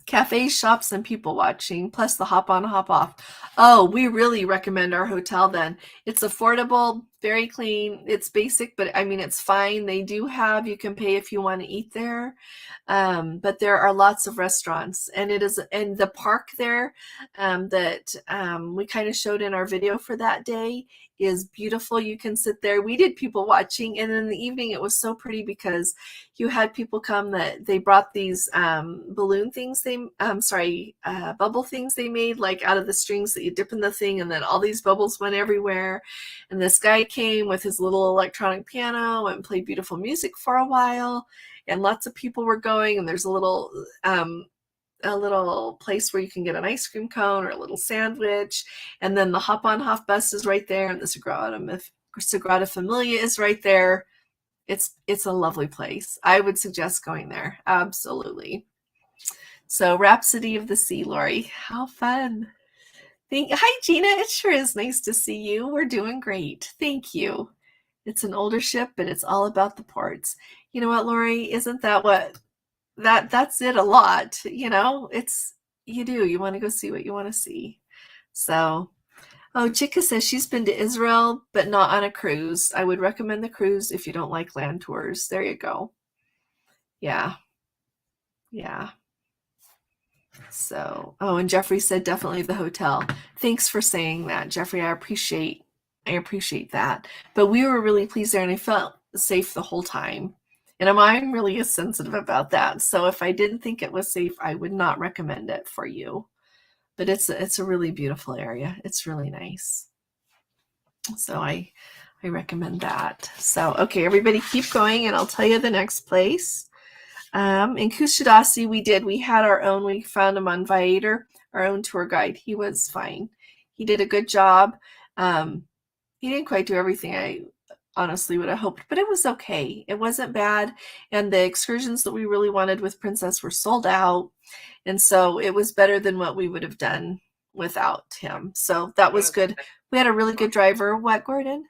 Cafes, shops, and people watching, plus the hop on, hop off. Oh, we really recommend our hotel then. It's affordable, very clean. It's basic, but I mean, it's fine. They do have, you can pay if you want to eat there. But there are lots of restaurants, and the park there that we kind of showed in our video for that day is beautiful. You can sit there. We did people watching, and in the evening it was so pretty because you had people come that they brought these balloon things, bubble things they made, like out of the strings that you dip in the thing, and then all these bubbles went everywhere. And this guy came with his little electronic piano and played beautiful music for a while, and lots of people were going, and there's a little place where you can get an ice cream cone or a little sandwich, and then the hop on hop bus is right there, and the Sagrada Familia is right there. It's a lovely place. I would suggest going there. Absolutely. So Rhapsody of the Sea, Lori. How fun. Hi, Gina. It sure is nice to see you. We're doing great. Thank you. It's an older ship, but it's all about the ports. You know what, Lori? Isn't that what that's it a lot, you know? You want to go see what you want to see. So, oh, Chica says she's been to Israel, but not on a cruise. I would recommend the cruise if you don't like land tours. There you go. Yeah. Yeah. So, oh, and Jeffrey said definitely the hotel. Thanks for saying that, Jeffrey. I appreciate that. But we were really pleased there, and I felt safe the whole time. And I'm really sensitive about that. So if I didn't think it was safe, I would not recommend it for you. But it's a really beautiful area. It's really nice. So I recommend that. So, okay, everybody keep going, and I'll tell you the next place. In Kusadasi, we had our own. We found him on Viator, our own tour guide. He was fine. He did a good job. He didn't quite do everything I honestly would have hoped, but it was okay. It wasn't bad. And the excursions that we really wanted with Princess were sold out. And so it was better than what we would have done without him. So that was good. We had a really good driver. What, Gordon?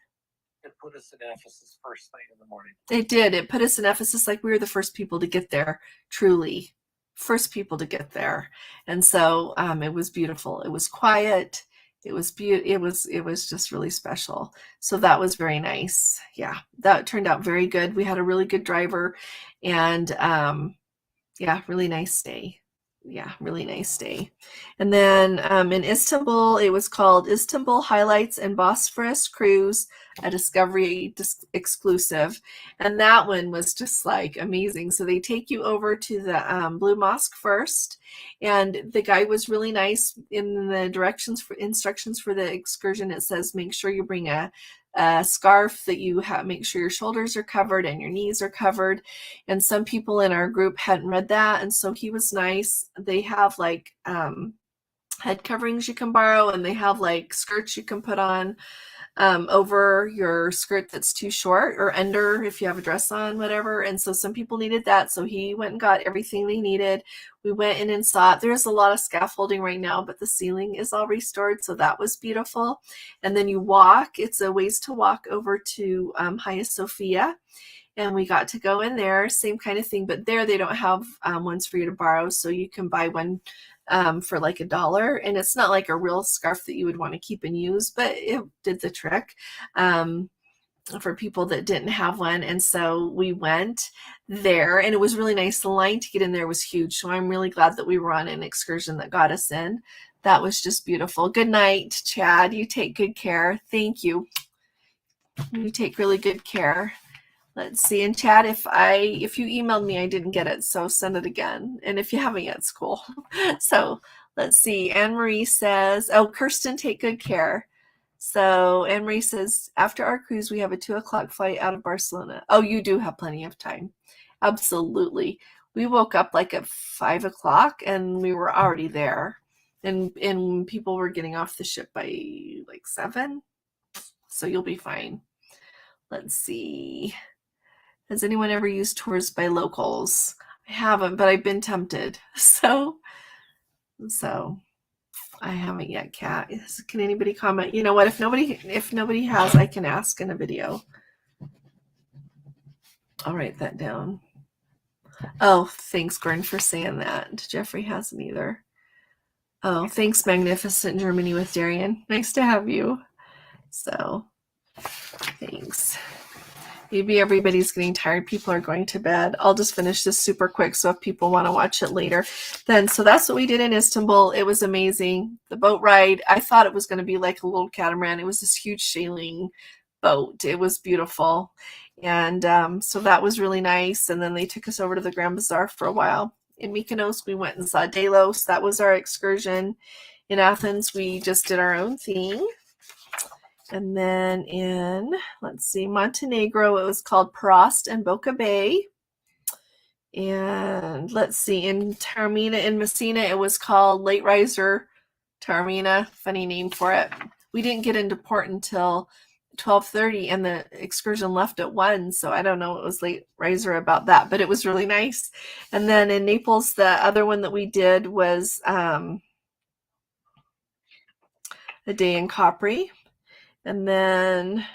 It put us in Ephesus first thing in the morning. It did. It put us in Ephesus like we were the first people to get there, truly. First people to get there. And so it was beautiful. It was quiet. It was just really special. So that was very nice. Yeah, that turned out very good. We had a really good driver, and yeah, really nice stay. Yeah, really nice stay. And then in Istanbul, it was called Istanbul Highlights and Bosphorus Cruise, a Discovery exclusive. And that one was just like amazing. So they take you over to the Blue Mosque first. And the guy was really nice. In the instructions for the excursion, it says make sure you bring a scarf, that you make sure your shoulders are covered and your knees are covered. And some people in our group hadn't read that, and so he was nice. They have like head coverings you can borrow, and they have like skirts you can put on over your skirt that's too short, or under if you have a dress on, whatever. And so some people needed that, so he went and got everything they needed. We went in and saw it. There's a lot of scaffolding right now, but the ceiling is all restored, so that was beautiful. And then you walk. It's a ways to walk over to Hagia Sophia, and we got to go in there. Same kind of thing, but there they don't have ones for you to borrow, so you can buy one for like $1, and it's not like a real scarf that you would want to keep and use, but it did the trick for people that didn't have one. And so we went there, and it was really nice. The line to get in there was huge, so I'm really glad that we were on an excursion that got us in. That was just beautiful. Good night, Chad. You take good care. Thank you. You take really good care. Let's see in chat if you emailed me, I didn't get it, so send it again. And if you haven't yet, it's cool. So let's see. Anne Marie says, "Oh, Kirsten, take good care." So Anne Marie says, "After our cruise, we have a 2:00 flight out of Barcelona." Oh, you do have plenty of time. Absolutely. We woke up like at 5:00 and we were already there, and people were getting off the ship by like 7. So you'll be fine. Let's see. Has anyone ever used tours by locals? I haven't, but I've been tempted. So I haven't yet, Kat. Can anybody comment? You know what? If nobody has, I can ask in a video. I'll write that down. Oh, thanks, Gordon, for saying that. Jeffrey hasn't either. Oh, thanks, Magnificent Germany with Darian. Nice to have you. So, thanks. Maybe everybody's getting tired. People are going to bed. I'll just finish this super quick, so if people want to watch it later, then. So that's what we did in Istanbul. It was amazing. The boat ride, I thought it was going to be like a little catamaran. It was this huge sailing boat. It was beautiful. And so that was really nice. And then they took us over to the Grand Bazaar for a while. In Mykonos, we went and saw Delos. That was our excursion. In Athens, we just did our own thing. And then in, let's see, Montenegro, it was called Prost and Boca Bay. And let's see, in Taormina, in Messina, it was called Late Riser Taormina. Funny name for it. We didn't get into port until 12:30, and the excursion left at 1. So I don't know what was Late Riser about that, but it was really nice. And then in Naples, the other one that we did was a day in Capri. And then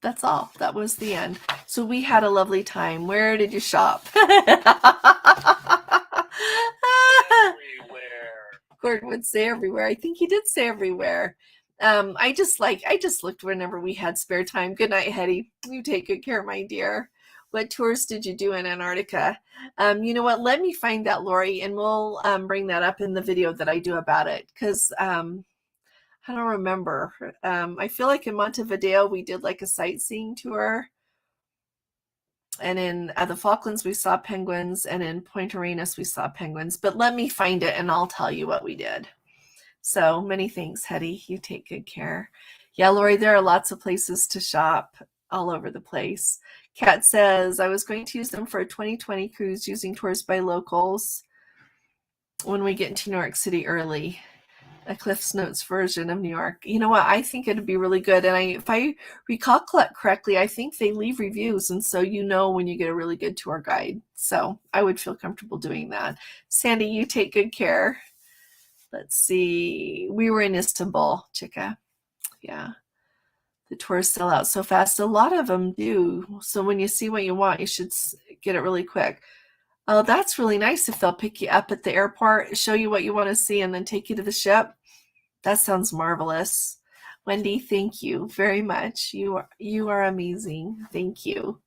that's all. That was the end. So we had a lovely time. Where did you shop? Everywhere. Gordon would say everywhere. I think he did say everywhere. I just looked whenever we had spare time. Good night, Hetty. You take good care, my dear. What tours did you do in Antarctica? You know what? Let me find that, Lori, and we'll bring that up in the video that I do about it, because I don't remember. I feel like in Montevideo, we did like a sightseeing tour. And in the Falklands, we saw penguins. And in Point Arenas, we saw penguins. But let me find it and I'll tell you what we did. So many thanks, Hetty. You take good care. Yeah, Lori, there are lots of places to shop all over the place. Kat says, I was going to use them for a 2020 cruise using tours by locals when we get into New York City early. A Cliff's Notes version of New York. You know what? I think it'd be really good. And if I recall correctly, I think they leave reviews. And so you know when you get a really good tour guide. So I would feel comfortable doing that. Sandy, you take good care. Let's see. We were in Istanbul, Chica. Yeah. The tours sell out so fast. A lot of them do. So when you see what you want, you should get it really quick. Oh, that's really nice if they'll pick you up at the airport, show you what you want to see, and then take you to the ship. That sounds marvelous. Wendy, thank you very much. You are amazing. Thank you.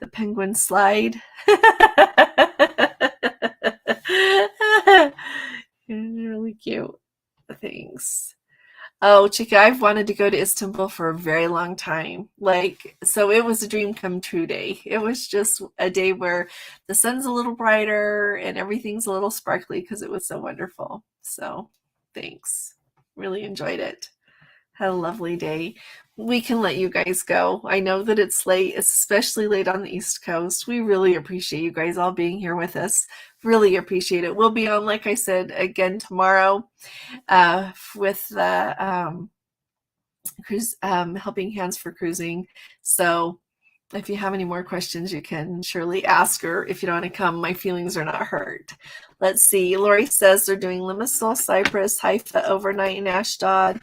The penguin slide. Really cute. Thanks. Oh, Chica, I've wanted to go to Istanbul for a very long time. So it was a dream come true day. It was just a day where the sun's a little brighter and everything's a little sparkly because it was so wonderful. So thanks. Really enjoyed it. Had a lovely day. We can let you guys go. I know that it's late, especially late on the East Coast. We really appreciate you guys all being here with us. Really appreciate it. We'll be on, like I said, again tomorrow with the cruise helping hands for cruising. So if you have any more questions, you can surely ask, or if you don't want to come, my feelings are not hurt. Let's see. Lori says they're doing Limassol, Cyprus, Haifa overnight in Ashdod,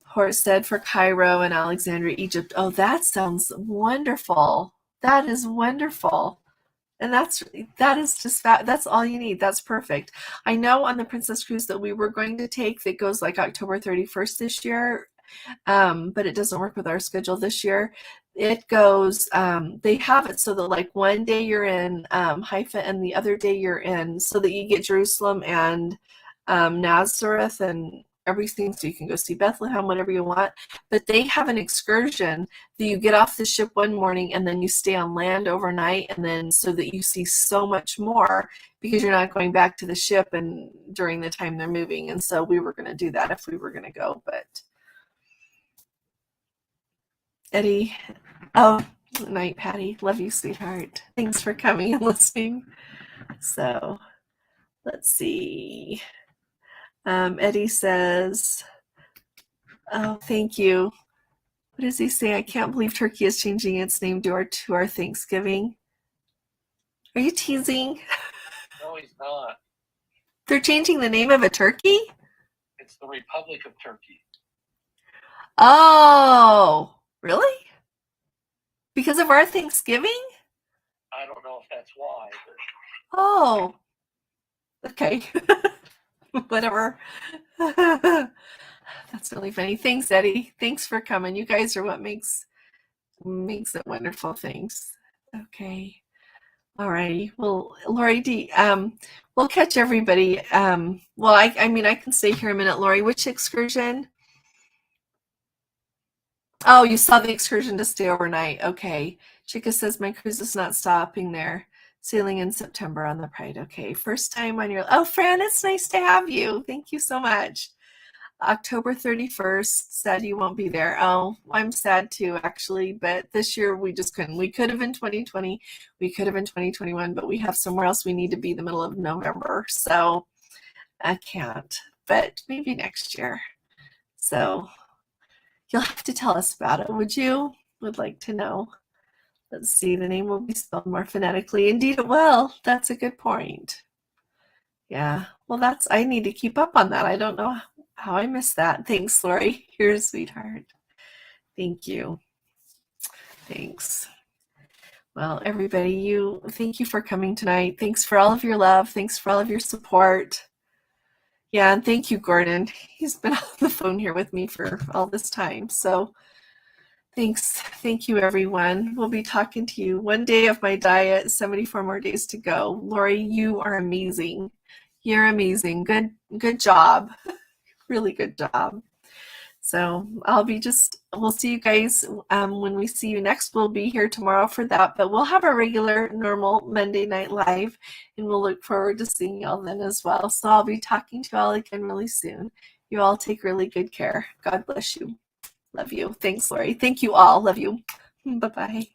Port Said for Cairo, and Alexandria, Egypt. Oh, that sounds wonderful. That is wonderful. And that is just that's all you need. That's perfect. I know on the Princess Cruise that we were going to take that goes like October 31st this year, but it doesn't work with our schedule this year. It goes, they have it so that like one day you're in Haifa and the other day you're in, so that you get Jerusalem and Nazareth and everything, so you can go see Bethlehem, whatever you want. But they have an excursion that you get off the ship one morning and then you stay on land overnight, and then so that you see so much more because you're not going back to the ship and during the time they're moving. And so we were going to do that if we were going to go. But Eddie, oh, good night, Patty. Love you, sweetheart. Thanks for coming and listening. So let's see. Eddie says, oh, thank you. What does he say? I can't believe Turkey is changing its name to our Thanksgiving. Are you teasing? No, he's not. They're changing the name of a turkey? It's the Republic of Turkey. Oh, really? Because of our Thanksgiving? I don't know if that's why. But... Oh, okay. Whatever. That's really funny. Thanks, Eddie. Thanks for coming. You guys are what makes it wonderful. Thanks. Okay. All righty. Well, Lori, we'll catch everybody. Well, I mean, I can stay here a minute, Lori. Which excursion? Oh, you saw the excursion to stay overnight. Okay. Chica says my cruise is not stopping there. Sailing in September on the Pride. Okay. First time on your... Oh, Fran, it's nice to have you. Thank you so much. October 31st, sad you won't be there. Oh, I'm sad too, actually, but this year we just couldn't. We could have in 2020, we could have in 2021, but we have somewhere else we need to be the middle of November, so I can't, but maybe next year. So you'll have to tell us about it, would you? Would like to know. Let's see, the name will be spelled more phonetically. Indeed it will. That's a good point. Yeah, well, I need to keep up on that. I don't know how I missed that. Thanks, Lori. You're a sweetheart. Thank you. Thanks. Well, everybody, thank you for coming tonight. Thanks for all of your love. Thanks for all of your support. Yeah, and thank you, Gordon. He's been on the phone here with me for all this time. So thanks. Thank you, everyone. We'll be talking to you. 1 day of my diet, 74 more days to go. Lori, you are amazing. You're amazing. Good job. Really good job. So we'll see you guys when we see you next. We'll be here tomorrow for that, but we'll have our regular normal Monday night live, and we'll look forward to seeing y'all then as well. So I'll be talking to you all again really soon. You all take really good care. God bless you. Love you. Thanks, Lori. Thank you all. Love you. Bye-bye.